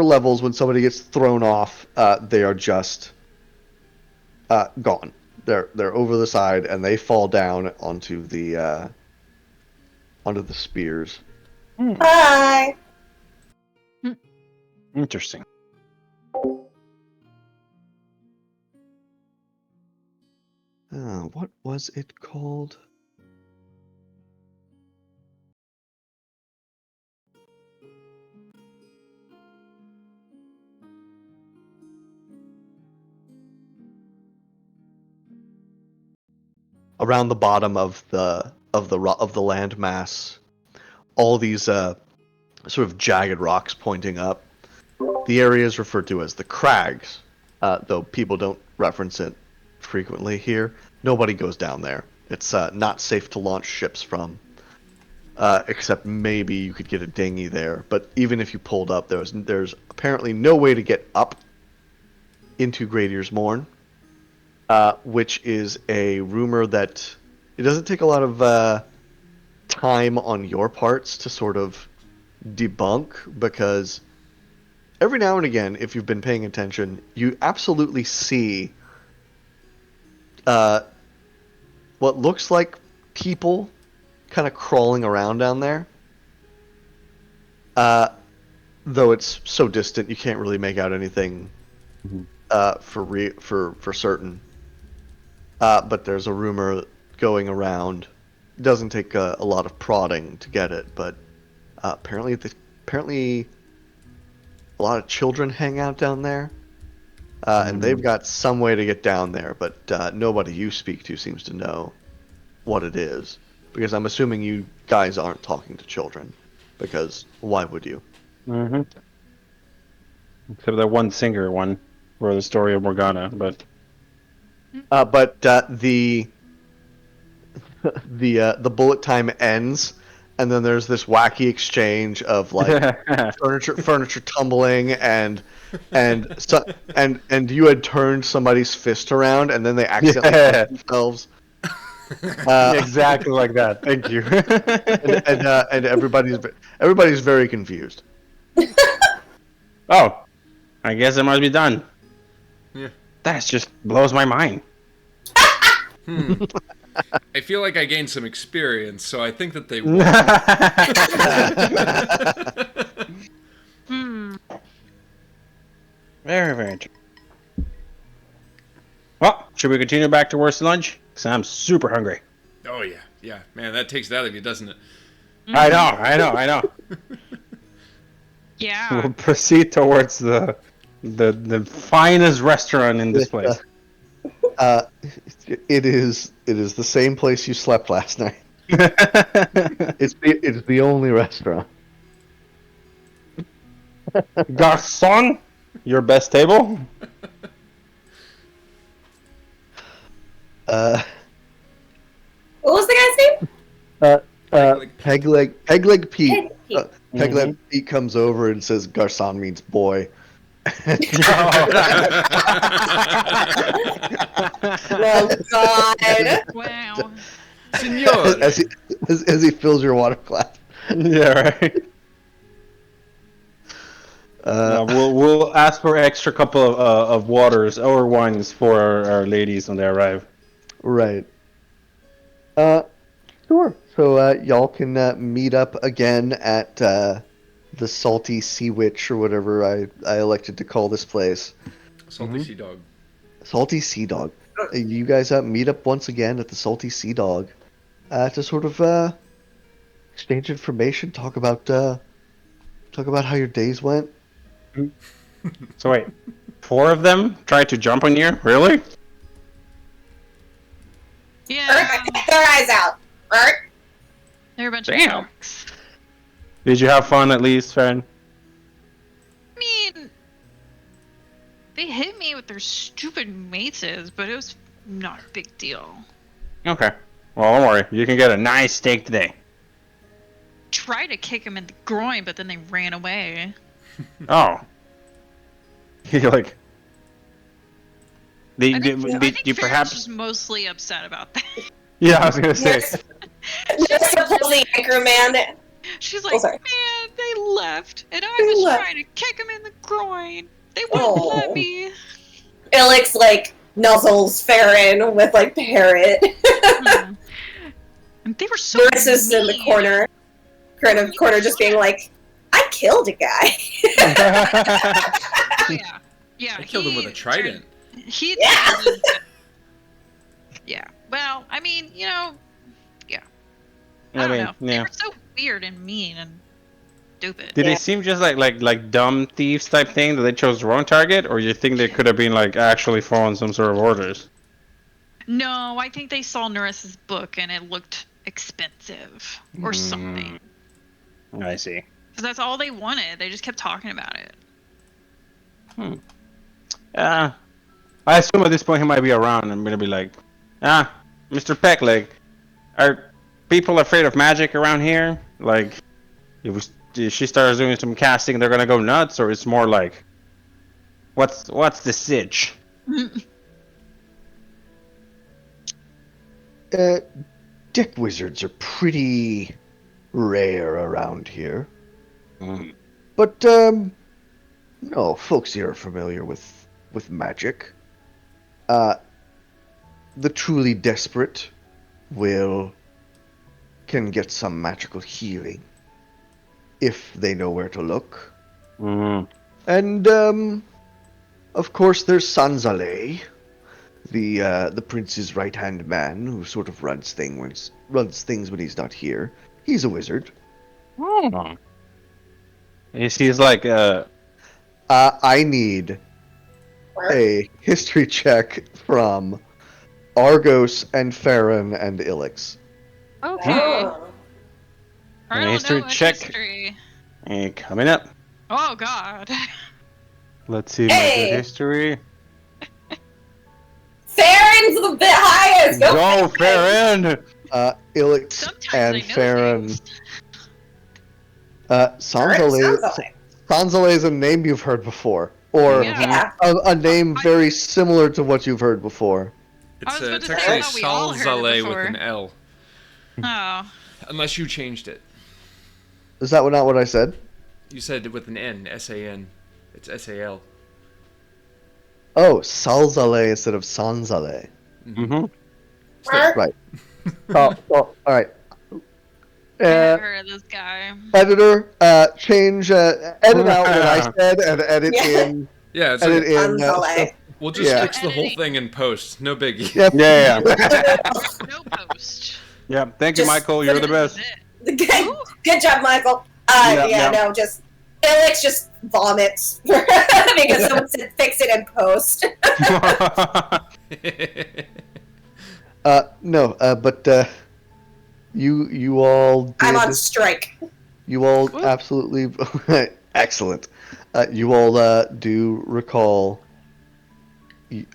levels, when somebody gets thrown off, they are just gone. They're over the side and they fall down onto the spears. Hi. Interesting. What was it called? Around the bottom of the landmass, all these sort of jagged rocks pointing up. The area is referred to as the crags, though people don't reference it frequently here. Nobody goes down there. It's not safe to launch ships from, except maybe you could get a dinghy there. But even if you pulled up, there's apparently no way to get up into Graidier's Mourn, which is a rumor that it doesn't take a lot of time on your parts to sort of debunk, because every now and again, if you've been paying attention, you absolutely see what looks like people kind of crawling around down there. Though it's so distant, you can't really make out anything for certain. But there's a rumor going around. It doesn't take a lot of prodding to get it, but apparently a lot of children hang out down there, and they've got some way to get down there, but nobody you speak to seems to know what it is. Because I'm assuming you guys aren't talking to children, because why would you? Mm-hmm. Except that one singer one for the story of Morgana, but The the bullet time ends, and then there's this wacky exchange of like furniture tumbling and you had turned somebody's fist around, and then they accidentally hurt themselves. Exactly like that. Thank you. And everybody's very confused. Oh, I guess it must be done. Yeah. That just blows my mind. I feel like I gained some experience, so I think that they will. Very, very interesting. Well, should we continue back towards lunch? Because I'm super hungry. Oh yeah, yeah, man, that takes it out of you, doesn't it? I know. Yeah. We'll proceed towards the finest restaurant in this place. It is the same place you slept last night. It's the only restaurant. Garçon, your best table? What was the guy's name? Pegleg Pete. Pete. Pegleg Pete comes over and says, "Garçon means boy." Oh God! Wow. Senor. as he fills your water glass. Yeah, right. We'll ask for extra couple of waters or wines for our ladies when they arrive. Right. Sure. So y'all can meet up again at the Salty Sea Witch or whatever I elected to call this place. Salty Sea Dog. Salty Sea Dog. You guys meet up once again at the Salty Sea Dog to sort of exchange information, talk about how your days went. So wait, 4 of them tried to jump on you? Really? Yeah. Get their eyes out. Art. They're a bunch Damn. of jerks. Did you have fun at least, Fern? I mean, they hit me with their stupid maces, but it was not a big deal. Okay. Well, don't worry. You can get a nice steak today. Tried to kick him in the groin, but then they ran away. Oh. You're like... I think Did you Farron's perhaps... just mostly upset about that. Yeah, I was gonna say. Just to pull the anchor man. She's like, sorry. man, they left, and I They was left. trying to kick him in the groin. They wouldn't let me. Ilix like nuzzles Farron with like parrot. And they were so Marissa's in the mean. corner just being like, I killed a guy. Oh, yeah. Yeah, I killed him with a trident. He Yeah. Yeah. Well, I mean, yeah. I I don't mean, know. They yeah. were so weird and mean and stupid. Did Yeah. they seem just like dumb thieves type thing that they chose the wrong target, or you think they could have been like actually following some sort of orders? No, I think they saw Norris's book and it looked expensive or something. I see. So that's all they wanted. They just kept talking about it. I assume at this point he might be around. I'm gonna be like, Mr. Peckleg, are people afraid of magic around here? Like, if she starts doing some casting, they're gonna go nuts, or it's more like, what's the sitch? Deck wizards are pretty rare around here. But no, folks here are familiar with magic. The truly desperate can get some magical healing if they know where to look. Mm. And of course, there's Sanzale, the prince's right-hand man, who sort of runs things when he's not here. He's a wizard. Oh. He's like I need a history check from Argos and Farron and Ilix. Okay. Oh. I don't history know a check. history. coming up. Oh God. Let's see Hey! my history. Farron's the bit highest. Go, Farron! Ilix Sometimes and I know Farron. things. Sanzale is a name you've heard before, or Yeah. a name very similar to what you've heard before. I was about It's to say, I actually thought we all heard it Salzale before. with an L. Oh. Unless you changed it. Is that not what I said? You said it with an N, S-A-N. It's S-A-L. Oh, Salzale instead of Sanzale. Mm-hmm. Right. Oh, all right. Never heard of this guy. Editor, change, edit out what I said and edit in. Yeah, it's Edit like, in. Sanzale. we'll just Yeah. fix the whole thing in post. No biggie. Yep. Yeah. No post. Yeah. Thank you, Just Michael. You're the best. Good job, Michael. No, just Felix just vomits because someone said fix it in post. No, but you all did. I'm on strike. You all absolutely excellent. You all do recall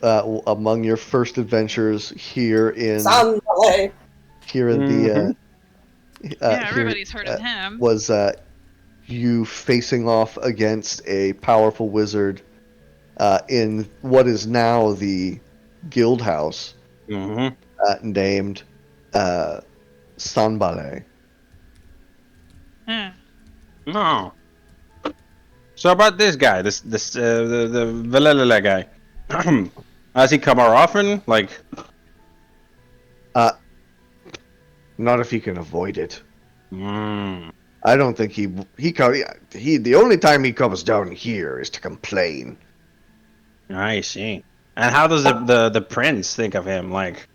among your first adventures here in Sanzale. the Yeah, everybody's heard of him. was you facing off against a powerful wizard in what is now the guild house Mm-hmm. named Sanbale. Yeah. No. So about this guy, the Velele guy. Has he come more often? Like, Not if you can avoid it. mm, I don't think he the only time he comes down here is to complain. I see. And how does the prince think of him? Like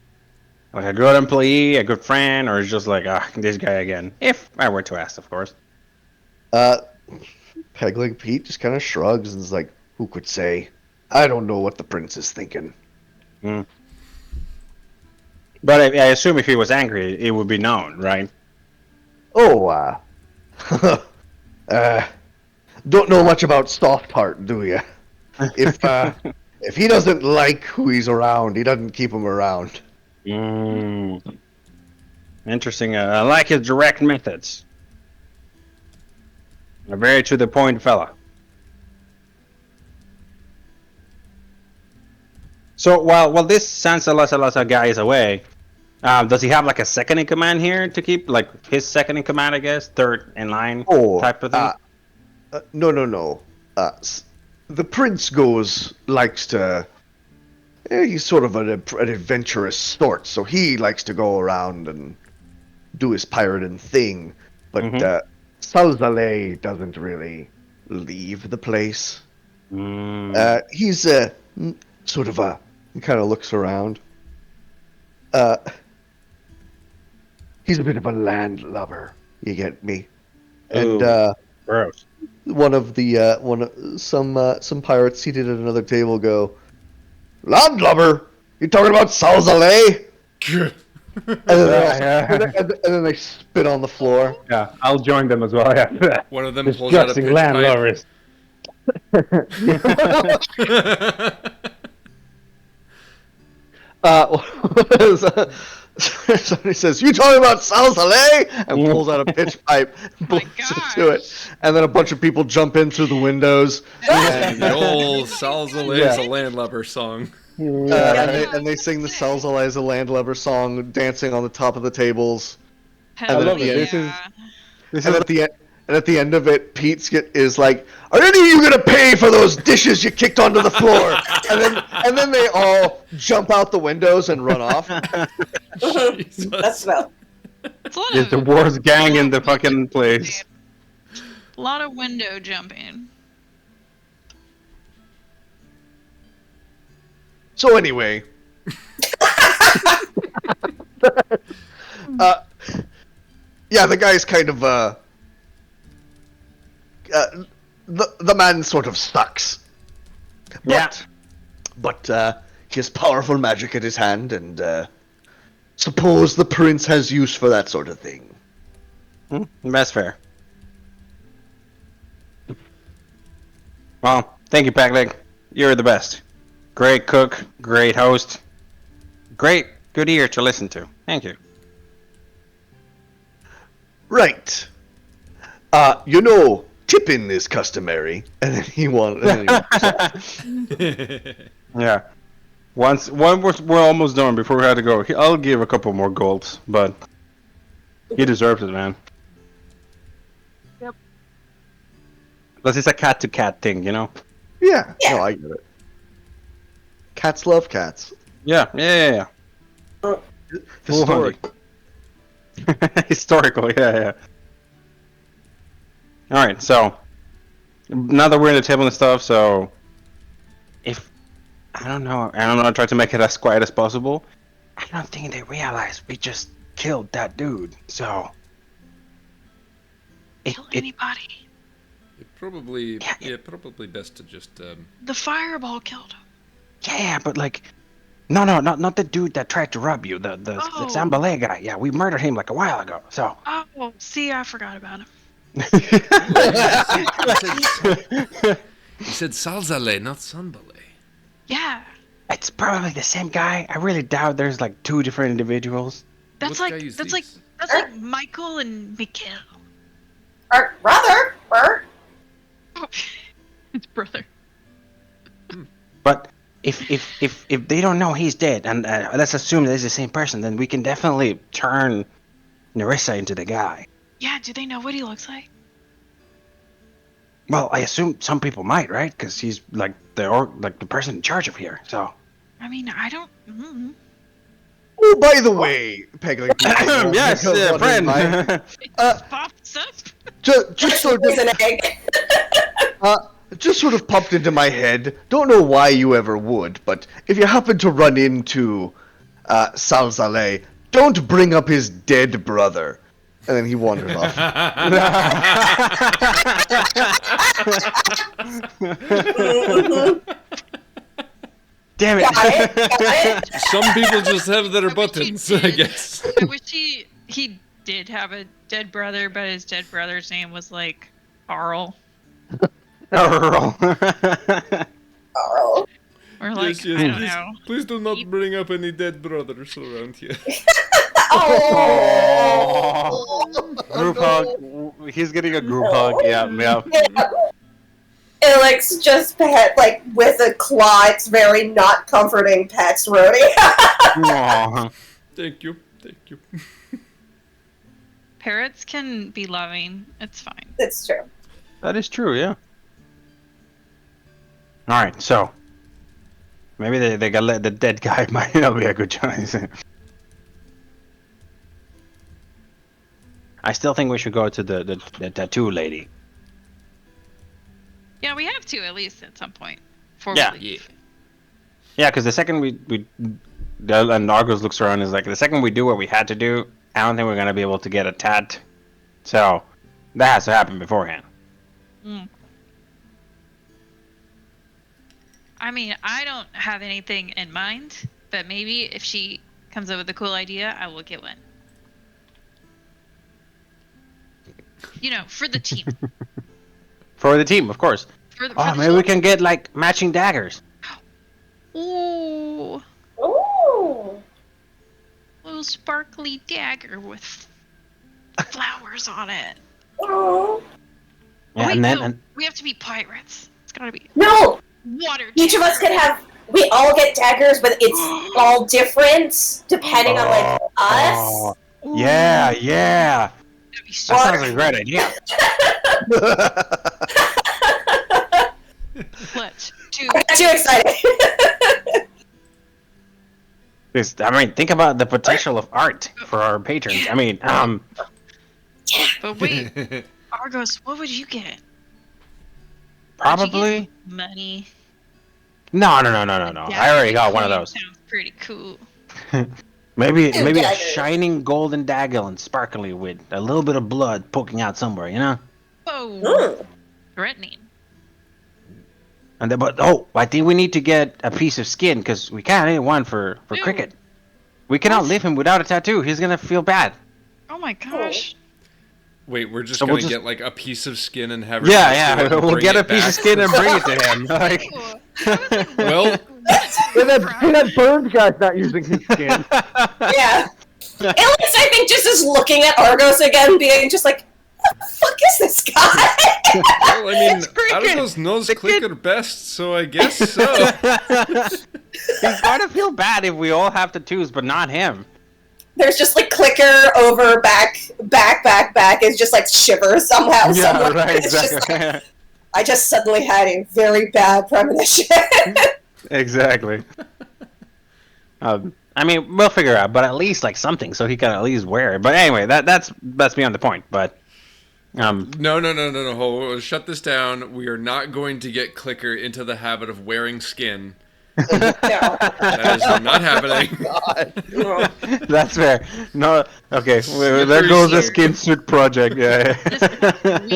a good employee, a good friend, or is just like, this guy again? If I were to ask, of course. Pegleg Pete just kind of shrugs and is like, "Who could say? I don't know what the prince is thinking." Mm. But I assume if he was angry, it would be known, right? Oh, don't know much about Soft Heart, do you? If he doesn't like who he's around, he doesn't keep him around. Mm. Interesting. I like his direct methods. A very to the point fella. So while this Sansa guy is away, does he have like a second in command here to keep like his second in command? I guess third in line type of thing. No. The prince likes to. He's sort of an adventurous sort, so he likes to go around and do his pirating thing. But Salzale doesn't really leave the place. He's sort of he kind of looks around. He's a bit of a landlubber. You get me? And Gross. some pirates seated at another table go, "Landlubber? You talking about Salzale?" and then they spit on the floor. Yeah, I'll join them as well. Yeah. One of them pulls out a Disgusting pitch landlubbers. Somebody says, "You talking about Salzale?" and pulls out a pitch pipe, and My blows into it, and then a bunch of people jump in through the windows. And the old Salzale is a landlubber song. And they sing the Salzale is a landlubber song, dancing on the top of the tables. Hell love it. yeah. And at the end of it, Pete is like, "Are any of you gonna pay for those dishes you kicked onto the floor?" and then they all jump out the windows and run off. That's well. It's one It's the of worst gang in the fucking place. A lot of window jumping. So anyway, yeah, the guy's kind of the man sort of sucks. Yeah. But he has powerful magic at his hand, and suppose the prince has use for that sort of thing. That's fair. Well, thank you, Packleg. You're the best. Great cook, great host, great, good ear to listen to. Thank you. Right. Tipping is customary, and then he wanted. Yeah. We're almost done before we had to go. I'll give a couple more golds, but he deserves it, man. Yep. Plus, it's a cat-to-cat thing, you know? Yeah, Yeah. no, I get it. Cats love cats. Yeah. Historic. Historical, yeah. Alright, so now that we're in the table and stuff, so if I don't know, I try to make it as quiet as possible. I don't think they realize we just killed that dude, so Kill anybody. Probably best to just The fireball killed him. yeah, but like no, not the dude that tried to rob you, the Oh. Zambalay guy. Yeah, we murdered him like a while ago. So Oh, see, I forgot about him. You said Salzale, not Sunbalay. Yeah. it's probably the same guy. I really doubt there's like two different individuals. That's What like guy is that's this? like Michael and Mikhail. Or brother, or Oh, his brother. But if they don't know he's dead, and let's assume that it's the same person, then we can definitely turn Nerissa into the guy. Yeah, do they know what he looks like? Well, I assume some people might, right? Because he's like the person in charge of here. So I mean, I don't. Oh, by the way, Pegleg. yes, friend. Pops up. Just sort is of, an egg. just sort of popped into my head. Don't know why you ever would, but if you happen to run into Salzale, don't bring up his dead brother. And then he wanders off. Damn it! Got it. Some people just have their buttons, I guess. I wish he did have a dead brother, but his dead brother's name was like Carl. Earl. Oh. Or like Yes, I don't please, know. please do not bring up any dead brothers around here. Oh. Group hug. He's getting a group hug. Yeah. Alex just pet, like, with a claw. It's very not comforting pets, Rody. Aw. Thank you. Parrots can be loving. It's fine. It's true. That is true. Yeah. All right. So maybe they got let the dead guy might not be a good choice. I still think we should go to the tattoo lady. Yeah, we have to at least at some point. Before Yeah. we leave. Yeah, because the second we and Argos looks around and is like, the second we do what we had to do, I don't think we're gonna be able to get a tat. So that has to happen beforehand. I mean, I don't have anything in mind, but maybe if she comes up with a cool idea, I will get one. You know, for the team. For the team, of course. For the Oh, maybe we can get like matching daggers. Ooh, Ooh. little sparkly dagger with flowers on it. Oh. Yeah, Wait, and then no, we have to be pirates. It's gotta be No! water. Each of us could have. We all get daggers, but it's all different depending on, like, us. Yeah. That'd be so That sounds like a great idea. Let's do. I got too excited. I mean, think about the potential of art for our patrons. I mean, But wait, Argos, what would you get? Probably. Money. No. I already got one of those. Sounds pretty cool. Maybe a daggers. shining golden dagger and sparkly with a little bit of blood poking out somewhere, you know? Whoa. Mm. Threatening. And then, I think we need to get a piece of skin because we can't eat one for Ew. Cricket. We cannot What? leave him without a tattoo. He's gonna feel bad. Oh my gosh. Wait, we're just So gonna we'll just- get like a piece of skin and have her Yeah, tattoo it and we'll bring get it a piece back of skin for and bring it to him. Like, Ew. I was like, Well, that Burns guy's not using his skin. Yeah. At least I think just is looking at Argos again, being just like, what the fuck is this guy? well, I mean, Cricket. Argos knows The kid- Clicker best, so I guess so. he's gonna feel bad if we all have tattoos, but not him. There's just like clicker over back. It's just like shivers somehow. somewhere. It's just like, I just suddenly had a very bad premonition. Exactly. I mean, we'll figure out, but at least like something, so he can at least wear it. But anyway, that's beyond the point. But No. Hold, shut this down. We are not going to get Clicker into the habit of wearing skin. No. That is not happening. No. that's fair. No, okay. There Slippery goes the slope. skin suit project. Yeah.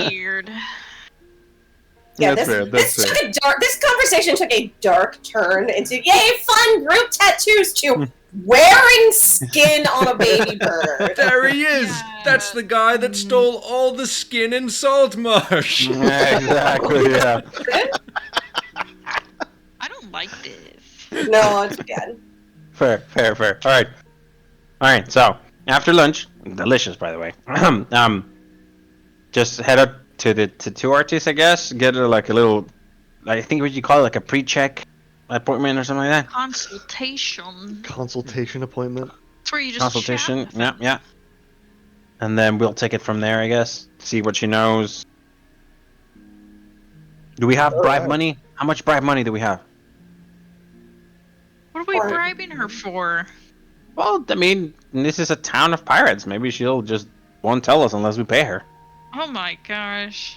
weird. Yeah, That's fair, that's this took a dark. This conversation took a dark turn into yay fun group tattoos to wearing skin on a baby bird. There he is. Yeah. That's the guy that stole all the skin in Saltmarsh. Yeah, exactly. Yeah. I don't like this. No, it's good. Fair. All right. So after lunch, delicious, by the way. Just head up to the tattoo artist, I guess. Get her like a little, I think what you call it, like a pre-check appointment or something like that. Consultation. Appointment. It's where you just Consultation. chat. Yeah. And then we'll take it from there, I guess. See what she knows. Do we have bribe Alright. money? How much bribe money do we have? What are we Or- bribing her for? Well, I mean, this is a town of pirates. Maybe she'll just won't tell us unless we pay her. Oh my gosh.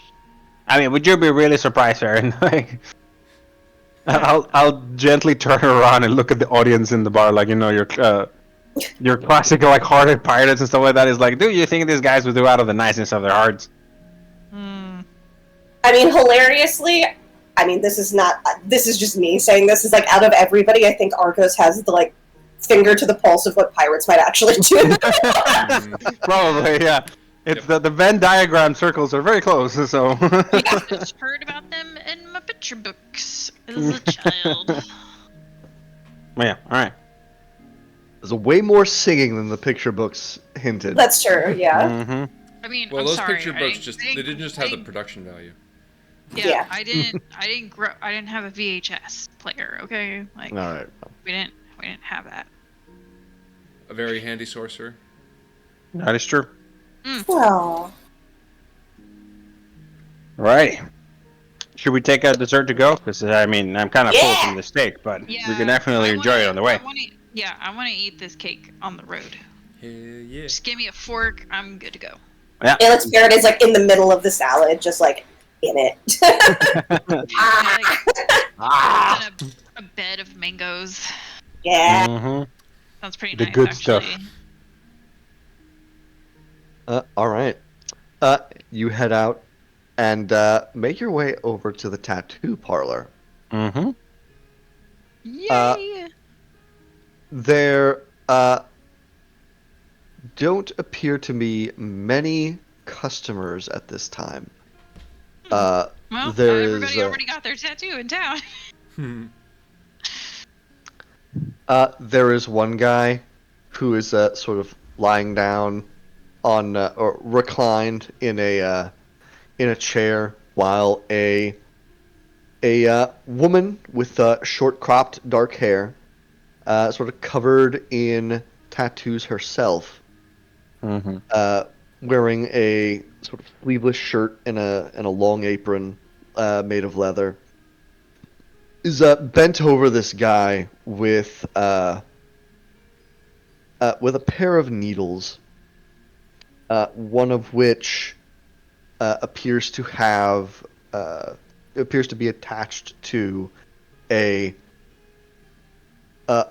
I mean, would you be really surprised, Aaron? Like, I'll gently turn around and look at the audience in the bar, like, you know, your classic like hearted pirates and stuff like that. Is like, dude, you think these guys would do out of the niceness of their hearts? Hmm. I mean, hilariously, this is just me saying this, is like out of everybody, I think Argos has the like finger to the pulse of what pirates might actually do. Probably, yeah. It's the Venn diagram circles are very close, so. I just heard about them in my picture books as a child. Yeah, all right. There's way more singing than the picture books hinted. That's true, yeah. Mm-hmm. I mean, Well, I'm those sorry. picture I books didn't- they didn't just have the I- production value. Yeah. I didn't have a VHS player. Okay, like All right. we didn't have that. A very handy sorcerer. That is true. Well, Right. Should we take a dessert to go? Because I mean, I'm kind of full Yeah. from the steak, but Yeah, we can definitely I enjoy wanna- it on the way. I want to eat this cake on the road. Hell yeah. Just give me a fork. I'm good to go. Alex Barrett is like in the middle of the salad, just like in it. Ah. And a bed of mangoes. Yeah. Mm-hmm. Sounds pretty The nice. good actually. stuff. All right. You head out and make your way over to the tattoo parlor. Mm-hmm. Yay! There don't appear to be many customers at this time. Well, there everybody is, already got their tattoo in town. There is one guy who is sort of lying down on or reclined in a chair while a woman with short cropped dark hair, sort of covered in tattoos herself, Mm-hmm. wearing a sort of sleeveless shirt and a long apron made of leather, is bent over this guy with a pair of needles, one of which appears to be attached to a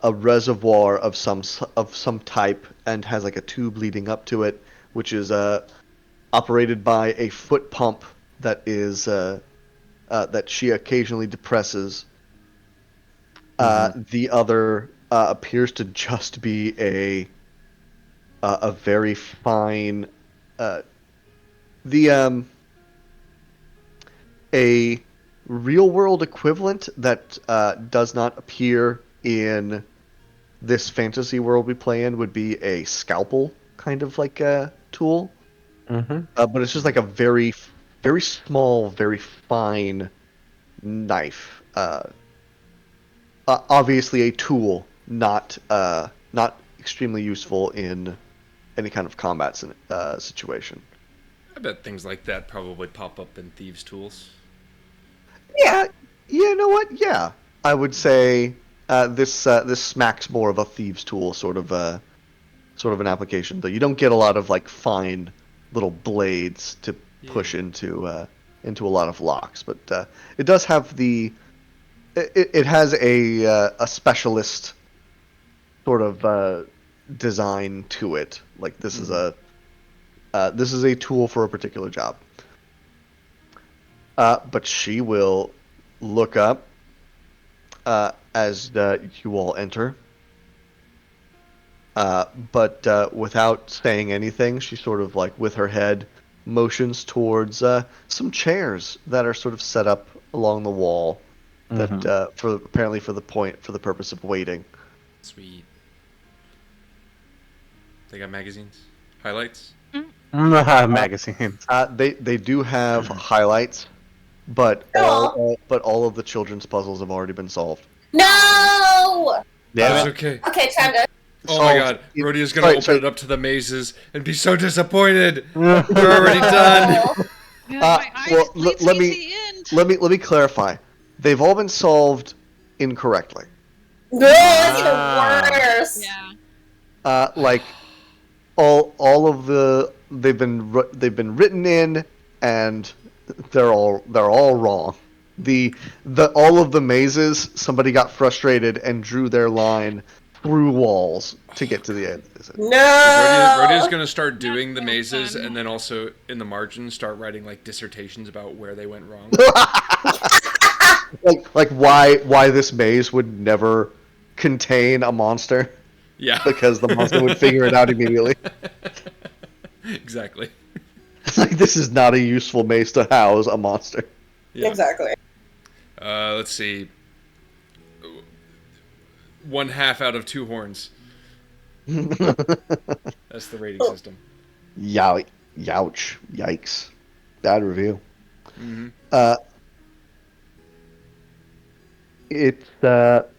reservoir of some type, and has like a tube leading up to it, which is operated by a foot pump that is that she occasionally depresses. The other appears to just be a very fine a real world equivalent that does not appear in this fantasy world we play in would be a scalpel kind of like a tool. But it's just like a very, very small, very fine knife. Obviously a tool, not extremely useful in any kind of combat situation. I bet things like that probably pop up in thieves' tools. Yeah. You know what? Yeah, I would say this smacks more of a thieves' tool sort of an application. Though you don't get a lot of like fine little blades to push into a lot of locks, but it does have it has a specialist sort of design to it. Like this is a tool for a particular job. But she will look up as you all enter. But without saying anything, she sort of like with her head motions towards some chairs that are sort of set up along the wall that for the purpose of waiting. Sweet. They got magazines, highlights. Magazines. They do have highlights, but all of the children's puzzles have already been solved. No! That's okay. Okay, time to. Oh my god, Rodia's gonna open it up to the mazes and be so disappointed. We're already done. Yeah, my eyes well, leads let me me- to the end. Let me clarify. They've all been solved incorrectly. No, that's even worse. Yeah. Like all of they've been written in, and they're all wrong. The all of the mazes, somebody got frustrated and drew their line through walls to get to the end. No. Rodia's gonna start doing the so mazes, fun. and then also in the margins start writing like dissertations about where they went wrong. like why this maze would never contain a monster, Yeah. because the monster would figure it out immediately. Exactly. It's like, this is not a useful maze to house a monster. Yeah. Exactly. Let's see. 1/2 out of 2 horns. That's the rating system. Youch. Yikes. Bad review. Mm-hmm. It's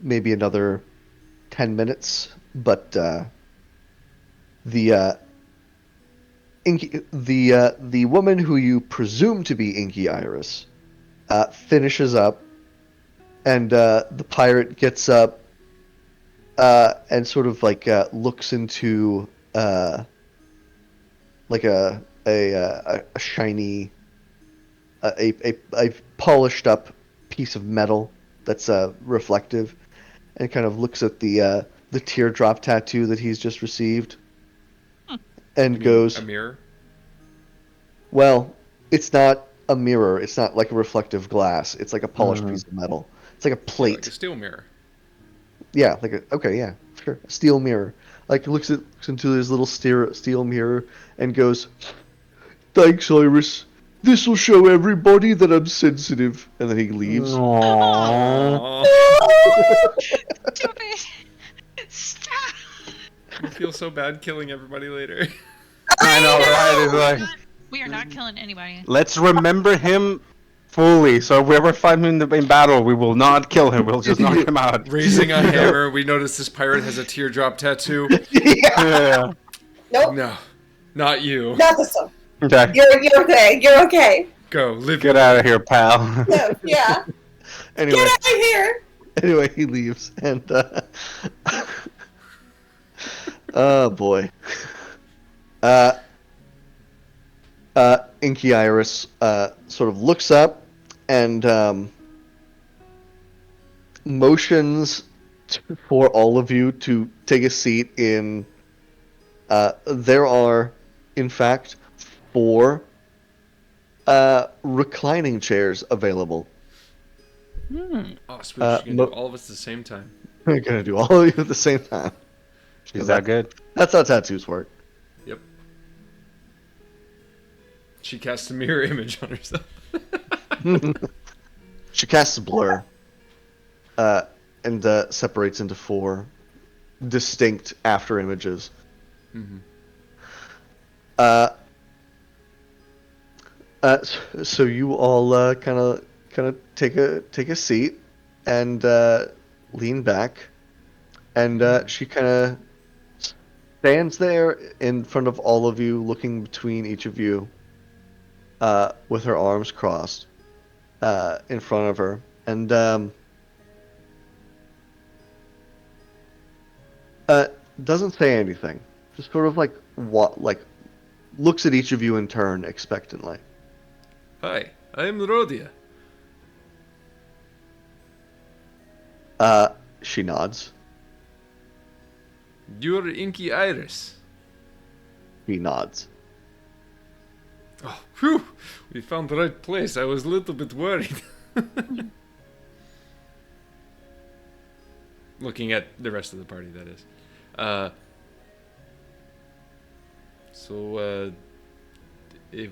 maybe another 10 minutes, but the woman who you presume to be Inky Iris finishes up, and the pirate gets up and sort of like looks into like a shiny a polished up piece of metal that's reflective, and kind of looks at the teardrop tattoo that he's just received, and goes, A mirror? well, it's not a mirror, it's not like a reflective glass, it's like a polished piece of metal, it's like a plate. Like a steel mirror. Yeah, yeah, sure, a steel mirror. Like looks into his little steel mirror and goes, thanks, Iris, this will show everybody that I'm sensitive. And then he leaves. Aww. Aww. Stop it. Stop. I feel so bad killing everybody later. I know, right? It's like, We are not killing anybody. let's remember him fully. So if we ever find him in battle, we will not kill him. We'll just knock him out. Raising a hammer, we notice this pirate has a teardrop tattoo. Yeah. Nope. No, not you. Not this one. Okay. You're okay. You're okay. Go, live Get out of here, pal. No, yeah. Anyway, Get out of here. anyway, he leaves, and oh boy. Inky Iris sort of looks up and motions for all of you to take a seat in. There are, in fact, 4 reclining chairs available. Oh, sweet. She's gonna mo- do all of us at the same time. We're gonna do all of you at the same time. Is that good? That's how tattoos work. Yep. She casts a mirror image on herself. She casts a blur, and separates into 4 distinct after images. Mm-hmm. So you all kind of take a seat and lean back, and she kind of stands there in front of all of you, looking between each of you, with her arms crossed in front of her, and doesn't say anything. Just sort of like looks at each of you in turn expectantly. Hi, I am Rodia. She nods. You're Inky Iris. He nods. Oh, whew! We found the right place. I was a little bit worried. Looking at the rest of the party, that is.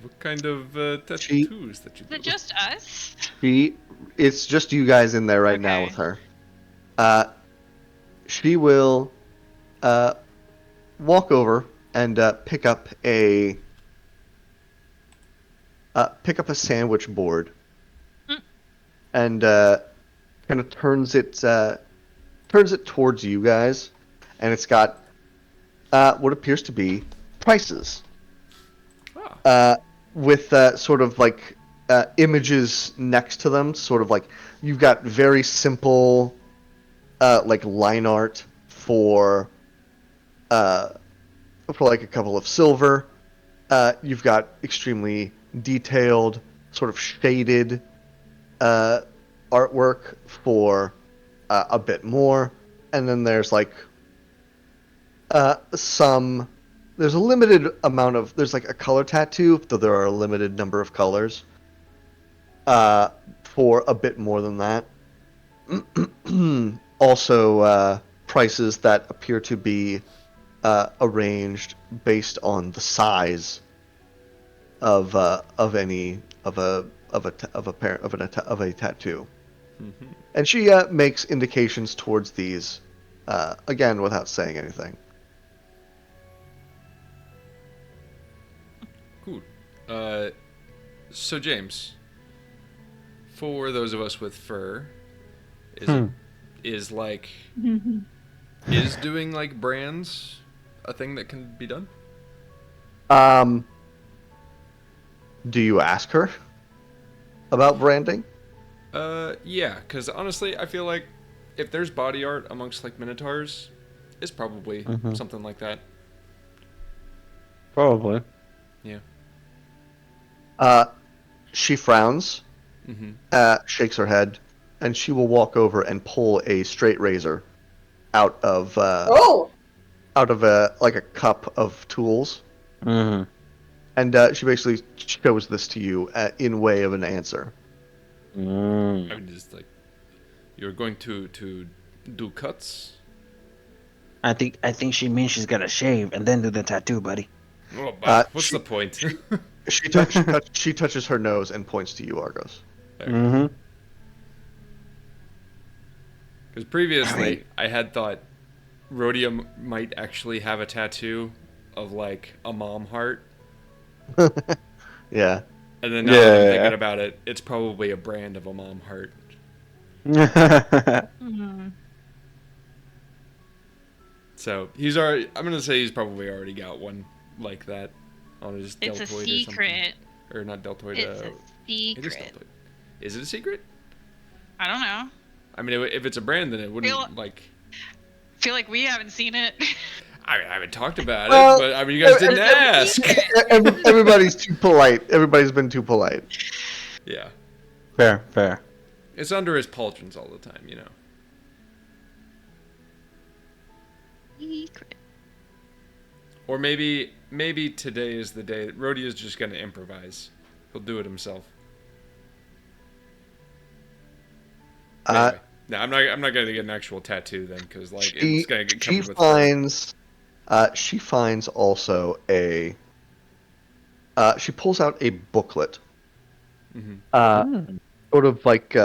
What kind of tattoos that you Is do? it just us? It's just you guys in there right now Okay. with her. She will walk over and pick up a sandwich board, and kind of turns it towards you guys, and it's got what appears to be prices, with sort of like images next to them. Sort of like you've got very simple like line art for like a couple of silver. You've got extremely detailed, sort of shaded artwork for a bit more, and then there's like there's a limited amount of, there's like a color tattoo, though there are a limited number of colors for a bit more than that. Also, prices that appear to be arranged based on the size of a tattoo, and she makes indications towards these, again without saying anything. Cool. So James, for those of us with fur, is doing like brands a thing that can be done? Do you ask her about branding? Yeah, because honestly, I feel like if there's body art amongst like minotaurs, it's probably something like that. Probably. Yeah. She frowns, shakes her head, and she will walk over and pull a straight razor out of like a cup of tools. Mm-hmm. And she basically shows this to you in way of an answer. I mean, just like, you're going to do cuts? I think she means she's gonna shave and then do the tattoo, buddy. Oh, but what's the point? She touches her nose and points to you, Argos. Because previously, I had thought Rhodia might actually have a tattoo of like a mom heart. Yeah. And then now that I'm thinking about it, it's probably a brand of a mom heart. So he's already. I'm gonna say he's probably already got one like that on his It's deltoid a secret. or not deltoid. It's a It is secret. deltoid. Is it a secret? I don't know. I mean, if it's a brand, then it wouldn't Feel- like. Feel like we haven't seen it. I haven't talked about Well, it, but I mean, you guys didn't ask. Everybody's too polite. Everybody's been too polite. Yeah. Fair, fair. It's under his pauldrons all the time, you know. Secret. Or maybe today is the day that Rhodey is just going to improvise. He'll do it himself. Anyway, no, I'm not going to get an actual tattoo then, because like it's going to get covered with fur. She finds also a. She pulls out a booklet, sort of like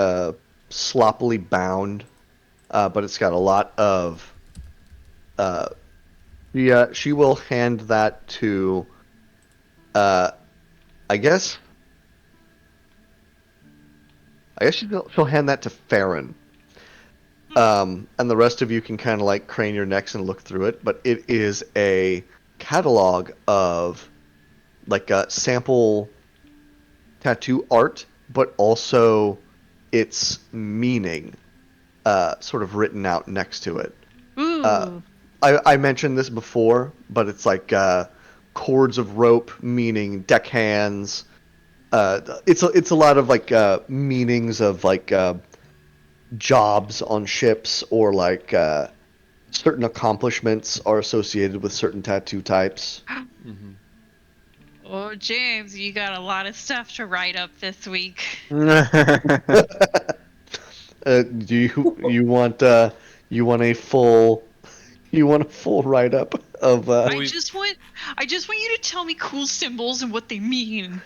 sloppily bound, but it's got a lot of. She will hand that to. I guess. She'll hand that to Farron. And the rest of you can kind of like crane your necks and look through it, but it is a catalog of like sample tattoo art, but also its meaning sort of written out next to it. Ooh. I mentioned this before, but it's like cords of rope meaning deckhands. It's a lot of like meanings of like jobs on ships, or like certain accomplishments are associated with certain tattoo types. Oh, James, you got a lot of stuff to write up this week. Do you want a full write up of? I just want you to tell me cool symbols and what they mean.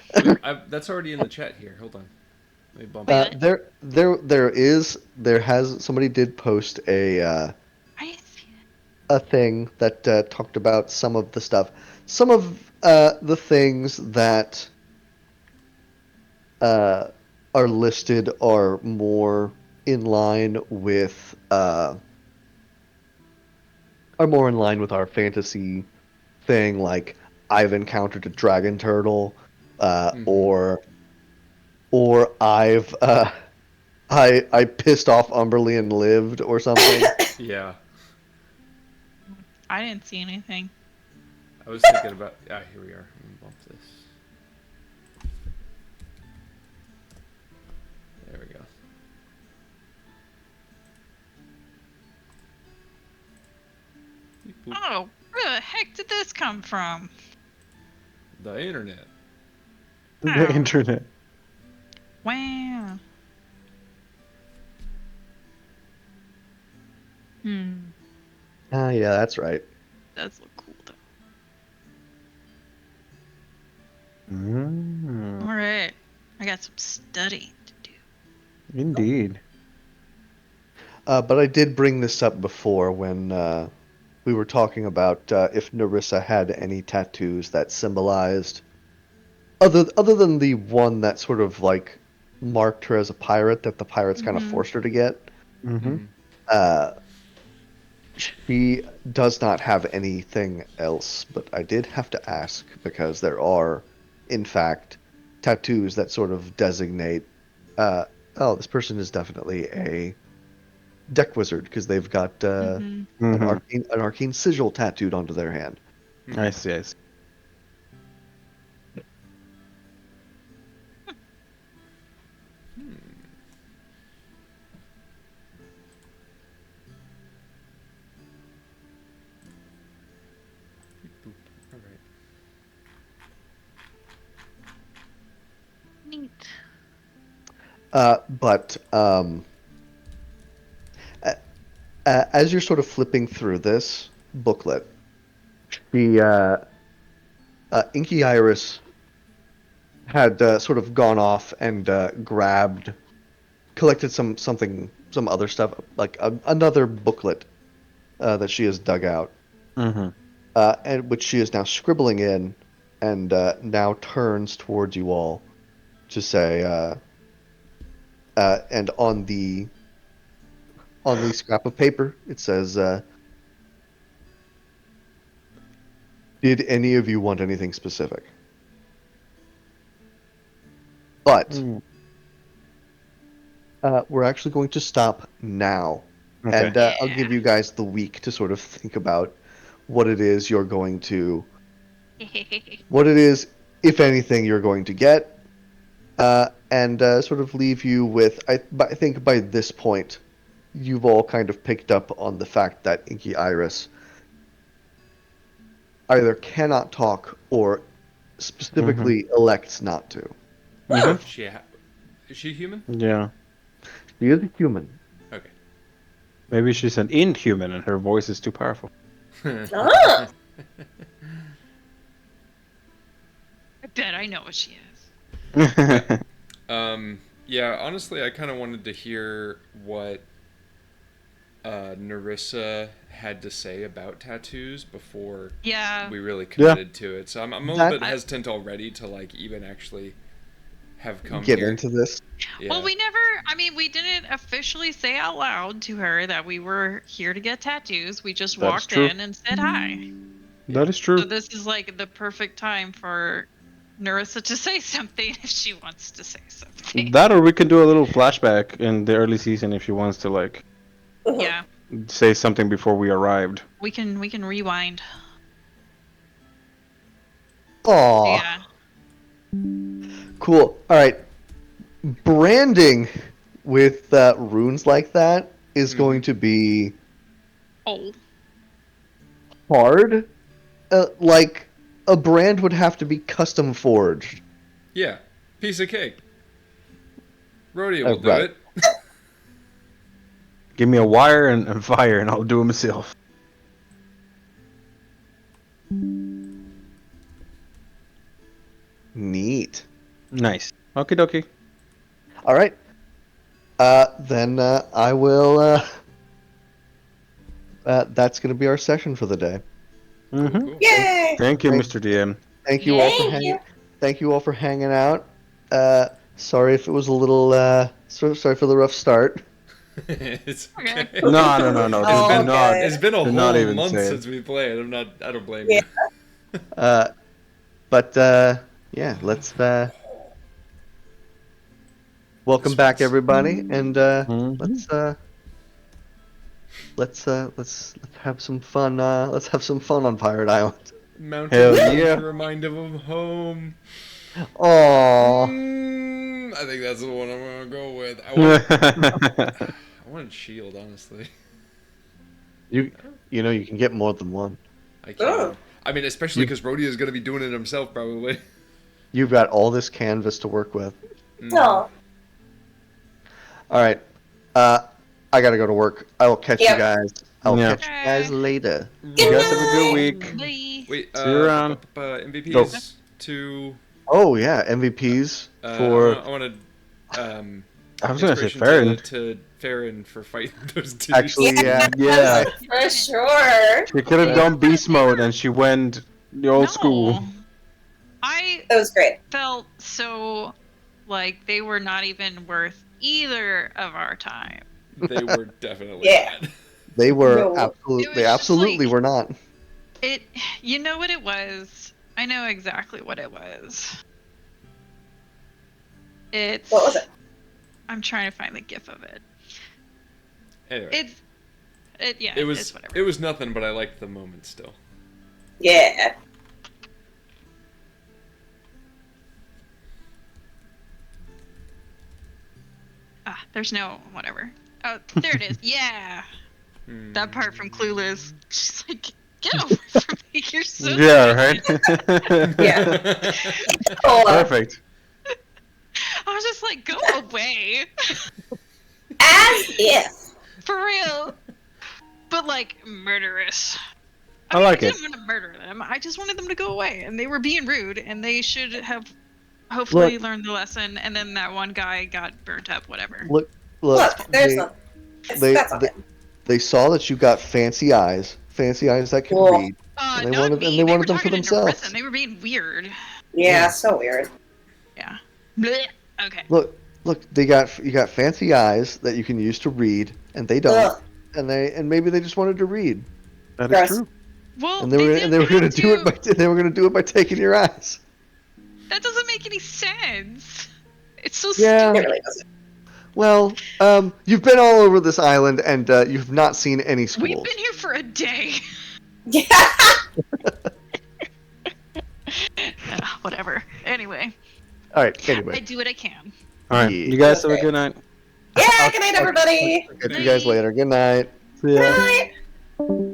That's already in the chat here. Hold on. Let me bump it. Somebody did post I didn't see it. a thing that talked about some of the stuff. Some of the things that are listed are more in line with our fantasy thing, like I've encountered a dragon turtle, or I've I pissed off Umberly and lived, or something. Yeah. I didn't see anything. I was thinking about. Here we are. Let me bump this. There we go. Beep, boop. Oh, where the heck did this come from? The internet. The internet. Wow. Yeah, that's right. Does look cool though. All right, I got some studying to do. Indeed. But I did bring this up before when we were talking about if Narissa had any tattoos that symbolized, other than the one that sort of like marked her as a pirate that the pirates kind of forced her to get. She does not have anything else, but I did have to ask because there are, in fact, tattoos that sort of designate, this person is definitely a deck wizard because they've got an arcane sigil tattooed onto their hand. I see. All right. Neat. But as you're sort of flipping through this booklet, the Inky Iris had sort of gone off and collected some other stuff, like another booklet that she has dug out, and which she is now scribbling in, and now turns towards you all to say, and on the scrap of paper it says, did any of you want anything specific? But we're actually going to stop now, Okay. and I'll give you guys the week to sort of think about what it is you're going to, what it is, if anything, you're going to get, and sort of leave you with. I think by this point, you've all kind of picked up on the fact that Inky Iris either cannot talk or specifically elects not to. Mhm. Is she human? Yeah. She is a human. Okay. Maybe she's an inhuman and her voice is too powerful. Ah! I bet I know what she is. Yeah, honestly, I kind of wanted to hear what Narissa had to say about tattoos before Yeah. we really committed to it. So I'm a little bit That- hesitant already to like even actually have come Get here. into this. Yeah. Well, we didn't officially say out loud to her that we were here to get tattoos. We just That's walked true. in and said hi. That is true. So this is like the perfect time for Narissa to say something if she wants to say something. That or we can do a little flashback in the early season if she wants to like Yeah, say something before we arrived. we can rewind. Aw. Yeah. Cool. All right. Branding with runes like that is going to be Oh. hard. Like a brand would have to be custom forged. Yeah. Piece of cake. Rodeo will do right. it. Give me a wire and fire and I'll do it myself. Neat. Nice. Okie dokie. All right. Then I will. That's going to be our session for the day. Mm-hmm. Cool. Yay! Thank you, Thank- Mr. DM. Thank you all for Thank hanging. you. Thank you all for hanging out. Sorry if it was a little. Sorry for the rough start. It's Okay. okay. No. Oh, Do not. okay. It's been a Do not whole even month say it. since we played. I don't blame Yeah. you. But yeah, let's. Welcome back, everybody, and Mhm. let's have some fun. Let's have some fun on Pirate Island. Mountain Hell Mountain yeah. to remind him of home. Aww. I think that's the one I'm gonna go with. I wanted Shield, honestly. You know you can get more than one. I can't. Oh. I mean, especially because Rodeo is gonna be doing it himself, probably. You've got all this canvas to work with. No. All right. I gotta go to work. I will catch Yep. you guys. I'll Yeah. catch you guys later. You guys have a good week. Bye. Wait, See you around. MVPs to. Oh yeah, MVPs for. I want to. I was gonna say inspiration Farron. to Farron for fighting those dudes. Actually, yeah. Yeah. For sure. She could have done beast mode and she went the old school. I That was great. felt so like they were not even worth either of our time. They were definitely Yeah. not. They were No. It absolutely. was They just absolutely like- were not. It, you know what it was? I know exactly what it was. It's. What was it? I'm trying to find the gif of it. Anyway, Yeah. it It's was whatever. it was nothing, but I liked the moment still. Yeah. There's no whatever. Oh, there it is. Yeah. That part from Clueless. She's like, get over from me. You're so. Yeah, right? Yeah. Oh, Perfect. I was just like, go away. as if. For real. But like murderous. I like I it. didn't want to murder them. I just wanted them to go away, and they were being rude, and they should have hopefully learned the lesson. And then that one guy got burnt up. Whatever. Look, Look, there's nothing. That's okay. they saw that you got fancy eyes that can Cool. read. And they Not wanted- me. and they wanted were them for talking in themselves. Narissa. They were being weird. Yeah, so weird. Yeah. Blech. Okay. Look, you got fancy eyes that you can use to read, and they don't. Ugh. And maybe they just wanted to read, That Gross. is true. Well, and they were didn't going to have do it by taking your eyes. That doesn't make any sense. It's so Yeah. It stupid. really doesn't. Well, you've been all over this island, and you've not seen any schools. We've been here for a day. Yeah. Whatever. Anyway, All right. I Anyway, do what I can. All right, Yeah. you guys have a good night. Yeah. Good night, everybody. I'll catch you guys later. Good night. See ya. Good night.